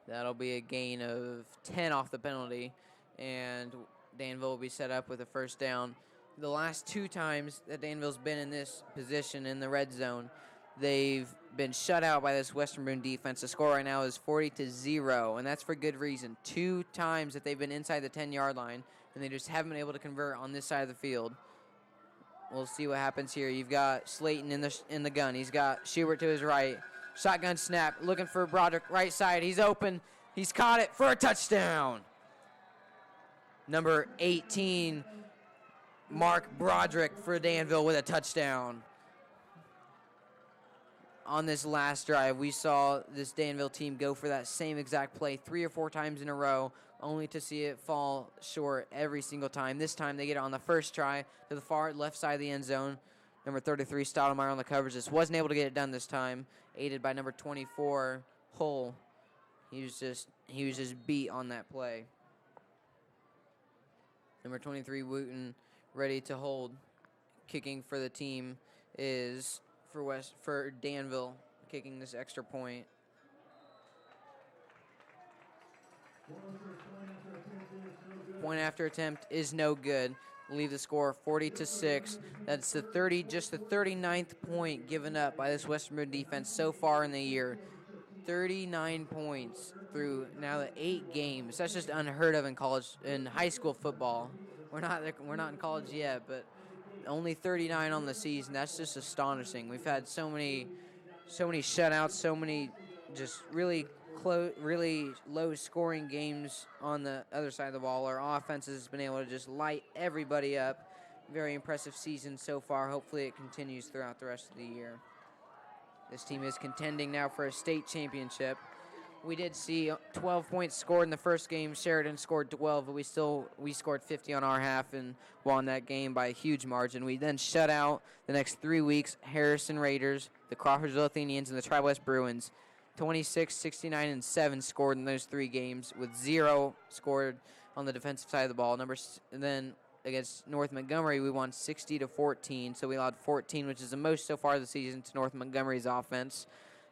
That'll be a gain of 10 off the penalty, and Danville will be set up with a first down. The last 2 times that Danville's been in this position in the red zone, they've been shut out by this Western Boone defense. The score right now is 40-0, and that's for good reason. 2 times that they've been inside the 10-yard line, and they just haven't been able to convert on this side of the field. We'll see what happens here. You've got Slayton in the gun. He's got Schubert to his right. Shotgun snap, looking for Broderick, right side. He's open. He's caught it for a touchdown. Number 18, Mark Broderick for Danville with a touchdown. On this last drive, we saw this Danville team go for that same exact play 3 or 4 times in a row, only to see it fall short every single time. This time they get it on the first try to the far left side of the end zone. Number 33, Stoudemire on the coverage. Just wasn't able to get it done this time, aided by number 24, Hull. He was just beat on that play. Number 23, Wooten, ready to hold. Kicking for the team is for Danville, kicking this extra point. Point after attempt is no good. Leave the score 40-6. That's the 39th point given up by this Western Boone defense so far in the year. 39 points through now the 8 games. That's just unheard of in high school football. We're not in college yet, but only 39 on the season. That's just astonishing. We've had so many shutouts, so many just really low-scoring games on the other side of the ball. Our offense has been able to just light everybody up. Very impressive season so far. Hopefully it continues throughout the rest of the year. This team is contending now for a state championship. We did see 12 points scored in the first game. Sheridan scored 12, but we scored 50 on our half and won that game by a huge margin. We then shut out the next 3 weeks Harrison Raiders, the Crawfordsville Athenians, and the Tri-West Bruins. 26, 69, and 7 scored in those 3 games, with 0 scored on the defensive side of the ball. And then against North Montgomery, we won 60-14, so we allowed 14, which is the most so far this season, to North Montgomery's offense.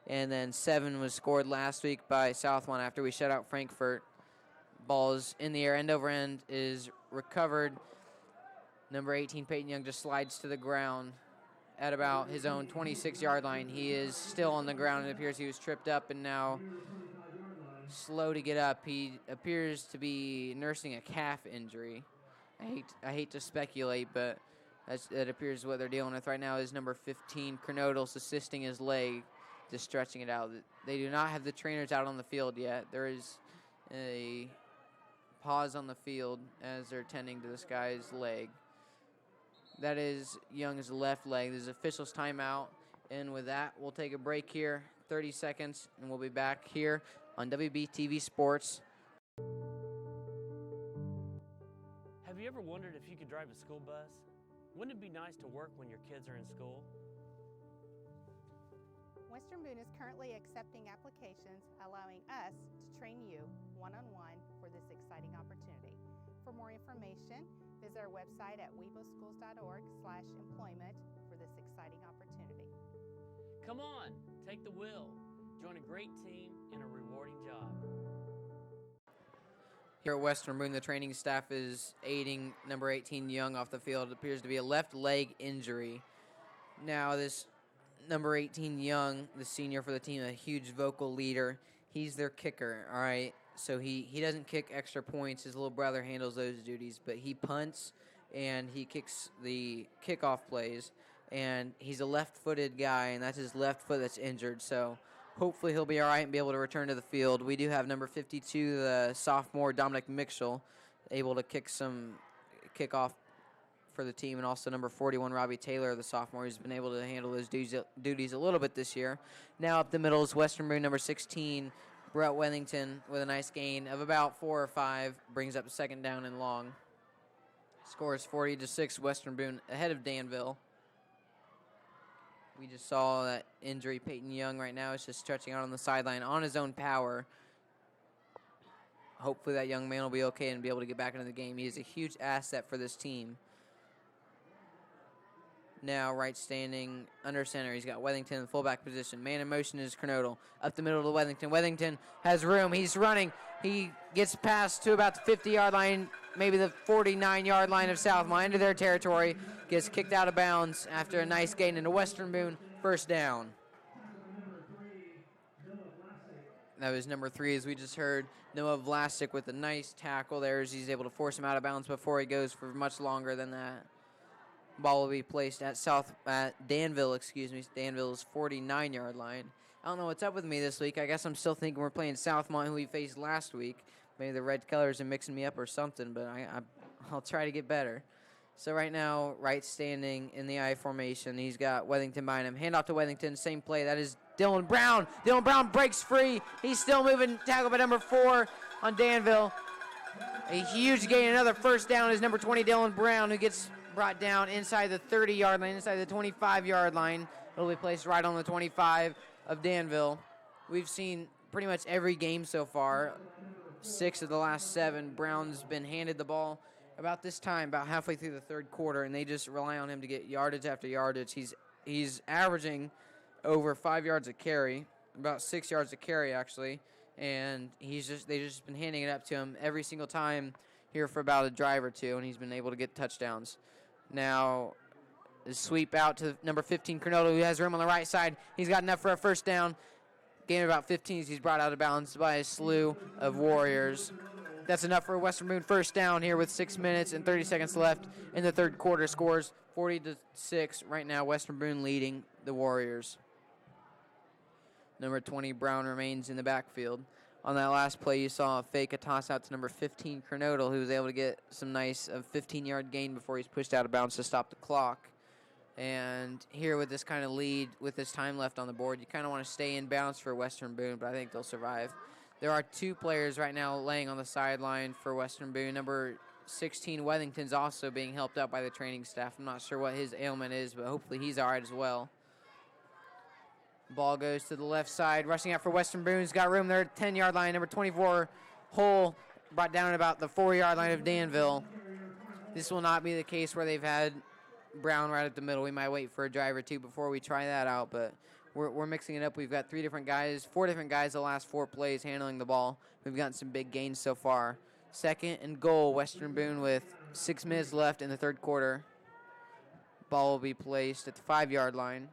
And then 7 was scored last week by Southmont after we shut out Frankfurt. Ball's in the air, end over end is recovered. Number 18, Peyton Young, just slides to the ground at about his own 26-yard line. He is still on the ground. It appears he was tripped up and now slow to get up. He appears to be nursing a calf injury. I hate to speculate, but that appears what they're dealing with right now. Is number 15, Kernodles, assisting his leg, just stretching it out. They do not have the trainers out on the field yet. There is a pause on the field as they're tending to this guy's leg. That is Young's left leg. This is official's timeout. And with that, we'll take a break here, 30 seconds, and we'll be back here on WBTV Sports. Have you ever wondered if you could drive a school bus? Wouldn't it be nice to work when your kids are in school? Western Boone is currently accepting applications, allowing us to train you one-on-one for this exciting opportunity. For more information, visit our website at weboschools.org/employment for this exciting opportunity. Come on, take the wheel. Join a great team in a rewarding job. Here at Western Boone, the training staff is aiding number 18 Young off the field. It appears to be a left leg injury. Now this number 18 Young, the senior for the team, a huge vocal leader. He's their kicker, all right? So he doesn't kick extra points. His little brother handles those duties, but he punts and he kicks the kickoff plays. And he's a left-footed guy, and that's his left foot that's injured. So hopefully he'll be all right and be able to return to the field. We do have number 52, the sophomore Dominic Mitchell, able to kick some kickoff for the team, and also number 41, Robbie Taylor, the sophomore, who's been able to handle those duties a little bit this year. Now up the middle is Western Boone, number 16, Brett Wethington with a nice gain of about 4 or 5, brings up 2nd down and long. Scores 40-6, Western Boone ahead of Danville. We just saw that injury. Peyton Young right now is just stretching out on the sideline on his own power. Hopefully that young man will be okay and be able to get back into the game. He is a huge asset for this team. Now right standing under center. He's got Wethington in the fullback position. Man in motion is Kernodle. Up the middle to Wethington. Wethington has room. He's running. He gets past to about the 50-yard line, maybe the 49-yard line of Southmont into their territory. Gets kicked out of bounds after a nice gain into Western Boone. 1st down. That was number 3, as we just heard. Noah Vlasic with a nice tackle there as he's able to force him out of bounds before he goes for much longer than that. Ball will be placed at Danville, Danville's 49-yard line. I don't know what's up with me this week. I guess I'm still thinking we're playing Southmont, who we faced last week. Maybe the red colors are mixing me up or something, but I'll try to get better. So right now, right standing in the I formation, he's got Wethington behind him. Hand off to Wethington, same play. That is Dylan Brown. Dylan Brown breaks free. He's still moving, tackle by number 4 on Danville. A huge gain, another 1st down is number 20, Dylan Brown, who gets brought down inside the 30-yard line, inside the 25-yard line. It'll be placed right on the 25 of Danville. We've seen pretty much every game so far, 6 of the last 7. Brown's been handed the ball about this time, about halfway through the 3rd quarter, and they just rely on him to get yardage after yardage. He's averaging over 5 yards a carry, about 6 yards a carry actually, and they just been handing it up to him every single time here for about a drive or two, and he's been able to get touchdowns. Now, the sweep out to number 15, Kernodle, who has room on the right side. He's got enough for a 1st down. Gain of about 15 as he's brought out of bounds by a slew of Warriors. That's enough for Western Boone 1st down here with 6 minutes and 30 seconds left in the 3rd quarter. Scores 40-6. Right now, Western Boone leading the Warriors. Number 20, Brown, remains in the backfield. On that last play, you saw a toss out to number 15, Kernodle, who was able to get some nice 15-yard gain before he's pushed out of bounds to stop the clock. And here with this kind of lead, with this time left on the board, you kind of want to stay in bounds for Western Boone, but I think they'll survive. There are 2 players right now laying on the sideline for Western Boone. Number 16, Wethington's also being helped out by the training staff. I'm not sure what his ailment is, but hopefully he's all right as well. Ball goes to the left side. Rushing out for Western Boone's got room there at 10-yard line. Number 24, Hull, brought down at about the 4-yard line of Danville. This will not be the case where they've had Brown right at the middle. We might wait for a drive or 2 before we try that out, but we're mixing it up. We've got 4 different guys the last 4 plays handling the ball. We've gotten some big gains so far. 2nd and goal, Western Boone with 6 minutes left in the 3rd quarter. Ball will be placed at the 5-yard line.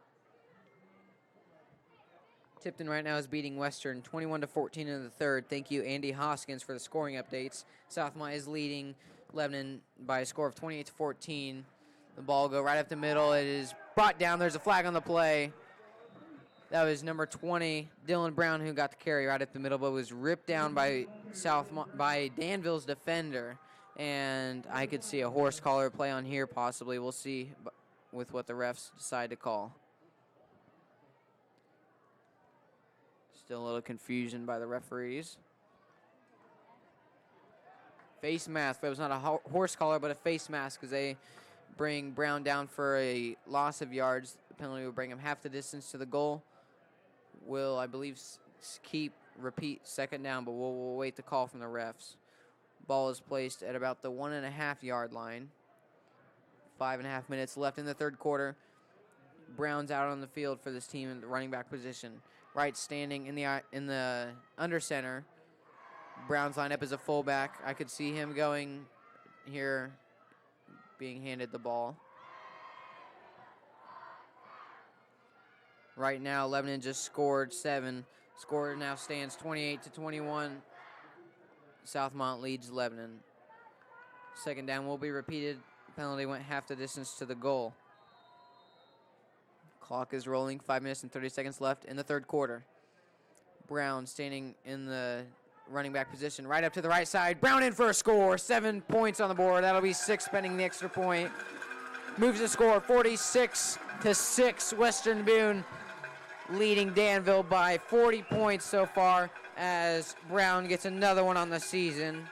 Tipton right now is beating Western 21-14 in the 3rd. Thank you, Andy Hoskins, for the scoring updates. Southmont is leading Lebanon by a score of 28-14. The ball will go right up the middle. It is brought down. There's a flag on the play. That was number 20, Dylan Brown, who got the carry right up the middle, but was ripped down by Danville's defender. And I could see a horse collar play on here possibly. We'll see with what the refs decide to call. Still a little confusion by the referees. Face mask. That was not a horse collar, but a face mask, because they bring Brown down for a loss of yards. The penalty will bring him half the distance to the goal. Will, I believe, repeat 2nd down, but we'll wait the call from the refs. Ball is placed at about the 1.5-yard line. 5.5 minutes left in the 3rd quarter. Brown's out on the field for this team in the running back position. Right standing in the under center. Brown's lined up as a fullback. I could see him going here, being handed the ball. Right now, Lebanon just scored 7. Score now stands 28-21. Southmont leads Lebanon. 2nd down will be repeated. Penalty went half the distance to the goal. Clock is rolling. 5 minutes and 30 seconds left in the 3rd quarter. Brown standing in the running back position right up to the right side. Brown in for a score. 7 points on the board. That'll be 6 pending the extra point. Moves the score 46-6. Western Boone leading Danville by 40 points so far as Brown gets another one on the season.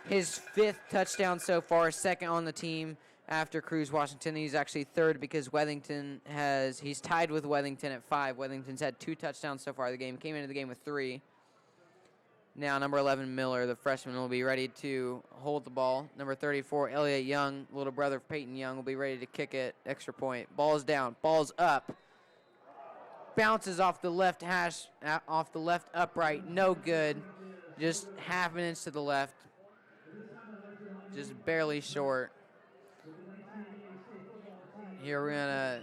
His 5th touchdown so far, 2nd on the team after Cruz Washington. He's actually 3rd because he's tied with Weathington at 5. Weathington's had 2 touchdowns so far. The game came into the game with 3. Now number 11, Miller, the freshman, will be ready to hold the ball. Number 34, Elliott Young, little brother of Peyton Young, will be ready to kick it. Extra point. Ball's down. Ball's up. Bounces off the left upright. No good. Just half an inch to the left. Just barely short. Here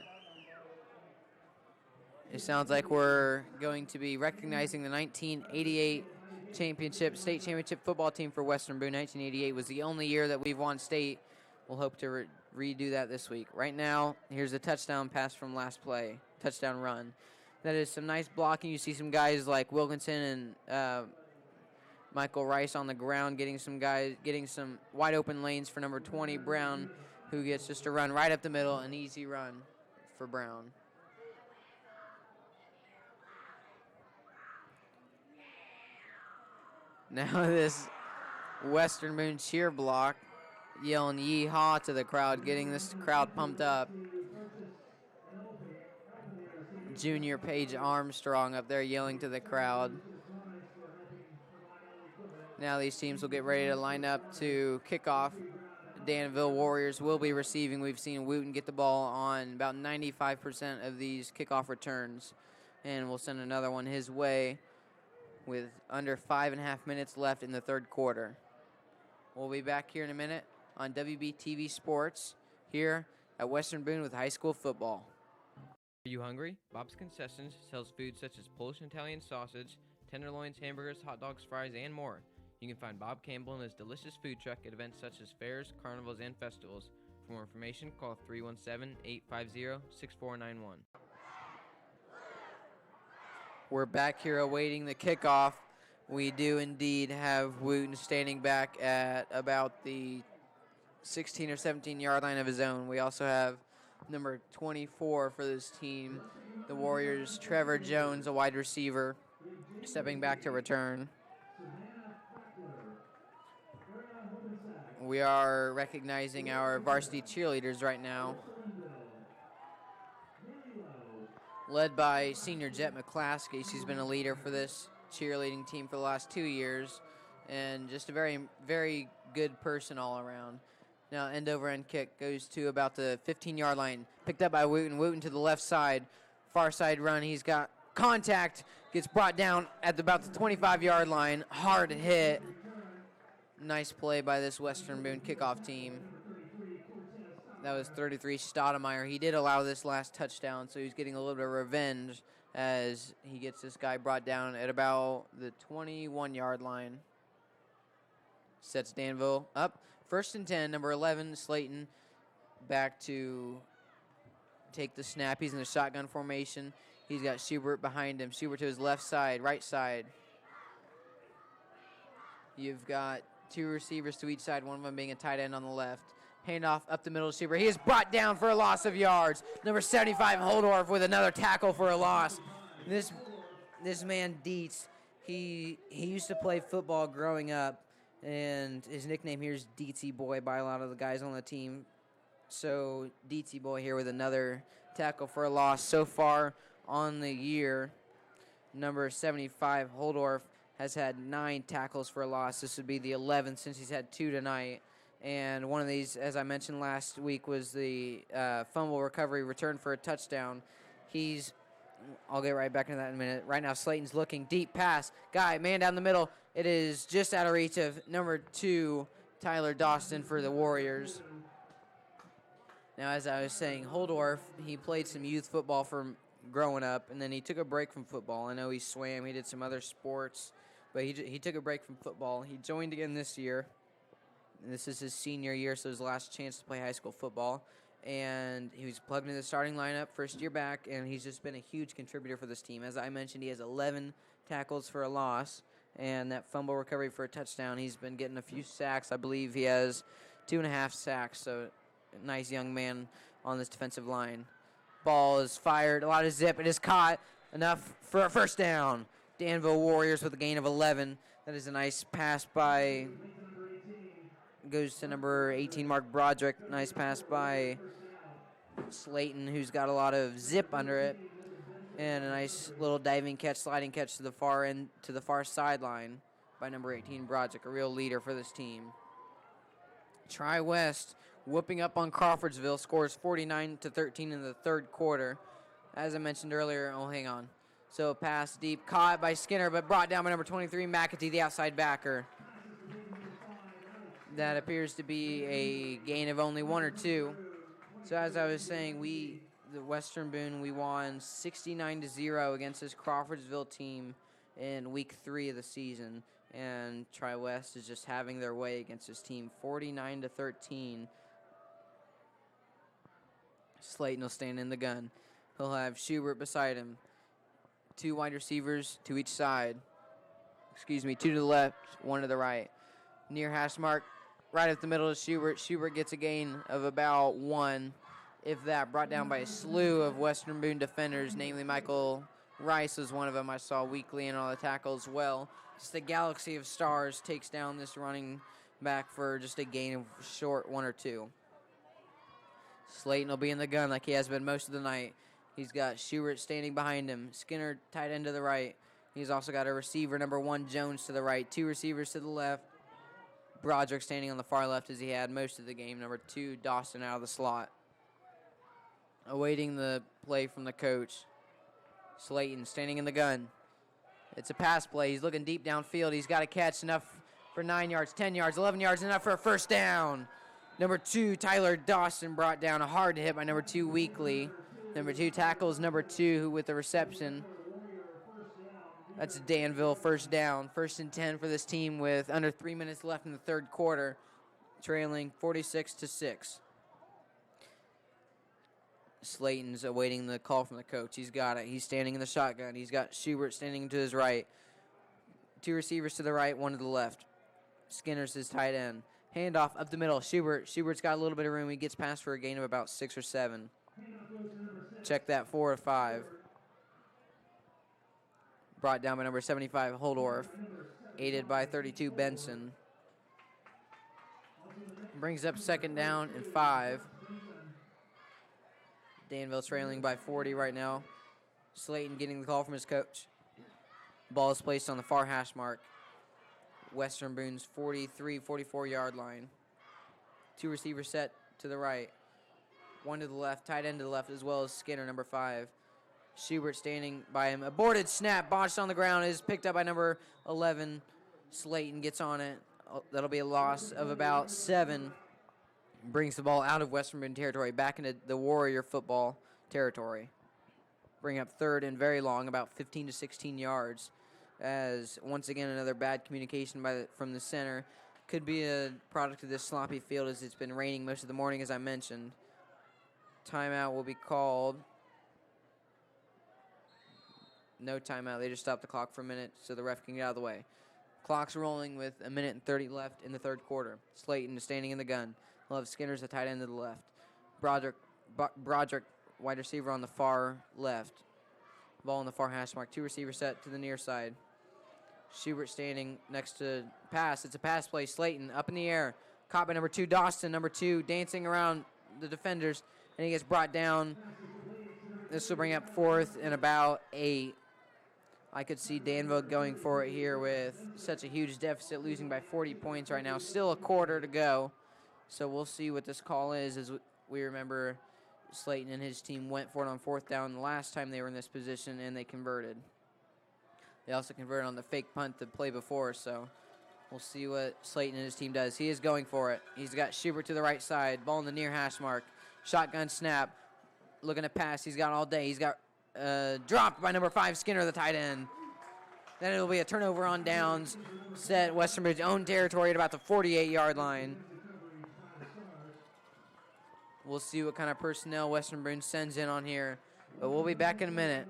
it sounds like we're going to be recognizing the 1988 state championship football team for Western Boone. 1988 was the only year that we've won state. We'll hope to redo that this week. Right now, here's a touchdown pass from last play. Touchdown run. That is some nice blocking. You see some guys like Wilkinson and Michael Rice on the ground getting some wide open lanes for number 20, Brown, who gets just a run right up the middle, an easy run for Brown. Now this Western Boone cheer block yelling yee-haw to the crowd, getting this crowd pumped up. Junior Paige Armstrong up there yelling to the crowd. Now these teams will get ready to line up to kick off. Danville Warriors will be receiving. We've seen Wooten get the ball on about 95% of these kickoff returns, and we'll send another one his way with under 5.5 minutes left in the 3rd quarter. We'll be back here in a minute on WBTV Sports here at Western Boone with high school football. Are you hungry? Bob's Concessions sells food such as Polish and Italian sausage, tenderloins, hamburgers, hot dogs, fries, and more. You can find Bob Campbell and his delicious food truck at events such as fairs, carnivals, and festivals. For more information, call 317-850-6491. We're back here awaiting the kickoff. We do indeed have Wooten standing back at about the 16 or 17-yard line of his own. We also have number 24 for this team, the Warriors, Trevor Jones, a wide receiver, stepping back to return. We are recognizing our varsity cheerleaders right now, led by senior Jet McClaskey. She's been a leader for this cheerleading team for the last 2 years, and just a very, very good person all around. Now end over end kick goes to about the 15-yard line, picked up by Wooten. Wooten to the left side, far side run. He's got contact, gets brought down at about the 25-yard line. Hard hit. Nice play by this Western Boone kickoff team. That was 33 Stoudemire. He did allow this last touchdown, so he's getting a little bit of revenge as he gets this guy brought down at about the 21-yard line. Sets Danville up. 1st and 10, number 11, Slayton, back to take the snap. He's in the shotgun formation. He's got Schubert behind him. Schubert to his left side, right side. You've got 2 receivers to each side, one of them being a tight end on the left. Handoff up the middle to Schubert. He is brought down for a loss of yards. Number 75, Holdorf, with another tackle for a loss. This man, Dietz, he used to play football growing up, and his nickname here is Dietzy Boy by a lot of the guys on the team. So Dietzy Boy here with another tackle for a loss. So far on the year, number 75, Holdorf, has had 9 tackles for a loss. This would be the 11th since he's had 2 tonight. And one of these, as I mentioned last week, was the fumble recovery return for a touchdown. I'll get right back into that in a minute. Right now, Slayton's looking, deep pass. Man down the middle. It is just out of reach of number 2, Tyler Dawson for the Warriors. Now, as I was saying, Holdorf, he played some youth football from growing up, and then he took a break from football. I know he swam, he did some other sports, but he took a break from football. He joined again this year. And this is his senior year, so his last chance to play high school football. And he was plugged into the starting lineup, first year back, and he's just been a huge contributor for this team. As I mentioned, he has 11 tackles for a loss, and that fumble recovery for a touchdown. He's been getting a few sacks. I believe he has 2.5 sacks, so a nice young man on this defensive line. Ball is fired, a lot of zip. It is caught Enough for a first down. Danville Warriors with a gain of 11. That is a nice pass by, goes to number 18, Mark Broderick. Nice pass by Slayton, who's got a lot of zip under it. And a nice little diving catch, sliding catch to the far end, to the far sideline by number 18, Broderick, a real leader for this team. Tri-West whooping up on Crawfordsville, scores 49-13 in the third quarter. As I mentioned earlier, hang on. So pass deep, caught by Skinner, but brought down by number 23, McAtee, the outside backer. That appears to be a gain of only 1 or 2. So as I was saying, the Western Boone, we won 69-0 against this Crawfordsville team in week 3 of the season. And Tri-West is just having their way against this team, 49-13. Slayton will stand in the gun. He'll have Schubert beside him. 2 wide receivers to each side. 2 to the left, 1 to the right. Near hash mark, right up the middle of Schubert. Schubert gets a gain of about 1, if that, brought down by a slew of Western Boone defenders, namely Michael Rice was one of them I saw weekly in all the tackles as well. Just a galaxy of stars takes down this running back for just a gain of short 1 or 2. Slayton will be in the gun like he has been most of the night. He's got Schubert standing behind him. Skinner tight end to the right. He's also got a receiver, number 1, Jones, to the right. 2 receivers to the left. Broderick standing on the far left as he had most of the game. Number 2, Dawson out of the slot. Awaiting the play from the coach. Slayton standing in the gun. It's a pass play. He's looking deep downfield. He's got a catch, enough for 9 yards, 10 yards, 11 yards, enough for a first down. Number 2, Tyler Dawson, brought down a hard hit by number 2, Weekly. Number 2 tackles number 2 with the reception. That's Danville, first down. 1st and 10 for this team with under 3 minutes left in the third quarter, trailing 46-6. Slayton's awaiting the call from the coach. He's got it. He's standing in the shotgun. He's got Schubert standing to his right. 2 receivers to the right, 1 to the left. Skinner's his tight end. Handoff up the middle. Schubert's got a little bit of room. He gets past for a gain of about 6 or 7. Check that, 4 or 5. Brought down by number 75, Holdorf. Aided by 32, Benson. Brings up 2nd down and 5. Danville trailing by 40 right now. Slayton getting the call from his coach. Ball is placed on the far hash mark. Western Boone's 43, 44-yard line. 2 receivers set to the right. 1 to the left, tight end to the left, as well as Skinner, number 5. Schubert standing by him. Aborted snap, botched on the ground, is picked up by number 11. Slayton gets on it. That'll be a loss of about 7. Brings the ball out of Western Boone territory, back into the Warrior football territory. Bring up 3rd and very long, about 15 to 16 yards. As once again another bad communication from the center. Could be a product of this sloppy field as it's been raining most of the morning, as I mentioned. Timeout will be called. No timeout. They just stopped the clock for a minute so the ref can get out of the way. Clock's rolling with 1 minute and 30 left in the third quarter. Slayton is standing in the gun. He'll have Skinner's the tight end to the left. Broderick, wide receiver on the far left. Ball on the far hash mark. 2 receivers set to the near side. Schubert standing next to pass. It's a pass play. Slayton up in the air. Caught by number 2, Dawson. Number 2 dancing around the defenders. And he gets brought down. This will bring up 4th and about 8. I could see Danville going for it here with such a huge deficit, losing by 40 points right now. Still a quarter to go. So we'll see what this call is. As we remember, Slayton and his team went for it on 4th down the last time they were in this position, and they converted. They also converted on the fake punt the play before, so we'll see what Slayton and his team does. He is going for it. He's got Schubert to the right side. Ball in the near hash mark. Shotgun snap. Looking to pass. He's got all day. He's got dropped by number 5, Skinner, the tight end. Then it'll be a turnover on downs. Set Western Boone's own territory at about the 48-yard line. We'll see what kind of personnel Western Boone sends in on here. But we'll be back in a minute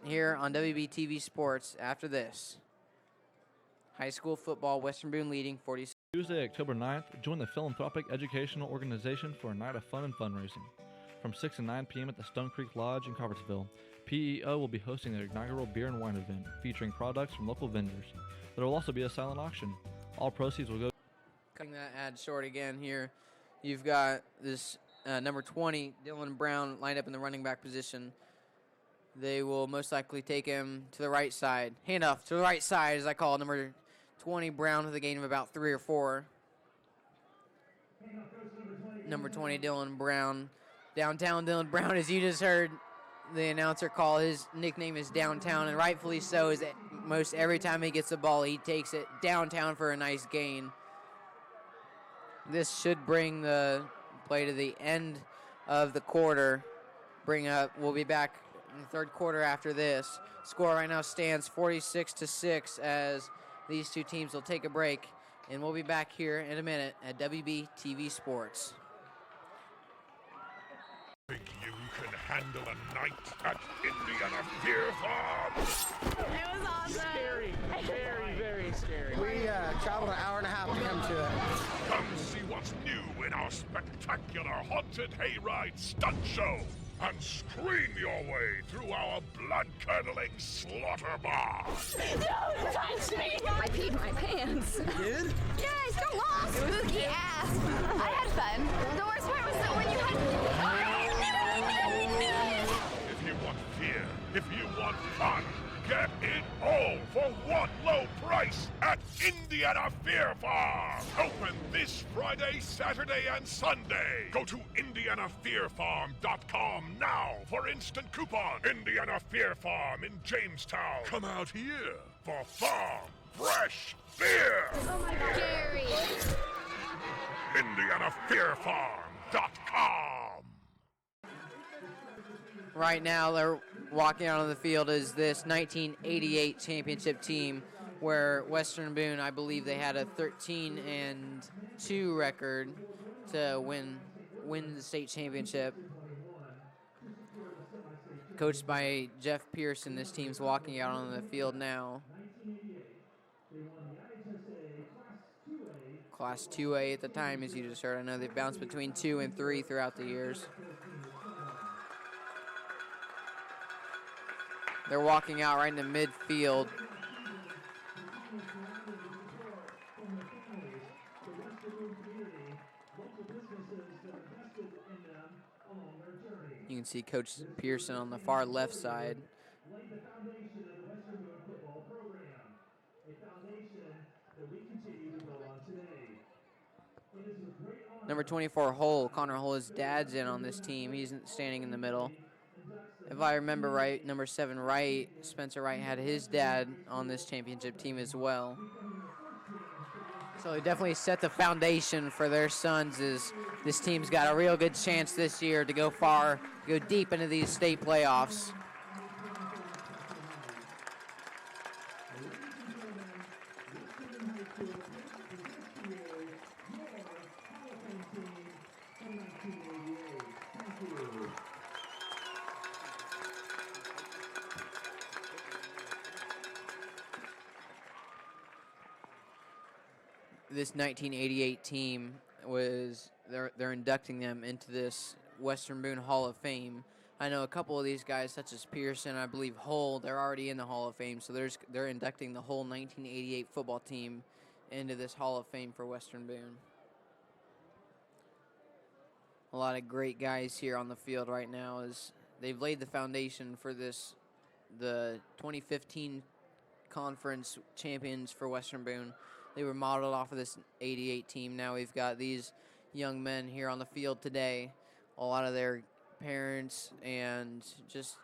here on WBTV Sports after this. High school football, Western Boone leading 46. Tuesday, October 9th, join the Philanthropic Educational Organization for a night of fun and fundraising. From 6 to 9 p.m. at the Stone Creek Lodge in Crawfordsville, PEO will be hosting their inaugural beer and wine event featuring products from local vendors. There will also be a silent auction. All proceeds will go. Cutting that ad short again here. You've got this number 20, Dylan Brown, lined up in the running back position. They will most likely take him to the right side. Handoff to the right side, as I call number 20, Brown, with a gain of about 3 or 4. Number 20, Dylan Brown. Downtown Dylan Brown, as you just heard the announcer call, his nickname is Downtown, and rightfully so, as most every time he gets the ball, he takes it downtown for a nice gain. This should bring the play to the end of the quarter. We'll be back in the third quarter after this. Score right now stands 46-6 as these two teams will take a break, and we'll be back here in a minute at WB TV Sports. Think you can handle a night at Indiana Fear Farm? It was awesome. Scary. Very, very scary. We traveled an hour and a half to come to it. Come see what's new in our spectacular haunted hayride stunt show and scream your way through our blood-curdling slaughter bar. Don't touch me. I peed my pants. You did? Yes, go lost. It was spooky ass. I had fun. The worst part was that when you had. If you want fear, if you want fun, get it all for one low price at Indiana Fear Farm. Open this Friday, Saturday, and Sunday. Go to IndianaFearFarm.com now for instant coupon. Indiana Fear Farm in Jamestown. Come out here for farm fresh beer. Oh my God. Scary. IndianaFearFarm.com. Right now, they're walking out on the field is this 1988 championship team, where Western Boone, I believe they had a 13-2 record to win the state championship. Coached by Jeff Pearson, this team's walking out on the field now. Class 2A at the time, as you just heard. I know they've bounced between 2 and 3 throughout the years. They're walking out right in the midfield. You can see Coach Pearson on the far left side. Number 24, Hull. Connor Hull, his dad's in on this team. He's standing in the middle. If I remember right, number 7, Wright, Spencer Wright, had his dad on this championship team as well. So they definitely set the foundation for their sons, as this team's got a real good chance this year to go far, go deep into these state playoffs. This 1988 team they're inducting them into this Western Boone Hall of Fame. I know a couple of these guys, such as Pearson, I believe Hull, they're already in the Hall of Fame, so they're inducting the whole 1988 football team into this Hall of Fame for Western Boone. A lot of great guys here on the field right now, as they've laid the foundation for the 2015 conference champions for Western Boone. They were modeled off of this 88 team. Now we've got these young men here on the field today. A lot of their parents and just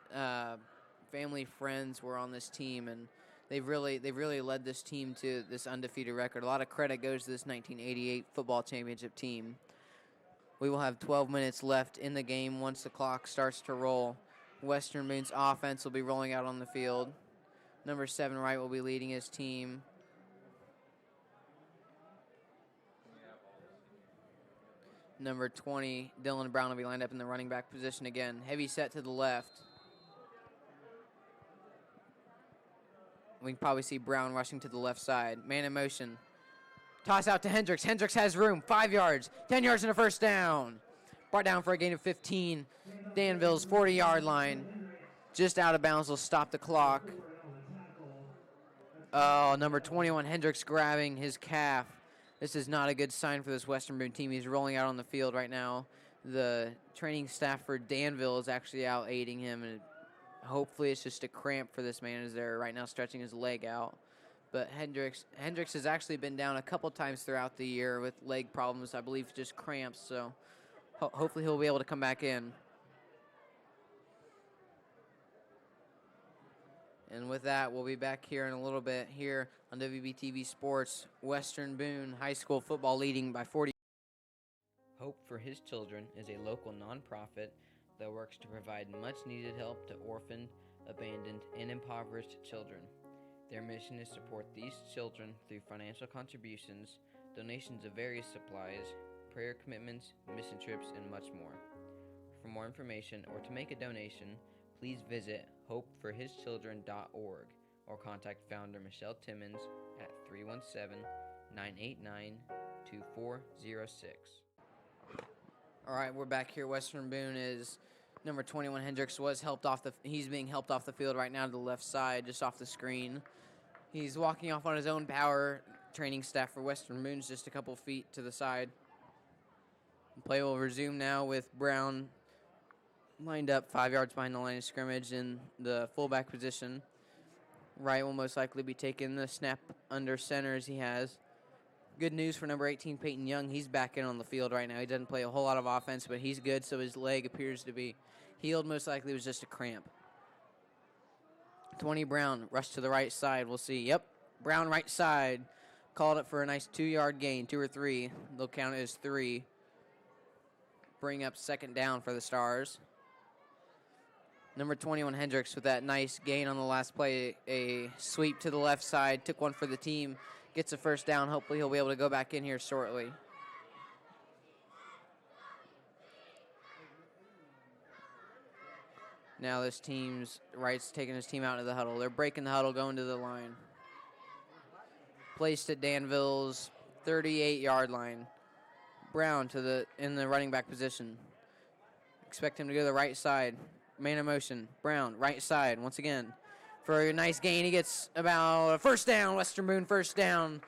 family friends were on this team, and they've really led this team to this undefeated record. A lot of credit goes to this 1988 football championship team. We will have 12 minutes left in the game once the clock starts to roll. Western Boone's offense will be rolling out on the field. Number 7, Wright, will be leading his team. Number 20, Dylan Brown, will be lined up in the running back position again. Heavy set to the left. We can probably see Brown rushing to the left side. Man in motion. Toss out to Hendricks. Hendricks has room. 5 yards. 10 yards and a first down. Brought down for a gain of 15. Danville's 40-yard line. just out of bounds will stop the clock. Oh, number 21, Hendricks grabbing his calf. This is not a good sign for this Western Boone team. He's rolling out on the field right now. The training staff for Danville is actually out aiding him, and hopefully it's just a cramp for this man as they're right now stretching his leg out. But Hendricks has actually been down a couple times throughout the year with leg problems, I believe just cramps, so hopefully he'll be able to come back in. And with that, we'll be back here in a little bit here on WBTV Sports. Western Boone High School football leading by 40. Hope for His Children is a local nonprofit that works to provide much-needed help to orphaned, abandoned, and impoverished children. Their mission is to support these children through financial contributions, donations of various supplies, prayer commitments, mission trips, and much more. For more information or to make a donation, please visit hopeforhischildren.org or contact founder Michelle Timmons at 317-989-2406. All right, we're back here. Western Boone is number 21 Hendricks he's being helped off the field right now to the left side, just off the screen. He's walking off on his own power. Training staff for Western Boone's just a couple feet to the side. Play will resume now with Brown lined up 5 yards behind the line of scrimmage in the fullback position. Wright will most likely be taking the snap under center as he has. Good news for number 18, Peyton Young. He's back in on the field right now. He doesn't play a whole lot of offense, but he's good, so his leg appears to be healed. Most likely it was just a cramp. 20 Brown, rush to the right side. We'll see. Yep, Brown right side. Called it for a nice 2-yard gain, 2 or 3. They'll count it as 3. Bring up second down for the Stars. Number 21, Hendricks, with that nice gain on the last play. A sweep to the left side, took one for the team. Gets a first down. Hopefully he'll be able to go back in here shortly. Now this Wright's taking his team out into the huddle. They're breaking the huddle, going to the line. Placed at Danville's 38-yard line. Brown in the running back position. Expect him to go to the right side. Man in motion. Brown, right side, once again. For a nice gain, he gets about a first down. Western Boone first down.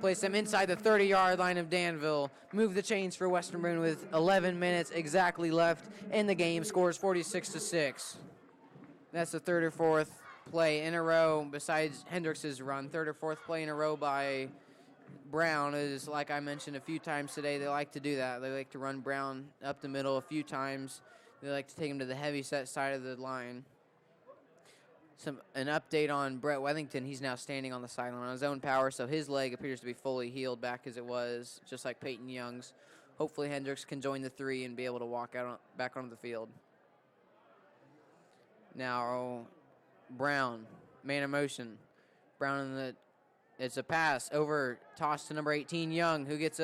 Place him inside the 30-yard line of Danville. Move the chains for Western Boone with 11 minutes exactly left in the game. Scores 46-6. That's the third or fourth play in a row besides Hendricks' run. Third or fourth play in a row by Brown is, like I mentioned a few times today, they like to do that. They like to run Brown up the middle a few times. They like to take him to the heavy set side of the line. An update on Brett Wethington. He's now standing on the sideline on his own power, so his leg appears to be fully healed back as it was, just like Peyton Young's. Hopefully Hendricks can join the 3 and be able to walk back onto the field. Now Brown, man in motion. Brown it's a pass over, toss to number 18 Young, who gets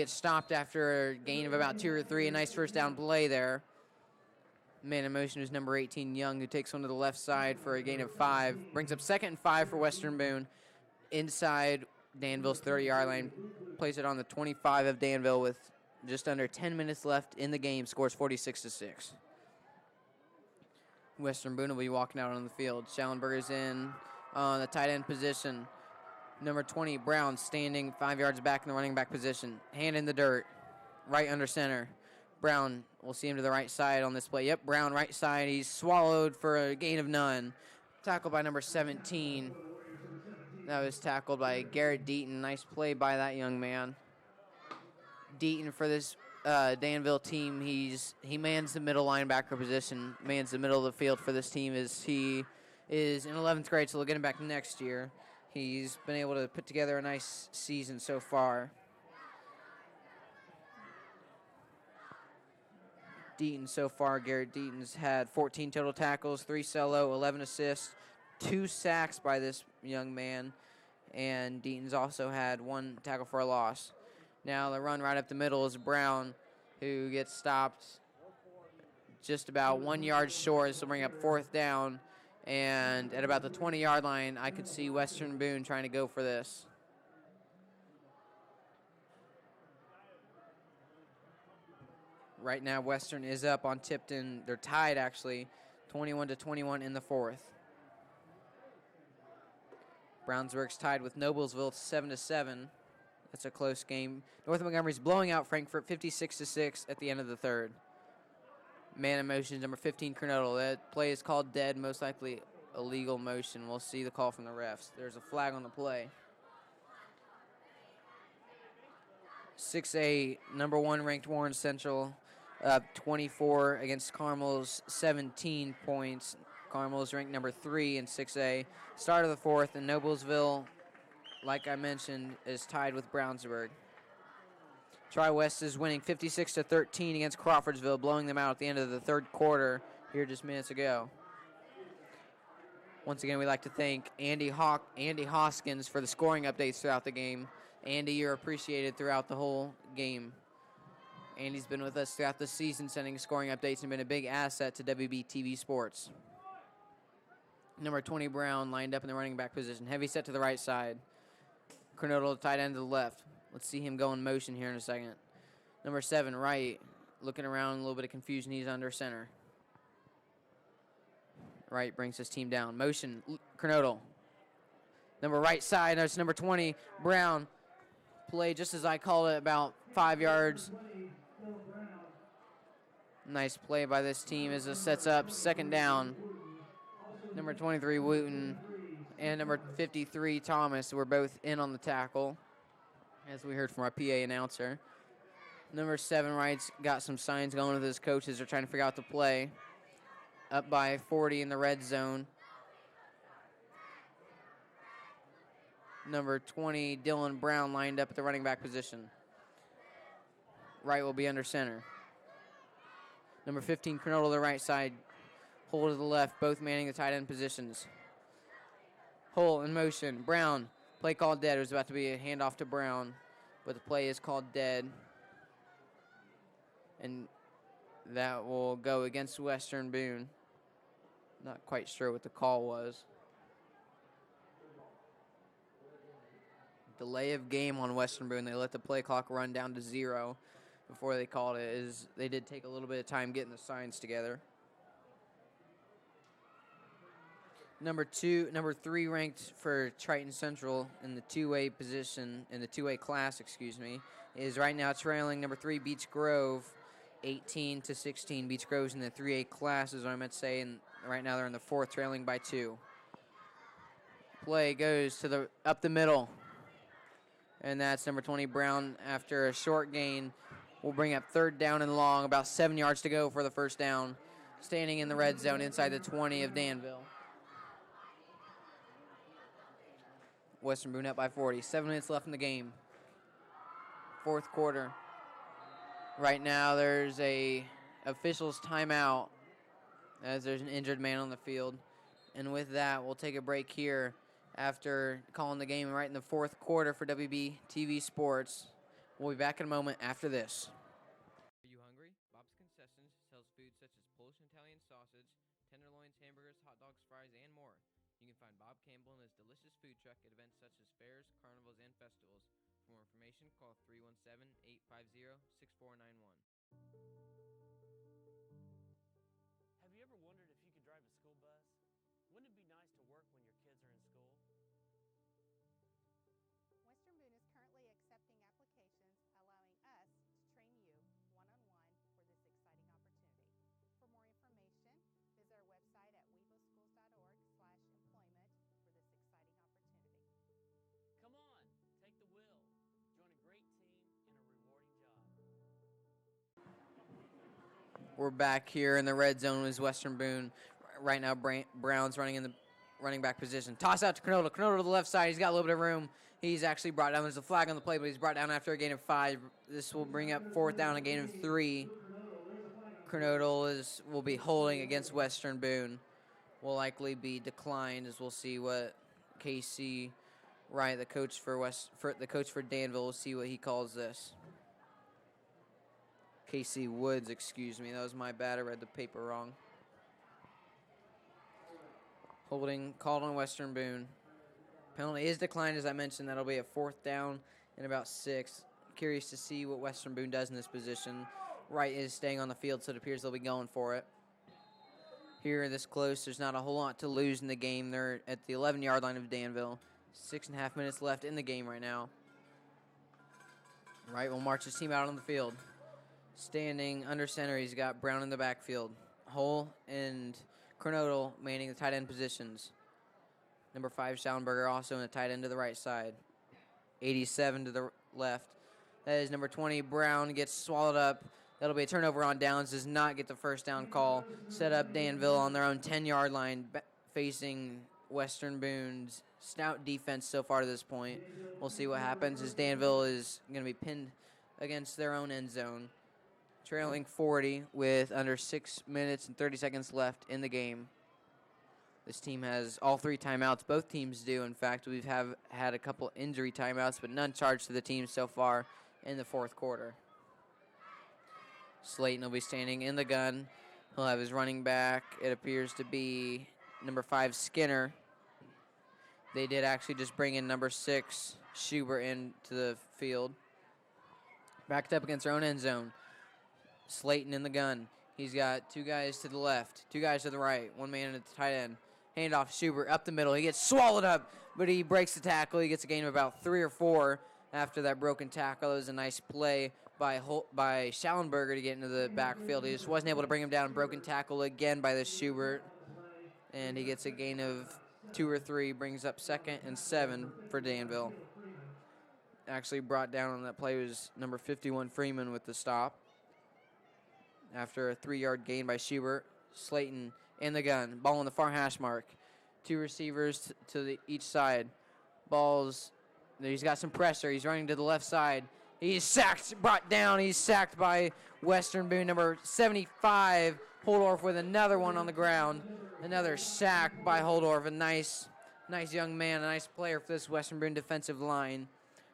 stopped after a gain of about 2 or 3. A nice first down play there. Man in motion is number 18 Young, who takes one to the left side for a gain of 5. Brings up 2nd and 5 for Western Boone. Inside Danville's 30-yard line. Plays it on the 25 of Danville with just under 10 minutes left in the game. Scores 46-6. Western Boone will be walking out on the field. Schallenberger's in on the tight end position. Number 20, Brown, standing 5 yards back in the running back position. Hand in the dirt. Right under center. Brown, we'll see him to the right side on this play. Yep, Brown right side. He's swallowed for a gain of none. Tackled by number 17. That was tackled by Garrett Deaton. Nice play by that young man. Deaton for this Danville team, he mans the middle linebacker position, mans the middle of the field for this team as he is in 11th grade, so they'll get him back next year. He's been able to put together a nice season so far. Deaton so far, Garrett Deaton's had 14 total tackles, 3 solo, 11 assists, 2 sacks by this young man, and Deaton's also had 1 tackle for a loss. Now the run right up the middle is Brown, who gets stopped just about 1 yard short. This will bring up 4th down, and at about the 20-yard line, I could see Western Boone trying to go for this. Right now, Western is up on Tipton. They're tied, actually. 21-21 in the fourth. Brownsburg's tied with Noblesville 7-7. That's a close game. North Montgomery's blowing out Frankfort 56-6 at the end of the third. Man in motion, number 15, Kernodle. That play is called dead, most likely illegal motion. We'll see the call from the refs. There's a flag on the play. 6A, number 1 ranked Warren Central, up 24 against Carmel's 17 points. Carmel's ranked number 3 in 6A. Start of the fourth, and Noblesville, like I mentioned, is tied with Brownsburg. Tri-West is winning 56-13 against Crawfordsville, blowing them out at the end of the third quarter here just minutes ago. Once again, we'd like to thank Andy Hoskins for the scoring updates throughout the game. Andy, you're appreciated throughout the whole game. Andy's been with us throughout the season, sending scoring updates and been a big asset to WBTV Sports. Number 20, Brown, lined up in the running back position. Heavy set to the right side. Kernodle, tight end to the left. Let's see him go in motion here in a second. Number 7, Wright, looking around, a little bit of confusion. He's under center. Wright brings his team down. Motion, Kernodle. Number right side, that's number 20, Brown. Play just as I called it, about 5 yards. Nice play by this team as it sets up second down. Number 23, Wooten, and number 53, Thomas, were both in on the tackle, as we heard from our PA announcer. Number 7, Wright's got some signs going with his coaches. They're trying to figure out the play. Up by 40 in the red zone. Number 20, Dylan Brown, lined up at the running back position. Wright will be under center. Number 15, Kernodle to the right side. Hole to the left, both manning the tight end positions. Hole in motion. Brown, play called dead. It was about to be a handoff to Brown, but the play is called dead. And that will go against Western Boone. Not quite sure what the call was. Delay of game on Western Boone. They let the play clock run down to 0 before they called it. They did take a little bit of time getting the signs together. Number 3 ranked for Triton Central in the 2A position, in the 2A class, is right now trailing number 3, Beech Grove, 18-16. Beech Grove's in the 3A class is what I meant to say, and right now they're in the 4th, trailing by 2. Play goes to up the middle, and that's number 20, Brown, after a short gain. Will bring up 3rd down and long, about 7 yards to go for the first down, standing in the red zone inside the 20 of Danville. Western Boone up by 40. 7 minutes left in the game. 4th quarter. Right now there's a official's timeout as there's an injured man on the field. And with that, we'll take a break here after calling the game right in the 4th quarter for WB TV Sports. We'll be back in a moment after this. Are you hungry? Bob's Concessions sells food such as Polish and Italian sausage, tenderloins, hamburgers, hot dogs, fries, and more. You can find Bob Campbell and his delicious food truck at events such as fairs, carnivals, and festivals. For more information, call 317-850-6491. Have you ever wondered if you could drive a school bus? Wouldn't it be nice to work when your kids are in school? Western Boone is currently accepting applications, allowing us to train you one-on-one for this exciting opportunity. For more information, visit our website at wevoschools.org/employment for this exciting opportunity. Come on, take the wheel. Join a great team in a rewarding job. We're back here in the red zone with Western Boone. Right now, Brown's running in the running back position. Toss out to Kernodle. Kernodle to the left side. He's got a little bit of room. He's actually brought down. There's a flag on the play, but he's brought down after a gain of 5. This will bring up 4th down, a gain of 3. Kernodle will be holding against Western Boone. Will likely be declined, as we'll see what KC Wright, the coach for Danville, will see what he calls this. KC Woods, excuse me. That was my bad. I read the paper wrong. Holding called on Western Boone. Penalty is declined, as I mentioned. That'll be a 4th down and about 6. Curious to see what Western Boone does in this position. Wright is staying on the field, so it appears they'll be going for it. here this close. There's not a whole lot to lose in the game. They're at the 11-yard line of Danville. 6.5 minutes left in the game right now. Wright will march his team out on the field. Standing under center, he's got Brown in the backfield. Hull and Kronodal manning the tight end positions. Number 5, Schallenberger also in the tight end to the right side. 87 to the left. That is number 20, Brown, gets swallowed up. That'll be a turnover on downs, does not get the first down call. Set up Danville on their own 10-yard line, facing Western Boone's stout defense so far to this point. We'll see what happens as Danville is going to be pinned against their own end zone. Trailing 40 with under 6 minutes and 30 seconds left in the game. This team has all 3 timeouts. Both teams do. In fact, we've had a couple injury timeouts, but none charged to the team so far in the fourth quarter. Slayton will be standing in the gun. He'll have his running back. It appears to be number 5, Skinner. They did actually just bring in number 6, Schubert, into the field. Backed up against their own end zone. Slayton in the gun. He's got 2 guys to the left, 2 guys to the right, 1 man at the tight end. Handoff, Schubert up the middle. He gets swallowed up, but he breaks the tackle. He gets a gain of about 3 or 4 after that broken tackle. It was a nice play by Schallenberger to get into the backfield. He just wasn't able to bring him down. Broken tackle again by this Schubert, and he gets a gain of 2 or 3, brings up 2nd and 7 for Danville. Actually brought down on that play was number 51, Freeman, with the stop. After a 3-yard gain by Schubert, Slayton in the gun. Ball on the far hash mark. 2 receivers to each side. He's got some pressure. He's running to the left side. He's sacked, brought down. He's sacked by Western Boone, number 75, Holdorf, with another one on the ground. Another sack by Holdorf. A nice young man, a nice player for this Western Boone defensive line.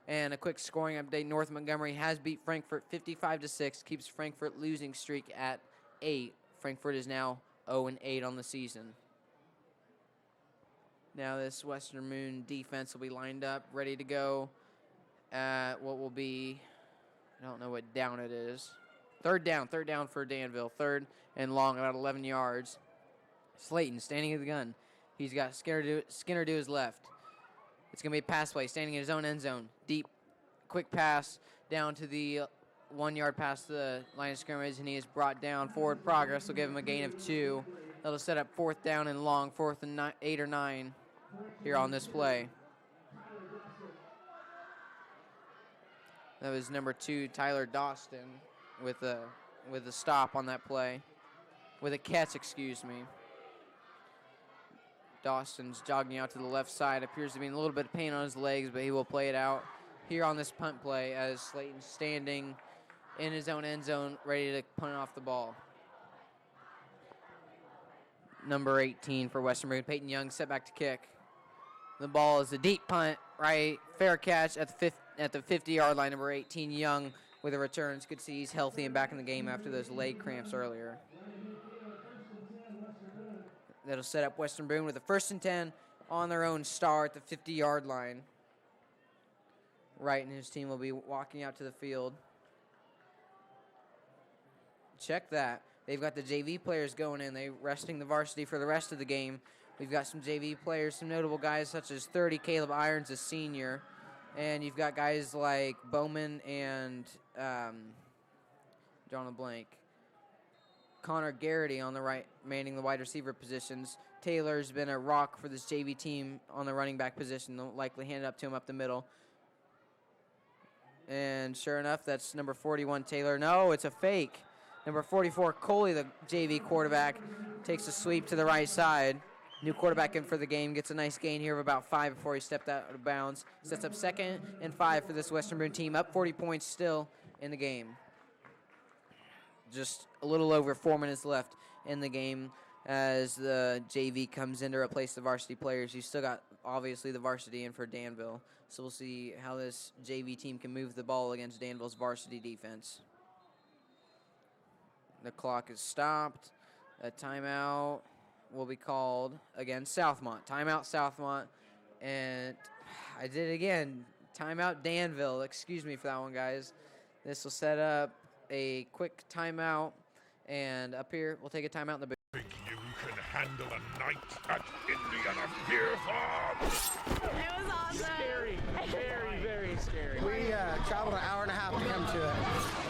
And a quick scoring update. North Montgomery has beat Frankfort 55-6, keeps Frankfort losing streak at 8. Frankfort is now 0-8 on the season. Now this Western Boone defense will be lined up, ready to go at what will be, I don't know what down it is. Third down for Danville. 3rd and long, about 11 yards. Slayton standing at the gun. He's got Skinner to his left. It's going to be a pass play, standing in his own end zone. Deep, quick pass down to the 1-yard past the line of scrimmage, and he is brought down. Forward progress will give him a gain of 2. That'll set up 4th down and long, 4th and 8 or 9 here on this play. That was number 2, Tyler Dawson, with a stop on that play. With a catch, excuse me. Dawson's jogging out to the left side. Appears to be in a little bit of pain on his legs, but he will play it out here on this punt play as Slayton's standing in his own end zone, ready to punt off the ball. Number 18 for Western Boone, Peyton Young, set back to kick. The ball is a deep punt, right? Fair catch at the 50-yard line. Number 18, Young, with a return. It's good to see he's healthy and back in the game after those leg cramps earlier. That'll set up Western Boone with a 1st and 10 on their own star at the 50-yard line. Wright and his team will be walking out to the field. Check that. They've got the JV players going in. They're resting the varsity for the rest of the game. We've got some JV players, some notable guys such as 30, Caleb Irons, a senior. And you've got guys like Bowman and drawing a blank. Connor Garrity on the right, manning the wide receiver positions. Taylor's been a rock for this JV team on the running back position. They'll likely hand it up to him up the middle. And sure enough, that's number 41, Taylor. No, it's a fake. Number 44, Coley, the JV quarterback, takes a sweep to the right side. New quarterback in for the game, gets a nice gain here of about 5 before he stepped out of bounds. Sets up 2nd and 5 for this Western Boone team, up 40 points still in the game. Just a little over 4 minutes left in the game as the JV comes in to replace the varsity players. You still got, obviously, the varsity in for Danville. So we'll see how this JV team can move the ball against Danville's varsity defense. The clock is stopped. A timeout will be called against Southmont. Timeout, Southmont. And I did it again. Timeout, Danville. Excuse me for that one, guys. This will set up a quick timeout. And up here, we'll take a timeout in the booth. Think you can handle a night at Indiana Fear Farm. It was awesome. Scary. Very scary. We traveled an hour and a half to come to it.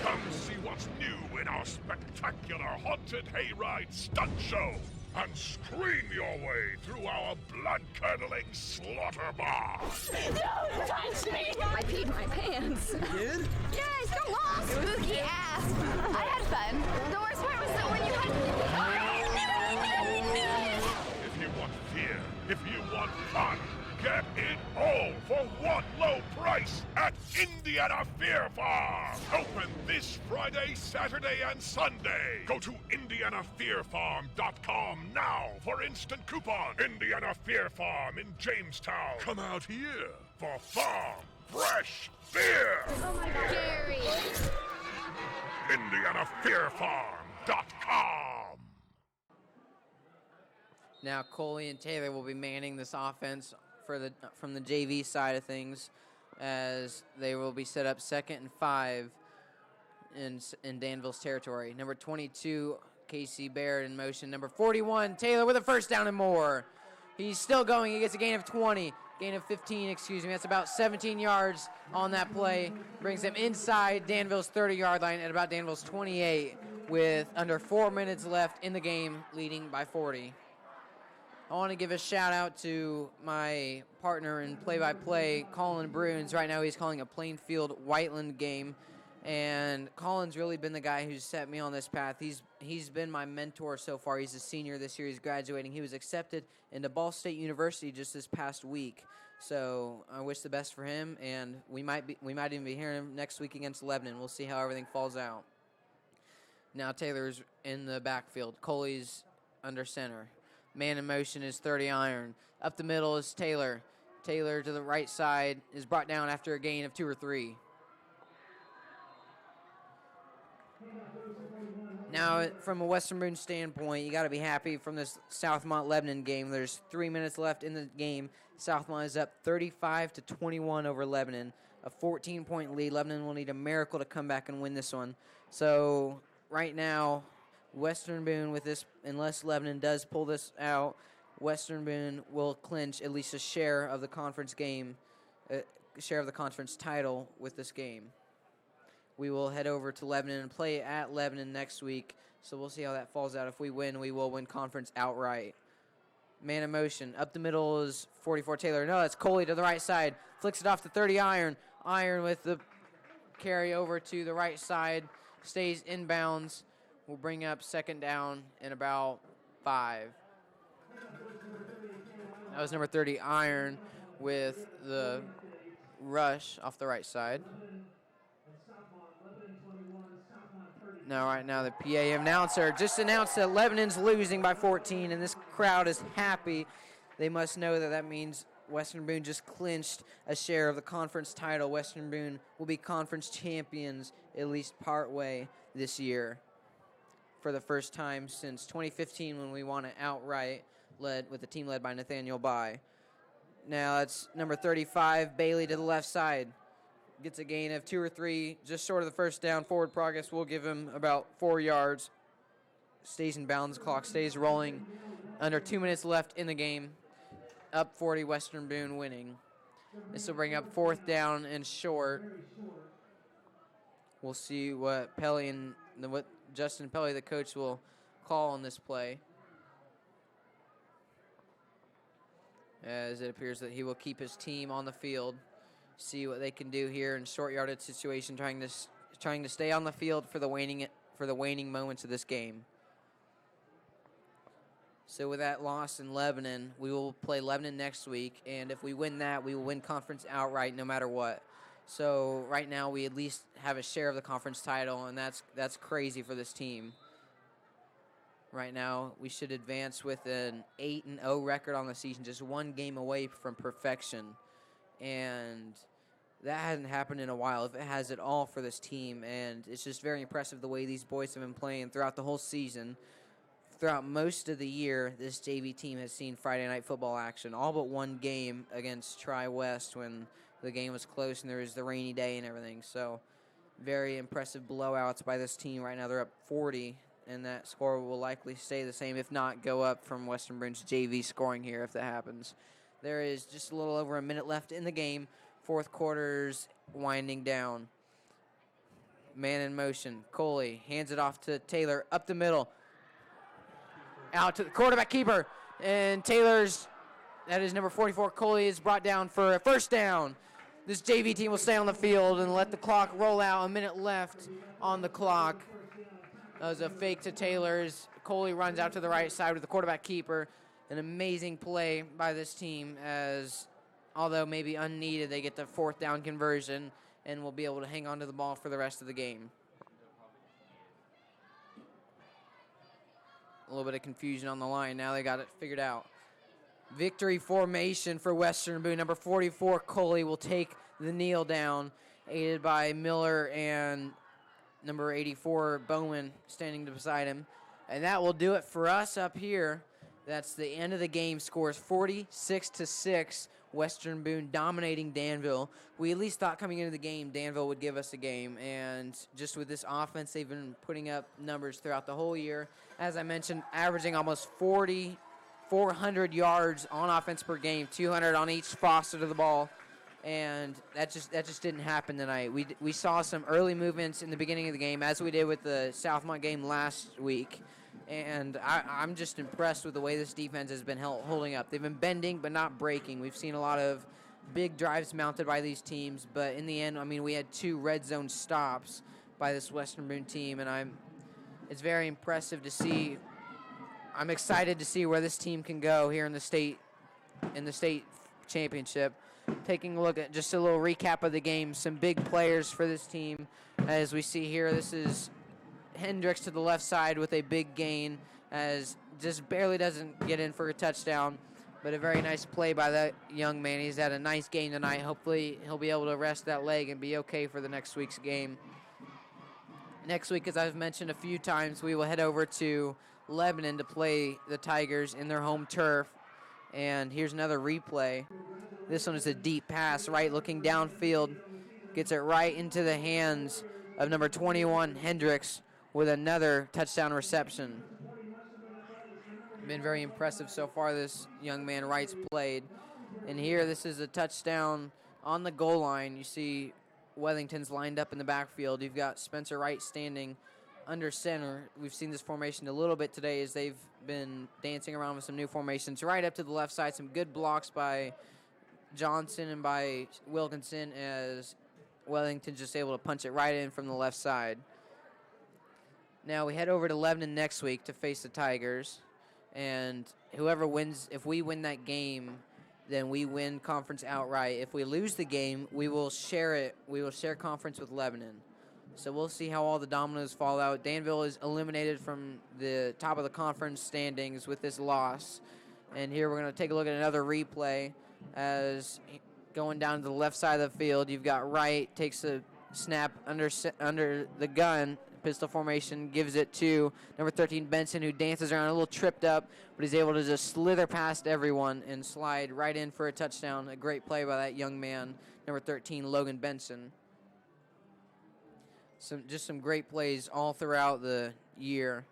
Come see what's new in our spectacular haunted hayride stunt show and scream your way through our blood-curdling slaughter bar. Don't touch me! I peed my pants. You did? Yes, go long. Spooky ass. I had fun. The worst part was that when you had If you want fear, if you want fun, get it all for one low price at Indiana Fear Farm. Open this Friday, Saturday, and Sunday. Go to IndianaFearFarm.com now for instant coupon. Indiana Fear Farm in Jamestown. Come out here for farm fresh beer. Oh my God. Scary. IndianaFearFarm.com. Now Coley and Taylor will be manning this offense from the JV side of things, as they will be set up 2nd and 5 in Danville's territory. Number 22, Casey Baird in motion. Number 41, Taylor with a first down and more. He's still going. He gets a gain of 15, That's about 17 yards on that play. Brings him inside Danville's 30-yard line at about Danville's 28 with under 4 minutes left in the game, leading by 40. I want to give a shout-out to my partner in play-by-play, Colin Bruins. Right now he's calling a Plainfield-Whiteland game, and Colin's really been the guy who's set me on this path. He's been my mentor so far. He's a senior this year. He's graduating. He was accepted into Ball State University just this past week. So I wish the best for him, and we might even be hearing him next week against Lebanon. We'll see how everything falls out. Now Taylor's in the backfield. Coley's under center. Man in motion is 30 iron. Up the middle is Taylor. Taylor to the right side is brought down after a gain of 2 or 3. Now, from a Western Boone standpoint, you got to be happy from this Southmont-Lebanon game. There's 3 minutes left in the game. Southmont is up 35-21 over Lebanon, a 14-point lead. Lebanon will need a miracle to come back and win this one. So right now, Western Boone with this, unless Lebanon does pull this out, Western Boone will clinch at least a share of the conference game, share of the conference title with this game. We will head over to Lebanon and play at Lebanon next week, so we'll see how that falls out. If we win, we will win conference outright. Man in motion. Up the middle is 44 Taylor. No, that's Coley to the right side. Flicks it off to 30 Iron. Iron with the carry over to the right side. Stays inbounds. We'll bring up 2nd down in about 5. That was number 30 Iron with the rush off the right side. Now, right now, the PA announcer just announced that Lebanon's losing by 14, and this crowd is happy. They must know that means Western Boone just clinched a share of the conference title. Western Boone will be conference champions at least partway this year for the first time since 2015 when we won it outright, led with a team led by Nathaniel By. Now it's number 35, Bailey to the left side. Gets a gain of 2 or 3, just short of the first down. Forward progress will give him about 4 yards. Stays in bounds. Clock stays rolling. Under 2 minutes left in the game. Up 40, Western Boone winning. This will bring up 4th down and short. We'll see what what Justin Pelly, the coach, will call on this play, as it appears that he will keep his team on the field. See what they can do here in short yardage situation, trying to stay on the field for the waning moments of this game. So with that loss in Lebanon, we will play Lebanon next week, and if we win that, we will win conference outright no matter what. So right now we at least have a share of the conference title, and that's crazy for this team. Right now we should advance with an 8-0 record on the season, just 1 game away from perfection. And that hasn't happened in a while. If it has at all for this team, and it's just very impressive the way these boys have been playing throughout the whole season. Throughout most of the year, this JV team has seen Friday night football action, all but 1 game against Tri-West when the game was close and there was the rainy day and everything. So very impressive blowouts by this team. Right now they're up 40 and that score will likely stay the same, if not go up from Western Boone's JV scoring here if that happens. There is just a little over a minute left in the game. Fourth quarter's winding down. Man in motion. Coley hands it off to Taylor up the middle. Out to the quarterback keeper. And that is number 44, Coley, is brought down for a first down. This JV team will stay on the field and let the clock roll out. A minute left on the clock. That was a fake to Taylor's. Coley runs out to the right side with the quarterback keeper. An amazing play by this team as, although maybe unneeded, they get the fourth down conversion and will be able to hang on to the ball for the rest of the game. A little bit of confusion on the line. Now they got it figured out. Victory formation for Western Boone. Number 44, Coley, will take the kneel down, aided by Miller and number 84, Boone, standing beside him. And that will do it for us up here. That's the end of the game. Scores 46-6. Western Boone dominating Danville. We at least thought coming into the game Danville would give us a game, and just with this offense, they've been putting up numbers throughout the whole year. As I mentioned, averaging almost 400 yards on offense per game, 200 on each facet of the ball, and that just didn't happen tonight. We saw some early movements in the beginning of the game, as we did with the Southmont game last week. And I'm just impressed with the way this defense has been holding up. They've been bending but not breaking. We've seen a lot of big drives mounted by these teams, but in the end, I mean, we had 2 red zone stops by this Western Boone team, and it's very impressive to see. I'm excited to see where this team can go here in the state championship. Taking a look at just a little recap of the game, some big players for this team. As we see here, this is Hendricks to the left side with a big gain, as just barely doesn't get in for a touchdown, but a very nice play by that young man. He's had a nice game tonight. Hopefully he'll be able to rest that leg and be okay for the next week's game. Next week, as I've mentioned a few times, we will head over to Lebanon to play the Tigers in their home turf. And here's another replay. This one is a deep pass, right, looking downfield. Gets it right into the hands of number 21, Hendricks, with another touchdown reception. Been very impressive so far, this young man Wright's played. And here, this is a touchdown on the goal line. You see Wellington's lined up in the backfield. You've got Spencer Wright standing under center. We've seen this formation a little bit today as they've been dancing around with some new formations. Right up to the left side, some good blocks by Johnson and by Wilkinson, as Wellington's just able to punch it right in from the left side. Now we head over to Lebanon next week to face the Tigers, and whoever wins, if we win that game, then we win conference outright. If we lose the game, we will share it. We will share conference with Lebanon. So we'll see how all the dominoes fall out. Danville is eliminated from the top of the conference standings with this loss. And here we're going to take a look at another replay as going down to the left side of the field. You've got Wright, takes a snap under the gun, pistol formation, gives it to number 13, Benson, who dances around a little tripped up, but he's able to just slither past everyone and slide right in for a touchdown. A great play by that young man, number 13, Logan Benson. Some great plays all throughout the year.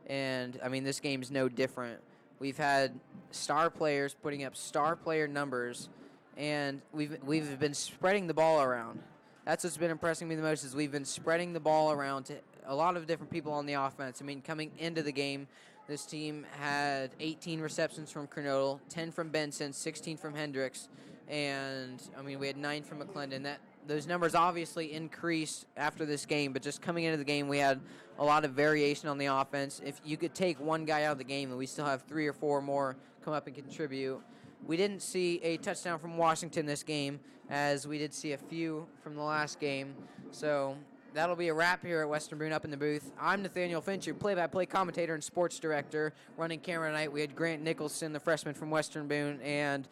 And, I mean, this game's no different. We've had star players putting up star player numbers, and we've been spreading the ball around. That's what's been impressing me the most, is we've been spreading the ball around to a lot of different people on the offense. I mean, coming into the game, this team had 18 receptions from Kernodle, 10 from Benson, 16 from Hendricks, and, I mean, we had 9 from McClendon. Those numbers obviously increased after this game, but just coming into the game, we had a lot of variation on the offense. If you could take one guy out of the game, and we still have 3 or 4 more come up and contribute. We didn't see a touchdown from Washington this game, as we did see a few from the last game. So that'll be a wrap here at Western Boone up in the booth. I'm Nathaniel Finch, your play-by-play commentator and sports director. Running camera tonight, we had Grant Nicholson, the freshman from Western Boone, and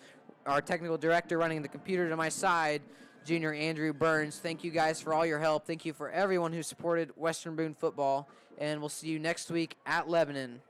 our technical director running the computer to my side, Junior Andrew Burns. Thank you guys for all your help. Thank you for everyone who supported Western Boone football, and we'll see you next week at Lebanon.